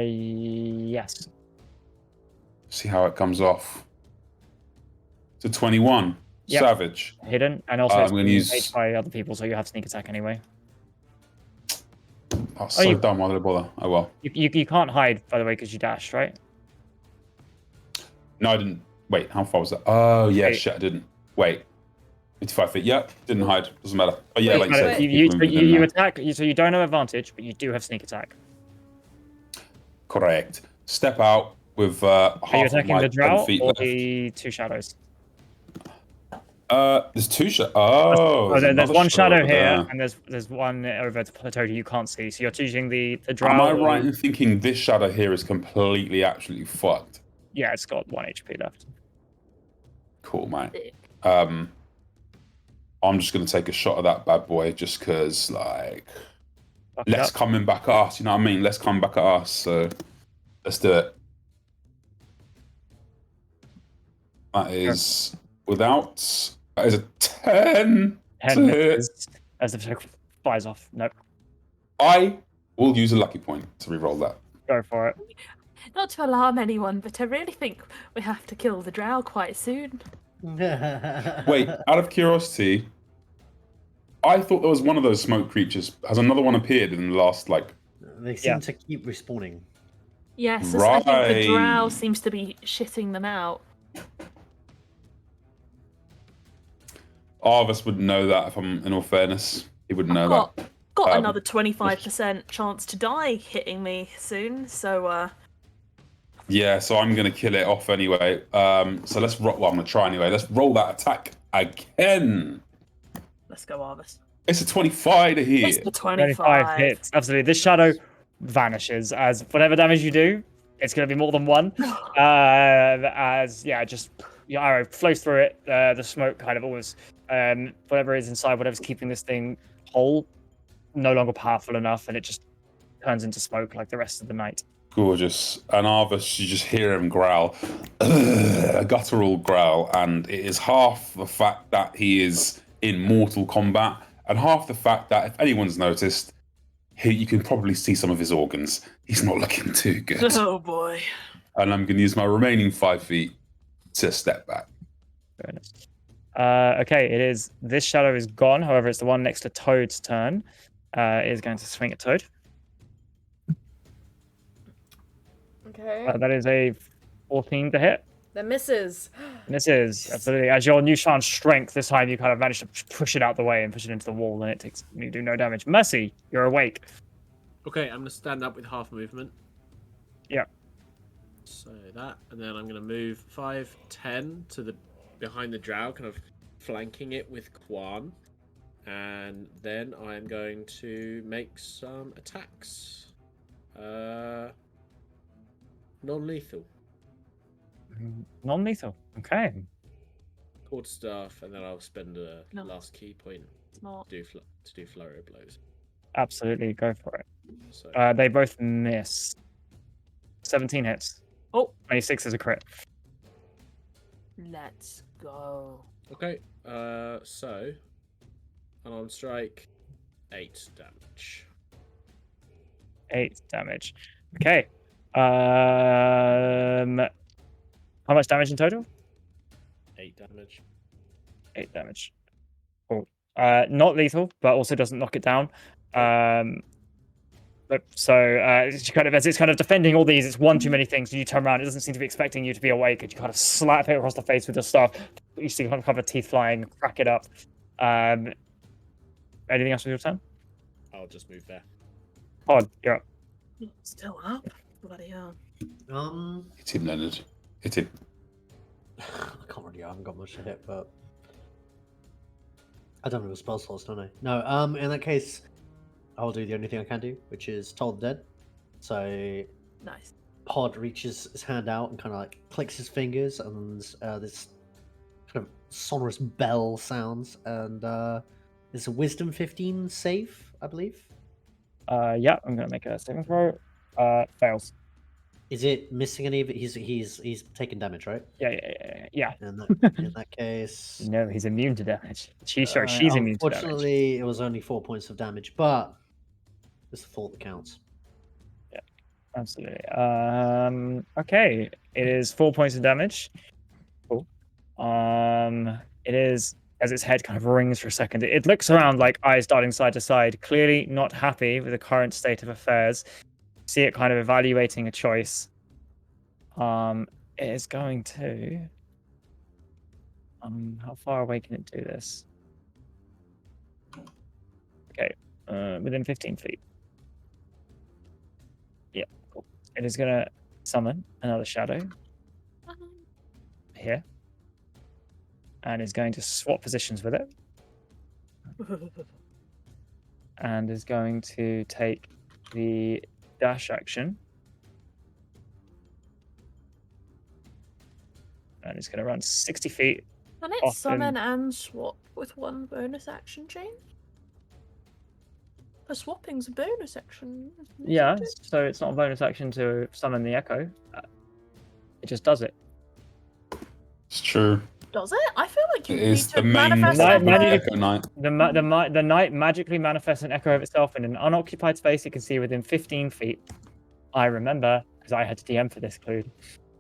Yes. See how it comes off. It's a 21. Yep. Savage. Hidden, and also I'm it's gonna being use- engaged by other people, so you have sneak attack anyway. Oh, so you- dumb. Why did I bother? Oh, well. You can't hide, by the way, because you dashed, right? No, I didn't. Wait, how far was that? Oh, yeah, Wait. shit, I didn't. Wait. 55 feet. Yeah, didn't hide. Doesn't matter. Oh, yeah, like you But said. you, keep you, movement, you, didn't you I? attack, so you don't have advantage, but you do have sneak attack. Correct. Step out with half Are you of attacking my the 10 drow feet or left. the two shadows? There's two Oh, There's another one shadow over here, there. and there's one over at the plateau you can't see. So you're choosing the drow. Am I or- right in thinking this shadow here is completely, absolutely fucked? Yeah, it's got 1 HP left. Cool, mate. Sick. I'm just going to take a shot of that bad boy just because, like, Fuck it less up. coming back at us, you know what I mean? Less coming back at us, so let's do it. That is that is a 10. 10 to hit. misses as the attack flies off. Nope, I will use a lucky point to reroll that. go for it. Not to alarm anyone, but I really think we have to kill the drow quite soon. Wait, out of curiosity, I thought there was one of those smoke creatures. Has another one appeared in the last, like... They seem Yeah. to keep respawning. Yes, I think the drow Right. seems to be shitting them out. Arvis would know that, if I'm in all fairness. He would know that. Got Um, another 25% chance to die hitting me soon, so Yeah, so I'm going to kill it off anyway. So let's roll... Well, I'm going to try anyway. Let's roll that attack again. let's go, Arvis. It's a 25 to It's hit. the 25 25. hits. Absolutely. This shadow vanishes as whatever damage you do, it's going to be more than one. As just your arrow flows through it. The smoke kind of always, whatever is inside, whatever's keeping this thing whole, no longer powerful enough, and it just turns into smoke like the rest of the night. Gorgeous. And Arvis, you just hear him growl, a guttural growl, and it is half the fact that he is in mortal combat, and half the fact that if anyone's noticed, you can probably see some of his organs. He's not looking too good. Oh boy. And I'm going to use my remaining 5 feet to step back. Very nice. Okay, it is. This shadow is gone. However, it's the one next to Toad's turn. It is going to swing at Toad. Okay. That is a 14 to hit. That misses. Misses, absolutely. As your newfound strength, this time you kind of manage to push it out the way and push it into the wall, and you do no damage. Mercy, you're awake. Okay, I'm gonna stand up with half movement. Yeah. So that, and then I'm gonna move 5, 10 to the behind the drow, kind of flanking it with Quan, and then I'm going to make some attacks. Non-lethal. Non-lethal. Okay. Quarterstaff, and then I'll spend a No. last key point Smart. to do flurry of blows. Absolutely, go for it. So They both miss. 17 hits. Oh. 26 is a crit. Let's go. okay, so unarmed strike, 8 damage. 8 damage. Okay. How much damage in total? 8 damage. 8 damage. Cool. Not lethal, but also doesn't knock it down. It's kind of, as it's kind of defending all these, it's one too many things. You turn around, it doesn't seem to be expecting you to be awake, and you kind of slap it across the face with your staff. You see kind of cover teeth flying, crack it up. Anything else with your turn? I'll just move there. Odd, you're up. Still up? Bloody hell. Hit him, Leonard. Hit him. I can't really. I haven't got much to hit, but I don't know the spell slots, don't I? No. In that case, I'll do the only thing I can do, which is Toll the Dead. So Nice. Pod reaches his hand out and kind of like clicks his fingers, and this kind of sonorous bell sounds, and it's a Wisdom 15 save, I believe. Yeah, I'm gonna make a saving throw. Fails. Is it missing any of it? He's taking damage, right? Yeah. In that case, No, he's immune to damage. She's immune to damage. Unfortunately, it was only 4 points of damage, but it's the thought that counts. Yeah, absolutely. Okay, it is 4 points of damage. Cool. It is, as its head kind of rings for a second. It looks around, like eyes darting side to side, clearly not happy with the current state of affairs. See it kind of evaluating a choice. It is going to. How far away can it do this? Okay, within 15 feet. Yeah, cool. It is gonna summon another shadow here, and is going to swap positions with it, and is going to take the dash action, and it's going to run 60 feet. Can it Often- summon and swap with one bonus action chain? The swapping's a bonus action. isn't Yeah, it? so it's not a bonus action to summon the echo. It just does it. It's true. Does it? I feel like you It need is to the main manifest Night that magic- echo. Echo Knight. The knight magically manifests an echo of itself in an unoccupied space it can see within 15 feet. I remember, because I had to DM for this clue.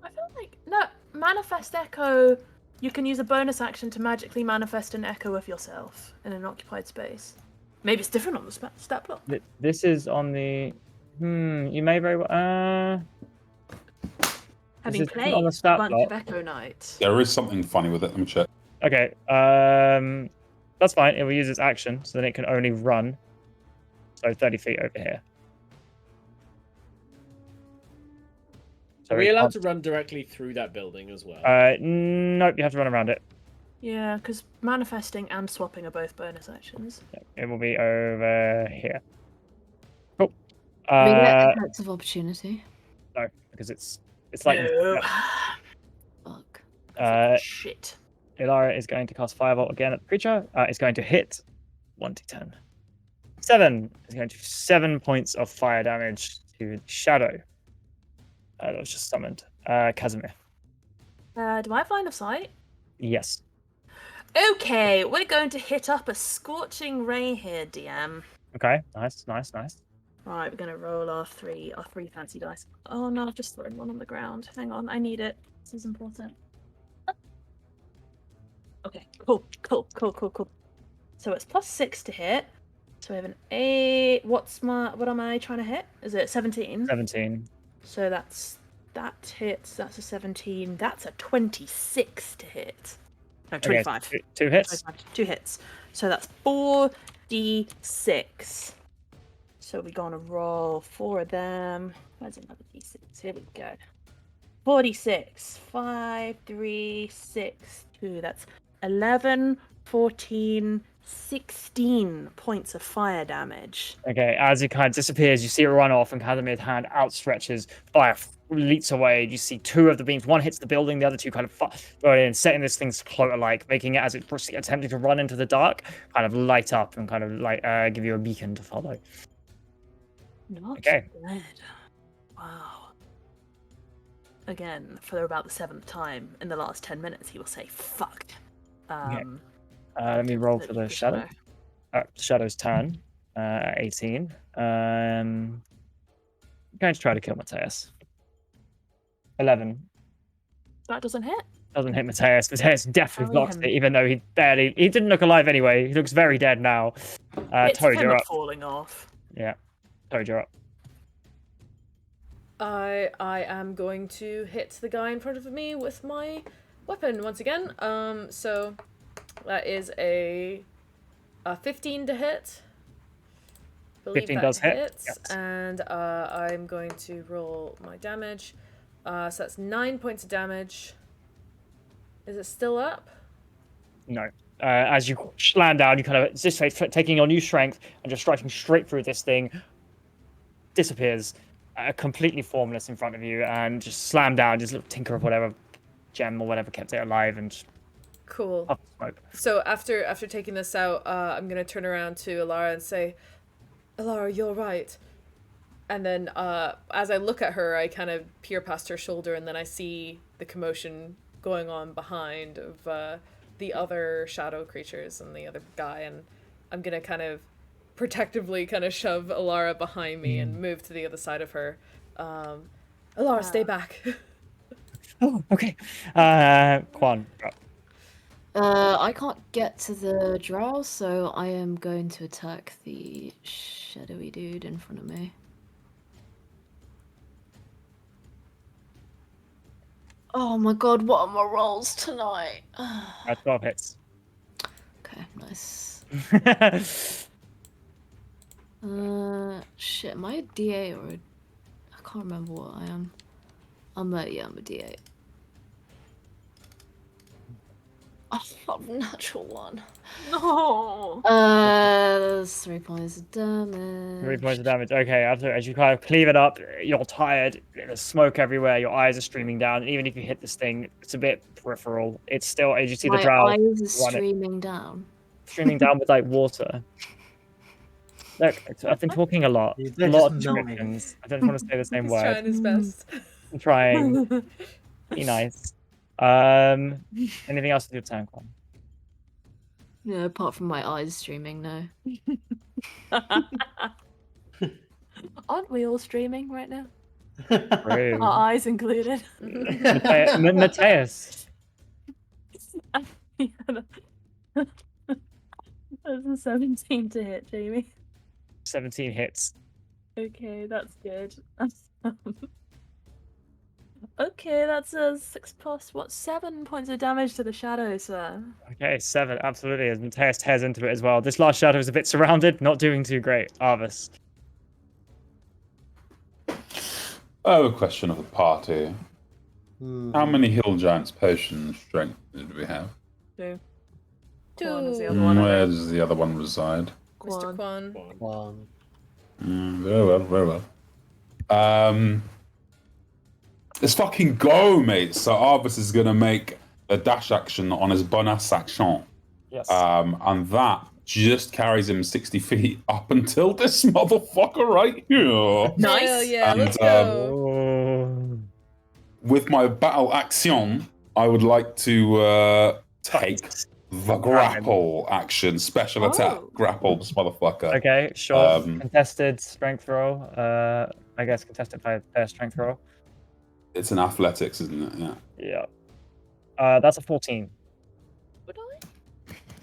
I feel like no manifest echo. You can use a bonus action to magically manifest an echo of yourself in an occupied space. Maybe it's different on the stat block. This is on the. You may very well. Having is played on the a stat bunch block. of Echo Knights. There is something funny with it. Let me check. Okay. That's fine. It will use its action, so then it can only run. So 30 feet over here. So Are we it allowed can't- to run directly through that building as well? Nope. You have to run around it. Yeah, because manifesting and swapping are both bonus actions. It will be over here. Cool. We get attacks of opportunity. No, because it's like No. Fuck. Shit. Ilara is going to cast Firebolt again at the creature. It's going to hit 1d10. 7 is going to 7 points of fire damage to the shadow. That was just summoned. Casimir. Do I have line of sight? Yes. Okay, we're going to hit up a scorching ray here, DM. Okay. Nice. Right, we're gonna roll our three fancy dice. Oh no, I've just thrown one on the ground. Hang on, I need it. This is important. Okay, cool. So it's +6 to hit. So we have an 8. What am I trying to hit? Is it 17? 17. So that hits. That's a 17. That's a 26 to hit. No, 25. Okay, two hits. 25, 2 hits. So that's 4d6. So we're gonna roll 4 of them. Where's another d6? Here we go. 46. 5, 3, 6, 2. That's 11, 14, 16 points of fire damage. Okay, as it kind of disappears, you see it run off, and Casimir's hand outstretches. Fire leaps away. You see 2 of the beams. One hits the building, the other 2 kind of go in, setting this thing's float-like, making it, as it's attempting to run into the dark, kind of light up and kind of like give you a beacon to follow. Not Okay. bad. Wow. Again, for about the 7th time in the last 10 minutes, he will say, fuck. Let me roll for the shadow. Shadow's turn. 18. I'm going to try to kill Mateus. 11. That doesn't hit. Doesn't hit Mateus. Mateus definitely Carry blocks him. it, even though he didn't look alive anyway. He looks very dead now. It's Toad, him you're not up. falling off. Yeah. Toad, you're up. I am going to hit the guy in front of me with my weapon once again. So that is a 15 to hit. Believe 15 that does hit, hits, yes. and I'm going to roll my damage. So that's 9 points of damage. Is it still up? No. As you land down, you kind of just taking your new strength and just striking straight through this thing. Disappears, completely formless in front of you, and just slam down. Just little tinker of whatever gem or whatever kept it alive, and just Cool. puff of smoke. So after taking this out, I'm gonna turn around to Alara and say, "Alara, you're right." And then as I look at her, I kind of peer past her shoulder, and then I see the commotion going on behind of the other shadow creatures and the other guy, and I'm gonna kind of protectively kind of shove Alara behind me and move to the other side of her. Alara, stay back. Oh, okay. Quan, you're up. I can't get to the drow, so I am going to attack the shadowy dude in front of me. Oh my god, what are my rolls tonight? 12 hits. Okay, nice. Shit, am I a D8 or I can't remember what I am. I'm a D8. Oh, fuck, natural one. No. That's 3 points of damage. 3 points of damage. Okay, as you kind of cleave it up, you're tired. There's smoke everywhere. Your eyes are streaming down. And even if you hit this thing, it's a bit peripheral. It's still, as you see the drow My eyes are run it, streaming down. streaming down with like water. Look, I've been talking a lot. A They're lot of just moaning. descriptions. I don't want to say the same He's word. trying his best. I'm trying. Be nice. Anything else with your turn, Quan? Yeah, apart from my eyes streaming, no. Aren't we all streaming right now? True. Our eyes included. Mateus. That's a 17 to hit, Jamie. 17 hits. Okay, that's good. Okay, that's a 6 plus, 7 points of damage to the shadow, sir. Okay, 7, absolutely. As Mateus tears into it as well. This last shadow is a bit surrounded, not doing too great. Arvis. I have a question of the party. How many Hill Giants potion strength did we have? 2. Two. Quan is the other one. I Where think. does the other one reside? Mr. Quan. One. Very well, very well. Let's fucking go, mate. So Arvis is gonna make a dash action on his bonus action. Yes. And that just carries him 60 feet up until this motherfucker right here. Nice. Hell yeah, And, let's go. Oh. With my battle action, I would like to take the grapple action, special attack, Oh. grapple this motherfucker. Okay, sure. Um, Contested strength roll. I guess contested by their strength roll. It's an athletics, isn't it? Yeah. Yeah. That's a 14. Would I?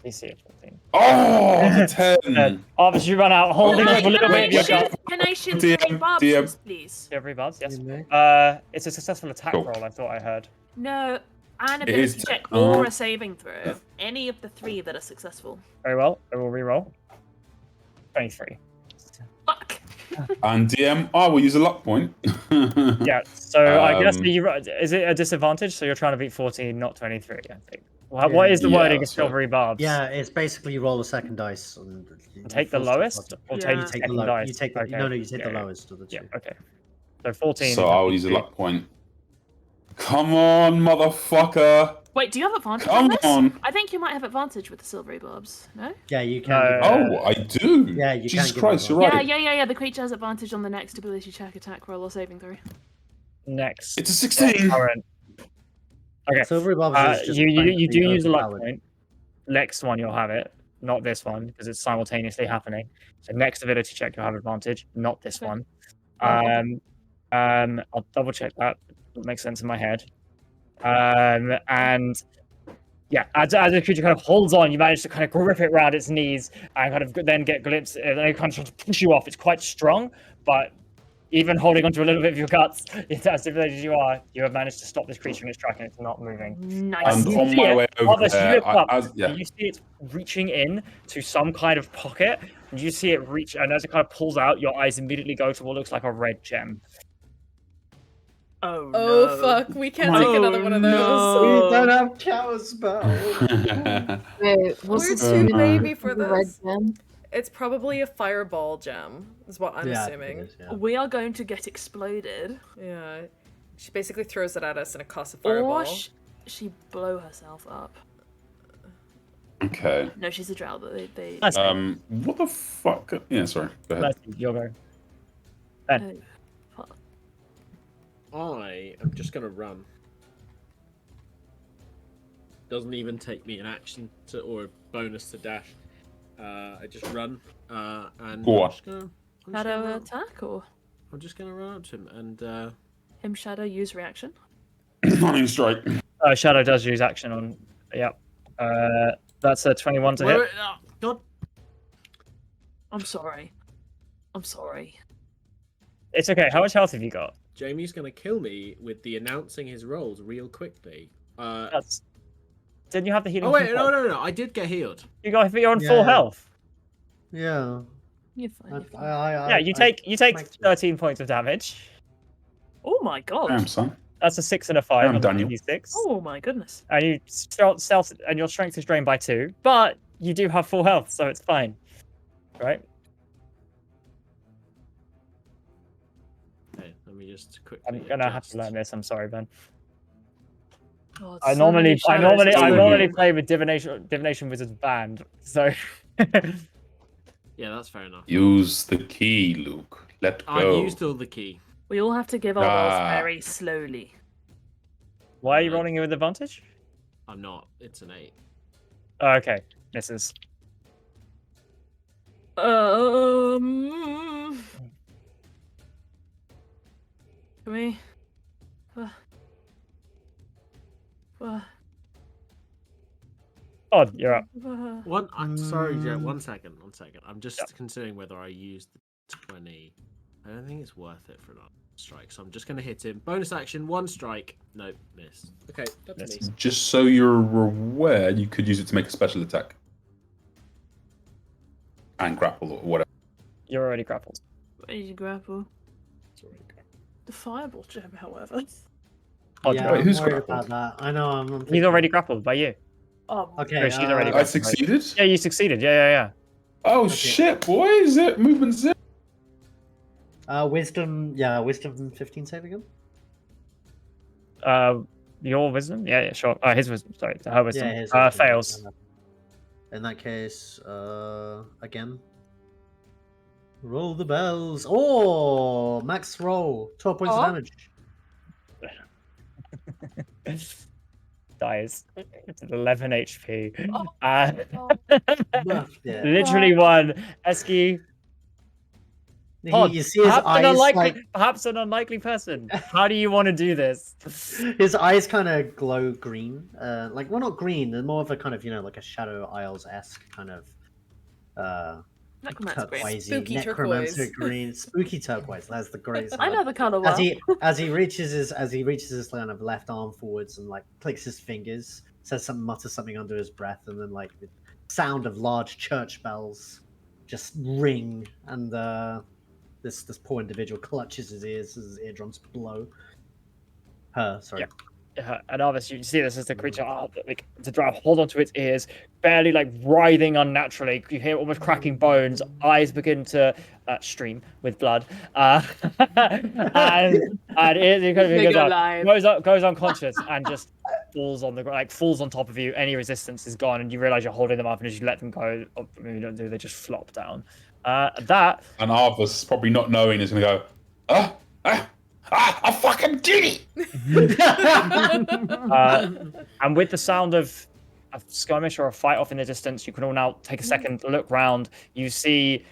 DC of 14. Oh, the 10. Obviously, you run out holding Oh, on to a little can bit of your shoot, gut. can I shoot DM, three barbs, DM. please? Every buzz, yes. You may. It's a successful attack Cool. roll, I thought I heard. No, an It is ability check uh-huh. or a saving throw. Any of the three that are successful. Very well, I will re-roll. 23. Fuck. And DM, I will use a luck point. Yeah, so I guess Um, is it a disadvantage? So you're trying to beat 14, not 23, I think. What is the Yeah, wording of that's right. silvery barbs? Yeah, it's basically you roll a second dice and you Take the force to lowest, plus- or Yeah. take You the take the second low. dice? You take the Okay. no, you take Yeah, the yeah. lowest of the two. Yeah, okay. So 14. So is I'll use a DC. luck point. Come on, motherfucker. Wait, do you have advantage Come on this? on. I think you might have advantage with the silvery barbs. No? Yeah, you can. No. give Oh, I do. Yeah, you Jesus can give Christ, me you're right. Yeah. The creature has advantage on the next ability check, attack roll, or saving throw. Next. It's a 16. Current. Okay. Silvery Bobs is just You do thankfully use a luck overpowered. point. Next one you'll have it, not this one, because it's simultaneously happening. So next ability check you'll have advantage, not this Okay. one. Oh. I'll double check that. It makes sense in my head. And yeah, as the creature kind of holds on, you manage to kind of grip it around its knees and kind of then get glimpse, and it kind of tries to push you off. It's quite strong, but even holding onto a little bit of your guts, as deflated as you are, you have managed to stop this creature in its track and it's not moving. Nice. And You on see my it, way over Obviously, you there, look up, yeah. and you see it reaching in to some kind of pocket, and you see it reach, and as it kind of pulls out, your eyes immediately go to what looks like a red gem. Oh, Oh no. fuck, we can't Oh, take another one of those. no. We don't have cower spell. Wait, what's We're the too name baby of for the red this. gem? It's probably a fireball gem, is what I'm Yeah, I think assuming. it is, yeah. We are going to get exploded. Yeah. She basically throws it at us and it casts a fireball. Or she blow herself up. Okay. No, she's a drow, but they Nice. What the fuck? Yeah, sorry. Go ahead. You'll go. oh, fuck. I am just gonna run. Doesn't even take me an action or a bonus to dash. I just run, and Go on. Shadow attack or I'm just gonna run up to him and him shadow use reaction? Running strike. Shadow does use action on. Yep. That's a 21 to hit. wait, oh, God. I'm sorry. I'm sorry. It's okay. How much health have you got? Jamie's gonna kill me with the announcing his rolls real quickly. That's. Didn't you have the healing? Oh wait, from no, health? no, I did get healed. You're on Yeah. full health. Yeah. You're fine. You're fine. Yeah, you take makes 13 points of damage. Oh my god. Damn, son. That's a 6 and a 5 Damn, on the Daniel. D6. Oh my goodness. And you stealth, and your strength is drained by 2, but you do have full health, so it's fine, right? Okay, let me just quickly. I'm gonna have adjust. to learn this. I'm sorry, Ben. God, I so many shadows. normally play with divination wizards band, so. Yeah, that's fair enough. Use the key, Luke. Let I go. used all the key. We all have to give our rolls Ah. very slowly. Why are you rolling it with advantage? I'm not. It's an 8. Oh, okay, misses. Can we? Oh, you're up. One. I'm sorry, Joe. One second. I'm just Yep. considering whether I used the 20. I don't think it's worth it for another strike, so I'm just gonna hit him. Bonus action, 1 strike. No, miss. Okay, that's Miss. me. Just so you're aware, you could use it to make a special attack. And grapple or whatever. You're already grappled. Easy grapple. The fireball gem, however. Oh, Yeah, wait, I'm who's worried grappled? about that. I know. I'm He's thinking- already grappled by you. Oh, Okay. No, she's already I grappled. succeeded? Yeah, you succeeded. Yeah. Oh shit, boys! It movement 0. Wisdom. Yeah, wisdom 15 save again. Your wisdom? Yeah, sure. His wisdom. Sorry, her wisdom. Yeah, his wisdom. Fails. In that case, again. Roll the bells. Oh, max roll. 12 points of Oh. damage. Dies. It's at 11 HP. Oh. Uh, Buffed it. literally one. Eski, Pod, You see his perhaps an eyes unlikely, like perhaps an unlikely person. How do you want to do this? his eyes kind of glow green. Like, well, not green. They're more of a kind of, like a Shadow Isles-esque kind of Necromancer green. turquoisey, Spooky necromancer turquoise. green, spooky turquoise. That's the great. I know the color As well. he reaches his kind of left arm forwards and like clicks his fingers, mutters something under his breath, and then like the sound of large church bells just ring, and this poor individual clutches his ears as his eardrums blow. Sorry. And obviously you see this as the creature, like the drow hold onto its ears, barely like writhing unnaturally. You hear almost cracking bones. Eyes begin to stream with blood, and it kind of goes unconscious and just falls on the ground, like falls on top of you. Any resistance is gone, and you realize you're holding them up, and as you let them go, maybe you don't do, they just flop down. And Arvis, probably not knowing, is going to go, I fucking did it! And with the sound of a skirmish or a fight off in the distance, you can all now take a second, look round. You see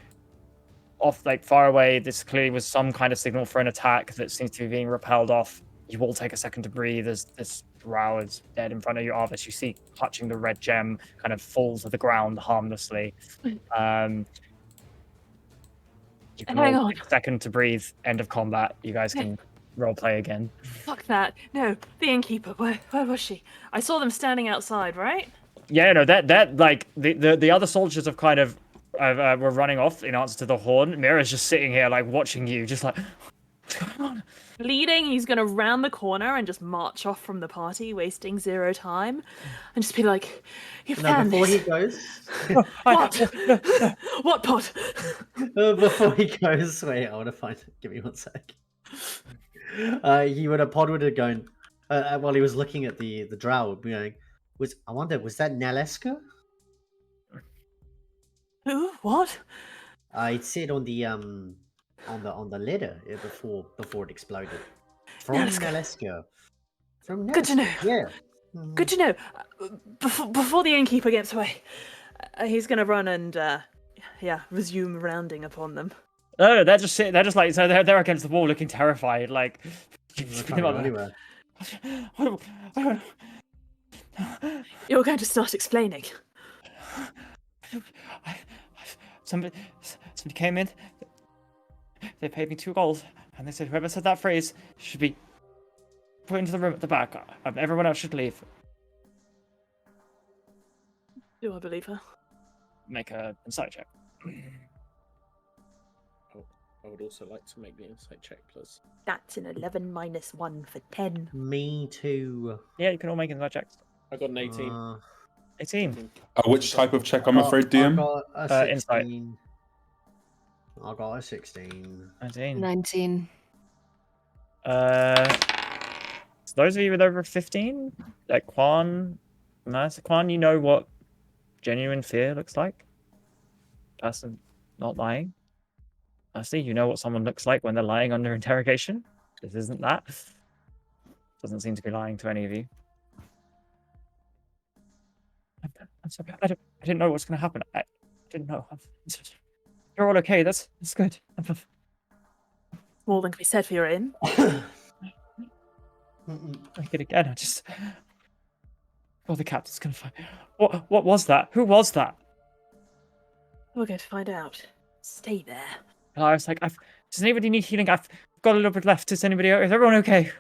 off, like far away, this clearly was some kind of signal for an attack that seems to be being repelled off. You all take a second to breathe as this drow is dead in front of you. Arvis, you see clutching the red gem, kind of falls to the ground harmlessly. You can Hang all on. take a second to breathe. End of combat. You guys can roleplay again. Fuck that. No, the innkeeper. Where was she? I saw them standing outside, right? Yeah, no, that like the other soldiers have kind of were running off in answer to the horn. Mira's just sitting here like watching you, just like, what's going on? Bleeding, he's gonna round the corner and just march off from the party, wasting zero time, and just be like, "You planned Before this." he goes, What? What pot? before he goes, wait, I want to find it. Give me 1 sec. Pod would have gone while he was looking at the drow, going, was that Nalaskur? Who? What? I'd see it on the ladder before it exploded. From Nalaskur. From Nalaskur. Good to know. Yeah. Good to know. Before the innkeeper gets away, he's gonna run and resume rounding upon them. No, they're just sitting. They're just like, so they're against the wall, looking terrified. Like, Can't go anywhere. You're going to start explaining. Somebody came in. They paid me 2 gold, and they said whoever said that phrase should be put into the room at the back. Everyone else should leave. Do I believe her? Make a insight check. I would also like to make the insight check, please. That's an 11 minus 1 for 10. Me too. Yeah, you can all make insight checks. I got an 18. 18. Which type of check, I'm afraid, I DM? got a 16. Insight. I got a 16. 19. 19. So those of you with over 15, like Master Quan, you know what genuine fear looks like. Person not lying. Honestly, you know what someone looks like when they're lying under interrogation. This isn't that. Doesn't seem to be lying to any of you. I'm sorry. I didn't know what was going to happen. I didn't know. You're all okay. That's good. More than can be said for your inn. I get again. I just. Oh, the captain's going to find. What was that? Who was that? We're going to find out. Stay there. And I was like, does anybody need healing? I've got a little bit left. Is everyone okay?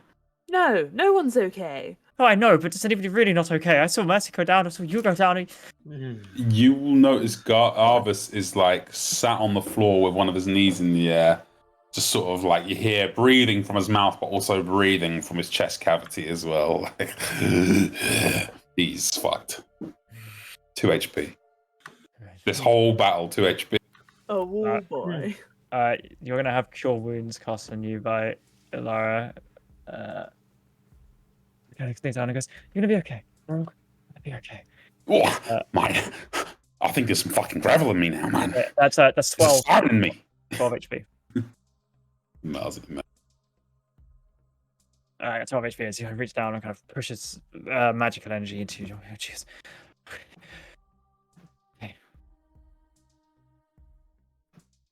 No, no one's okay. Oh, I know, but is anybody really not okay? I saw Mercy go down. I saw you go down. You will notice Arvis is like sat on the floor with one of his knees in the air. Just sort of like you hear breathing from his mouth, but also breathing from his chest cavity as well. Like, he's fucked. 2 HP. This whole battle, 2 HP. Oh boy. You're going to have Cure Wounds cast on you by Ilara. Kind of stays down and goes, "You're gonna be okay. We're all gonna be okay." Oh, man, I think there's some fucking gravel in me now, man. That's 12. Starting me. 12 HP. Alright, 12 HP as you reach down and kind of pushes magical energy into you. Oh, jeez. Okay.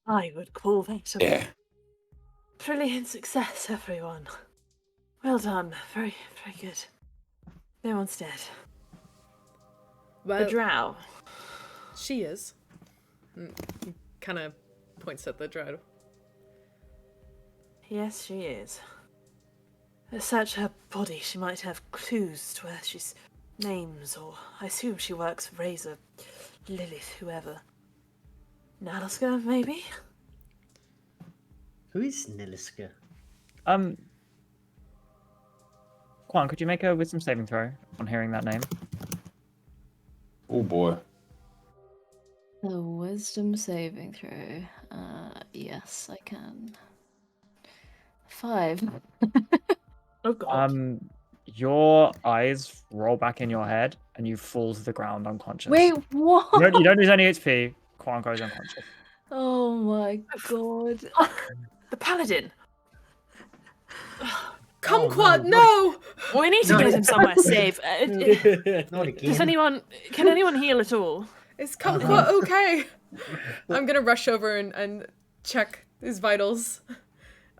I would call that a Yeah. brilliant success, everyone. Well done. Very, very good. No one's dead. The Well, drow. she is. Kind of points at the drow. Yes, she is. Search her body. She might have clues to where she's names, or I assume she works for Razor, Lilith, whoever. Nalaskur, maybe? Who is Nalaskur? Quan, could you make a wisdom saving throw on hearing that name? Oh boy. The wisdom saving throw. Yes, I can. 5. Oh god. Your eyes roll back in your head and you fall to the ground unconscious. Wait, what? You don't lose any HP. Quan goes unconscious. Oh my god. The paladin! Kumquat, no, no! We need to No. get him somewhere safe. Not again. Can anyone heal at all? Is Kumquat okay? I'm gonna rush over and check his vitals.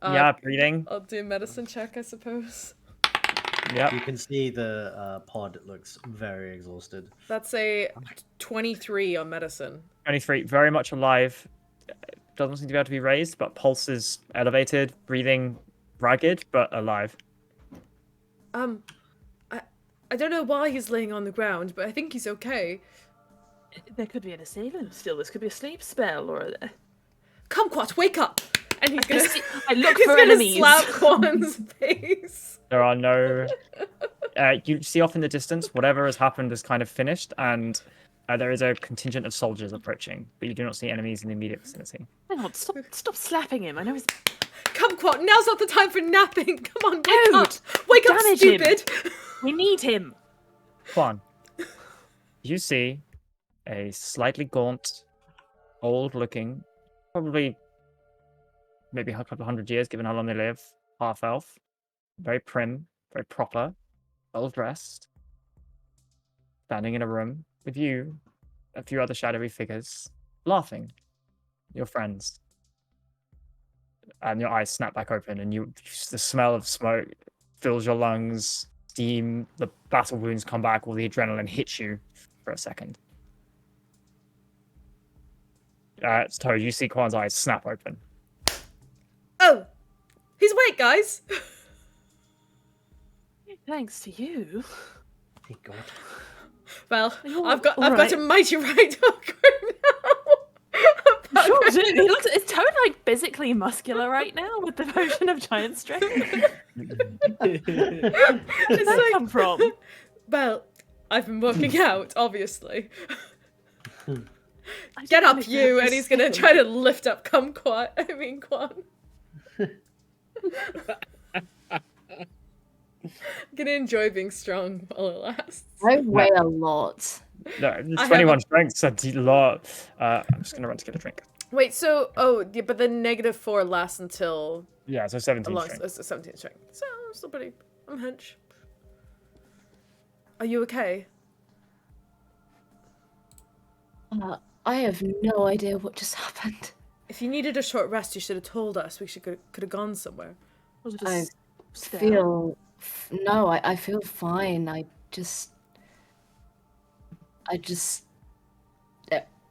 Yeah, breathing. I'll do a medicine check, I suppose. Yep. You can see the pod looks very exhausted. That's a 23 on medicine. 23, very much alive. Doesn't seem to be able to be raised, but pulse is elevated, breathing ragged, but alive. I don't know why he's laying on the ground, but I think he's okay. There could be an assailant still. This could be a sleep spell or a... Kumquat, wake up! And he's gonna, I look he's for gonna enemies. slap Quan's face. There are no... you see off in the distance, whatever has happened is kind of finished, and there is a contingent of soldiers approaching, but you do not see enemies in the immediate vicinity. Hang on, stop slapping him. I know he's... Kumquat, now's not the time for napping. Come on, wake No, up! Wake up, damage him. stupid! We need him. Quan, you see a slightly gaunt, old-looking, probably maybe a couple of 100 years, given how long they live, half-elf, very prim, very proper, well-dressed, standing in a room with you, a few other shadowy figures, laughing, your friends. And your eyes snap back open, and the smell of smoke fills your lungs, steam, the battle wounds come back, all the adrenaline hits you for a second. So you see Quan's eyes snap open. Oh, he's awake, guys. Thanks to you. Thank God. Well, You're I've got alright. a mighty right hook now. Sure do. He looks... It's totally like physically muscular right now with the potion of giant strength. Where did that come from? Well, I've been working out, obviously. I Get don't up, think you! that's And he's gonna try to lift up Kumquat. I mean, Quan. Gonna enjoy being strong while it lasts. I weigh a lot. No, I have 21 strength, so a lot. I'm just going to run to get a drink. Wait, so yeah, but the -4 lasts until Yeah, so 17 long, strength. 17 strength. So I'm still pretty. I'm hench. Are you okay? I have no idea what just happened. If you needed a short rest, you should have told us. We could have gone somewhere. Was it I a spell? feel... No, I feel fine. I just...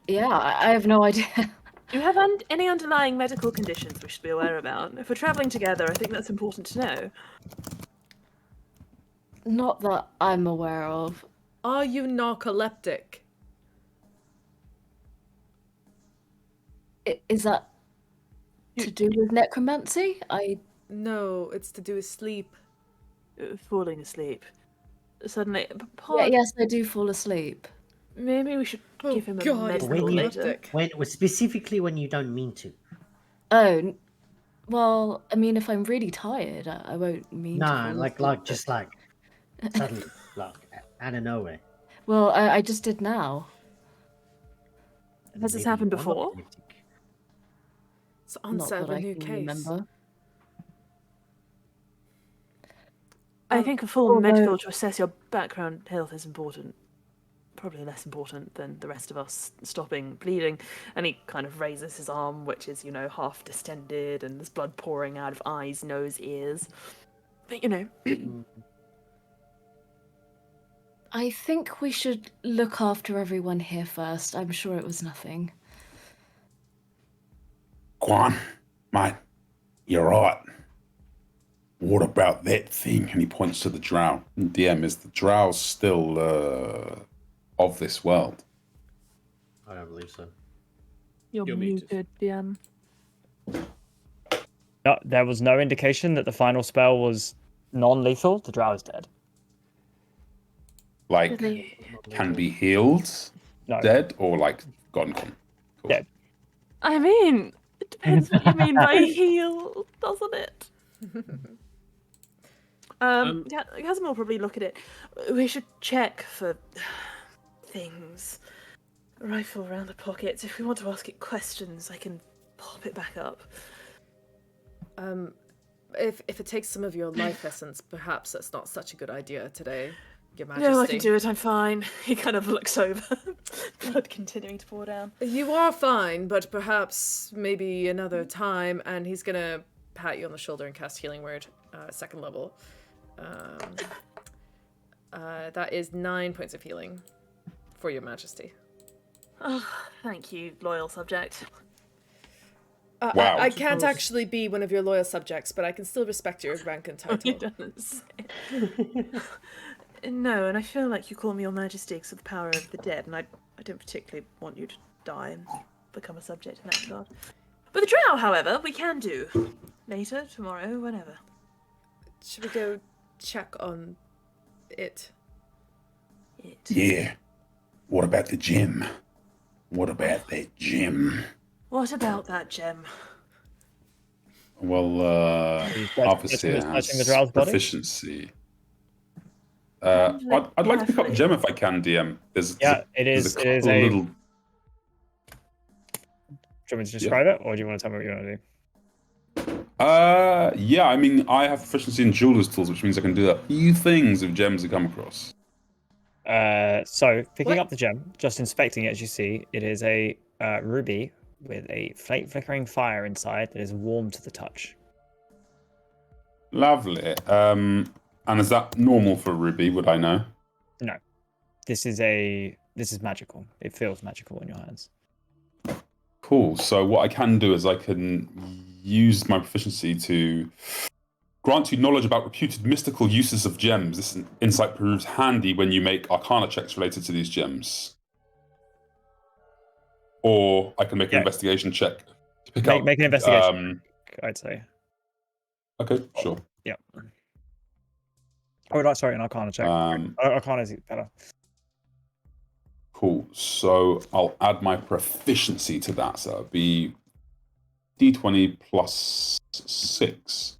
Yeah, I have no idea. Do you have any underlying medical conditions we should be aware about? If we're traveling together, I think that's important to know. Not that I'm aware of. Are you narcoleptic? Is that to do with necromancy? No, it's to do with sleep. Falling asleep. Suddenly, Yes, I do fall asleep. maybe we should Oh, give him a God, medical when you- later. Specifically when you don't mean to. Oh, well, I mean, if I'm really tired, I won't mean to. No, fall like asleep, just like suddenly, like out of nowhere. Well, I just did now. Has this Maybe happened you are before? narcoleptic. It's the Not onset of that a I new can case. remember. I think a full although- medical to assess your background health is important. probably less important than the rest of us stopping bleeding. And he kind of raises his arm, which is, half distended, and there's blood pouring out of eyes, nose, ears. But, I think we should look after everyone here first. I'm sure it was nothing. Go on, mate. You're right. What about that thing? And he points to the drow. DM, is the drow still of this world? I don't believe so. You're You're muted. muted, DM. No, there was no indication that the final spell was non-lethal. The drow is dead. Like, can be healed, No. dead, or like gone? Cool. Dead. I mean, it depends what you mean by heal, doesn't it? Yeah, Casimir will probably look at it. We should check for things. Rifle around the pockets. If we want to ask it questions, I can pop it back up. If it takes some of your life essence, perhaps that's not such a good idea today, Your Majesty. No, I can do it. I'm fine. He kind of looks over, blood continuing to pour down. You are fine, but perhaps maybe another time. And he's gonna pat you on the shoulder and cast Healing Word, 2nd level. That is 9 points of healing for Your Majesty. Oh, thank you, loyal subject. Wow. I can't actually be one of your loyal subjects, but I can still respect your rank and You title. don't say. No, and I feel like you call me Your Majesty because of the power of the dead, and I don't particularly want you to die and become a subject in that regard. But the drow, however, we can do. Later, tomorrow, whenever. Should we go check on it? Yeah. What about the gym? What about that gym? What about that gem? Well, obviously it touching the has drow's body? proficiency. I'd like to pick up the gem if I can, DM. It is a little... Do you want me to describe it, or do you want to tell me what you want to do? Yeah, I mean, I have proficiency in jeweler's tools, which means I can do a few things with gems I come across. So picking What? up the gem, just inspecting it, as you see, it is a ruby with a flickering fire inside that is warm to the touch. Lovely. And is that normal for a ruby? Would I know? No, this is magical. It feels magical in your hands. Cool. So what I can do is I can use my proficiency to grant you knowledge about reputed mystical uses of gems. This insight proves handy when you make arcana checks related to these gems. Or I can make an investigation check to pick up. Make an investigation. I'd say. Okay, sure. Yeah. Oh, no, sorry, an arcana check. Arcana is better. Cool. So I'll add my proficiency to that. So it'll be D20 plus 6.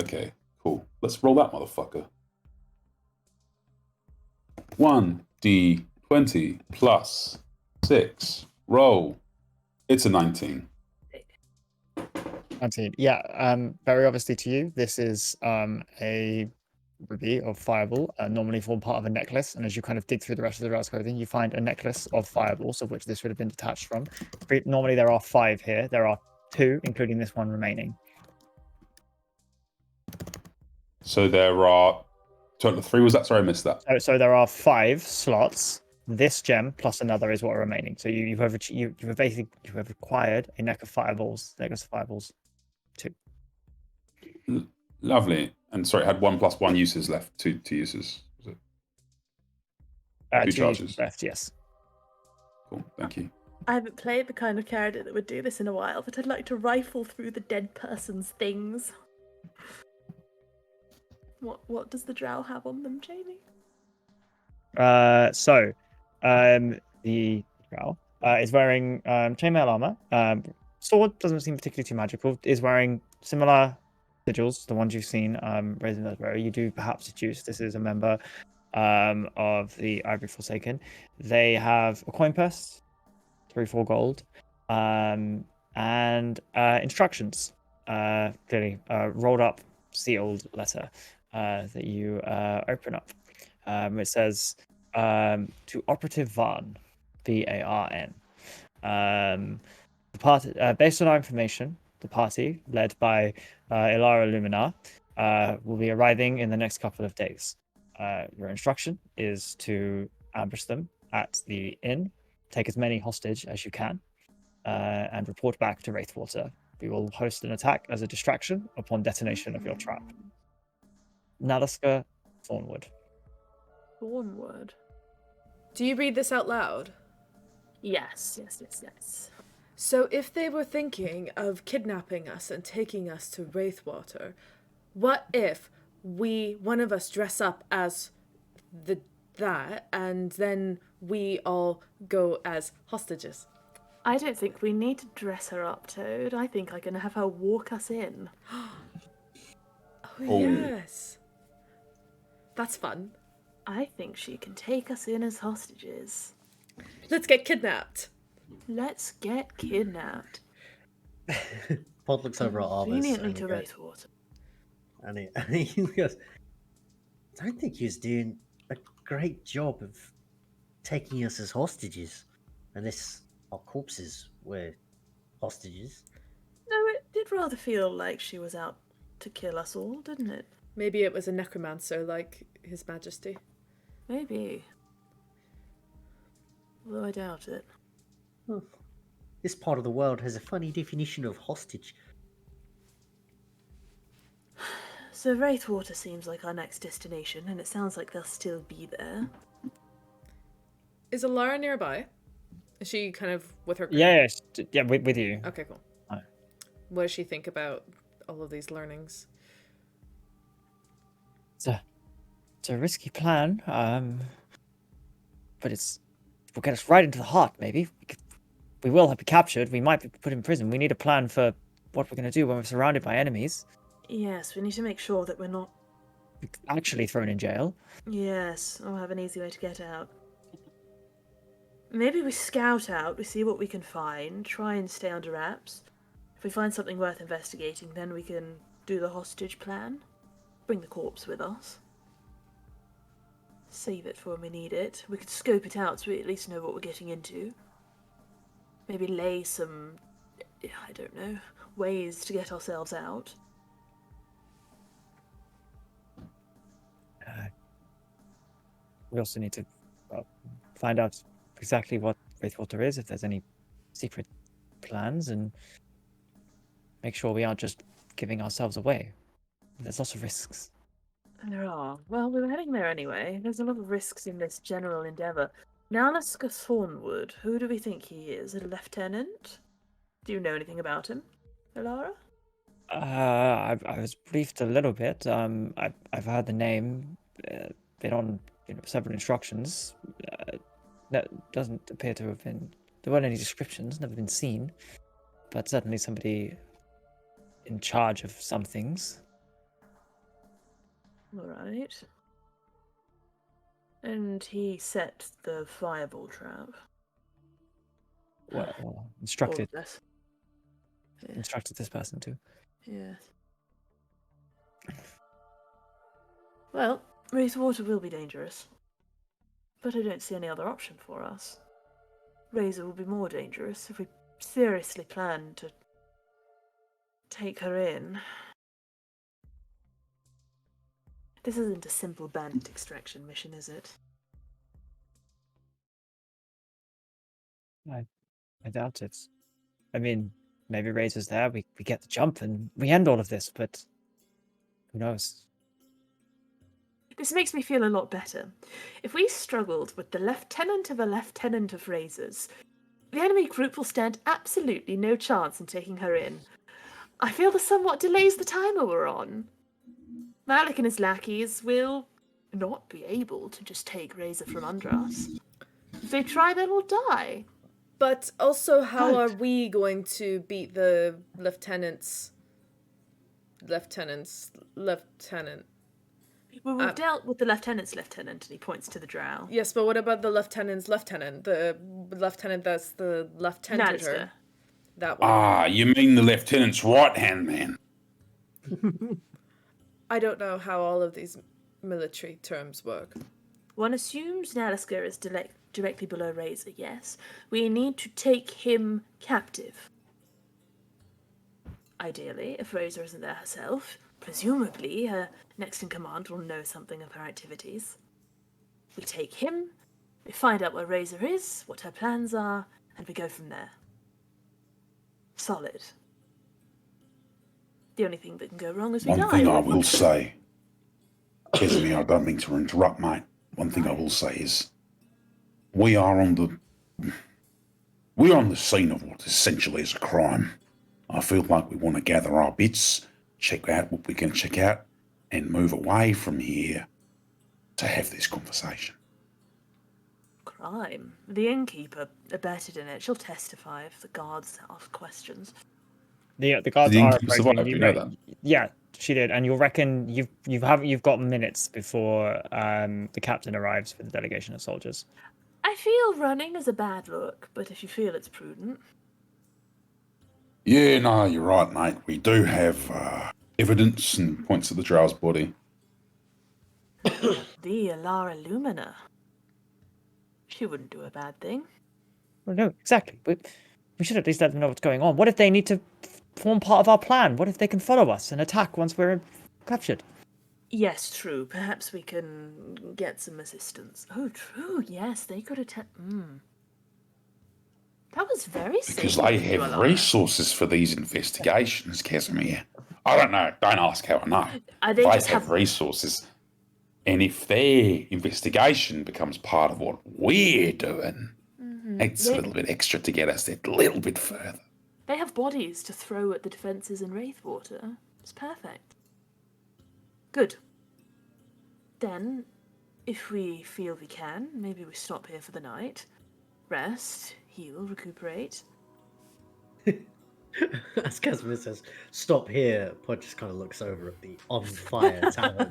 Okay, cool. Let's roll that motherfucker. 1d20 plus 6. Roll. It's a 19. 19. Yeah, very obviously to you, this is a ruby of fireball, normally form part of a necklace. And as you kind of dig through the rest of the drow's clothing, you find a necklace of fireballs, of which this would have been detached from. Normally there are 5 here. There are 2, including this one remaining. So there are total of 3. Was that? Sorry, I missed that. So there are 5 slots. This gem plus another is what are remaining. So you've acquired a necklace of fireballs 2. Lovely. And sorry, it had 1 plus 1 uses left. 2 uses. Was it? 2 charges left. Yes. Cool. Thank you. I haven't played the kind of character that would do this in a while, but I'd like to rifle through the dead person's things. What does the drow have on them, Jamie? The drow is wearing chainmail armor. Sword doesn't seem particularly too magical. Is wearing similar sigils, the ones you've seen raising those row. You do perhaps deduce this is a member of the Ivory Forsaken. They have a coin purse, 3-4 gold, and instructions. Clearly, rolled up, sealed letter that you open up. It says, to Operative Varn, VARN. The party, based on our information, the party, led by Ilara Luminar, will be arriving in the next couple of days. Your instruction is to ambush them at the inn, take as many hostage as you can, and report back to Wraithwater. We will host an attack as a distraction upon detonation of your trap. Nalaskur, Thornwood. Thornwood. Do you read this out loud? Yes. So if they were thinking of kidnapping us and taking us to Wraithwater, what if one of us dress up as that and then we all go as hostages? I don't think we need to dress her up, Toad. I think I can have her walk us in. Oh. Yes. That's fun. I think she can take us in as hostages. Let's get kidnapped. Let's get kidnapped. Pod looks over at Arvis. Conveniently and to he goes- Wraithwater. And he goes, I don't think he was doing a great job of taking us as hostages. Unless our corpses were hostages. No, it did rather feel like she was out to kill us all, didn't it? Maybe it was a necromancer like His Majesty. Maybe. Although I doubt it. Huh. This part of the world has a funny definition of hostage. So Wraithwater seems like our next destination, and it sounds like they'll still be there. Is Alara nearby? Is she kind of with her group? Yes, yeah, with you. Okay, cool. Hi. What does she think about all of these learnings? It's a risky plan, but will get us right into the heart. Maybe we will have be captured. We might be put in prison. We need a plan for what we're going to do when we're surrounded by enemies. Yes, we need to make sure that we're not... Actually thrown in jail. Yes, or have an easy way to get out. Maybe we scout out, we see what we can find, try and stay under wraps. If we find something worth investigating, then we can do the hostage plan. Bring the corpse with us. Save it for when we need it. We could scope it out so we at least know what we're getting into. Maybe lay some, I don't know, ways to get ourselves out. We also need to find out exactly what Wraithwater is, if there's any secret plans, and make sure we aren't just giving ourselves away. There's lots of risks. There are. Well, we were heading there anyway. There's a lot of risks in this general endeavour. Nalaskur Thornwood, who do we think he is? A lieutenant? Do you know anything about him, Alara? I was briefed a little bit. I've heard the name, been on several instructions. That doesn't appear to have been. There weren't any descriptions. Never been seen, but certainly somebody in charge of some things. All right. And he set the fireball trap. Well, instructed Or less. Yeah. instructed this person to. Yes. Well, Wraithwater will be dangerous. But I don't see any other option for us. Razor will be more dangerous if we seriously plan to take her in. This isn't a simple bandit extraction mission, is it? I doubt it. I mean, maybe Razor's there. We get the jump and we end all of this, but who knows? This makes me feel a lot better. If we struggled with the lieutenant of a lieutenant of Razors, the enemy group will stand absolutely no chance in taking her in. I feel this somewhat delays the timer we're on. Malik and his lackeys will not be able to just take Razor from under us. If they try, they will die. But also, how Right. are we going to beat the lieutenant? Well, we've dealt with the lieutenant's lieutenant, and he points to the drow. Yes, but what about the lieutenant's lieutenant? The lieutenant that's the lieutenant. Nalaskur. That one. Ah, you mean the lieutenant's right-hand man? I don't know how all of these military terms work. One assumes Nalaskur is directly below Razor, yes. We need to take him captive. Ideally, if Razor isn't there herself, presumably her next in command will know something of her activities. We take him, we find out where Razor is, what her plans are, and we go from there. Solid. The only thing that can go wrong is we die. One thing I will say, Esme, I don't mean to interrupt, mate. One thing I will say is, we are on the scene of what essentially is a crime. I feel like we want to gather our bits, check out what we can check out, and move away from here to have this conversation. Crime? The innkeeper abetted in it. She'll testify if the guards ask questions. The guards The are innkeeper approaching. survived, you know that? Yeah, she did, and you'll reckon you've got minutes before the captain arrives for the delegation of soldiers. I feel running is a bad look, but if you feel it's prudent. Yeah, no, you're right, mate. We do have evidence and points to the drow's body. The Alara Lumina. She wouldn't do a bad thing. Well, no, exactly. We should at least let them know what's going on. What if they need to form part of our plan? What if they can follow us and attack once we're captured? Yes, true. Perhaps we can get some assistance. Oh, true. Yes, they could attack. That was very Because simple they of you, have Alara. resources for these investigations, Casimir. I don't know. Don't ask how I know. They They just have have resources. And if their investigation becomes part of what we're doing, it's a They- little bit extra to get us that little bit further. They have bodies to throw at the defences in Wraithwater. It's perfect. Good. Then, if we feel we can, maybe we stop here for the night. Rest, heal, recuperate. As Casimir says, stop here, Pod just kind of looks over at the on fire tavern.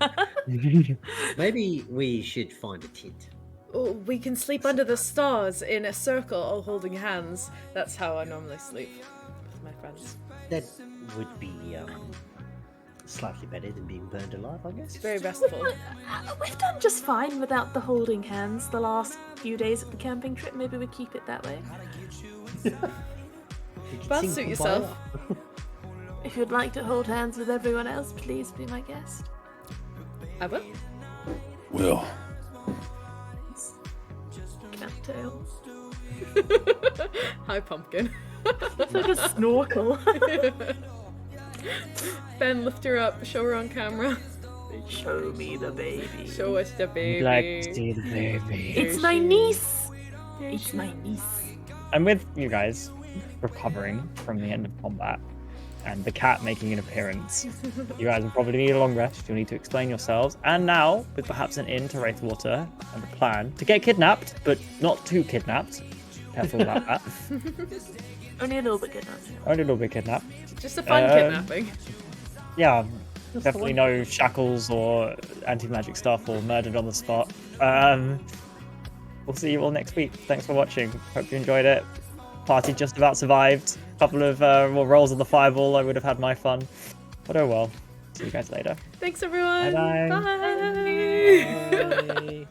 Maybe we should find a tent. Oh, we can sleep under the stars in a circle, all holding hands. That's how I normally sleep with my friends. That would be slightly better than being burned alive, I guess. It's very restful. We've done just fine without the holding hands the last few days of the camping trip. Maybe we keep it that way. Well, Sing suit Kumbaya. yourself. If you'd like to hold hands with everyone else, please be my guest. I will. Well, Cattail. Hi, pumpkin. That's like a snorkel. Ben, lift her up. Show her on camera. Show me the baby. Show us the baby. I'd like to see the baby. It's my niece. It's my niece. And with you guys recovering from the end of combat and the cat making an appearance, you guys will probably need a long rest. You'll need to explain yourselves. And now, with perhaps an inn to Wraithwater and a plan to get kidnapped, but not too kidnapped. Careful about that. Only a little bit good enough. Only a little bit kidnapped. Just a fun kidnapping. Yeah, definitely no shackles or anti-magic stuff or murdered on the spot. We'll see you all next week. Thanks for watching. Hope you enjoyed it. Party just about survived. A couple of rolls on the fireball. I would have had my fun. But oh well. See you guys later. Thanks, everyone. Bye-bye. Bye. Bye.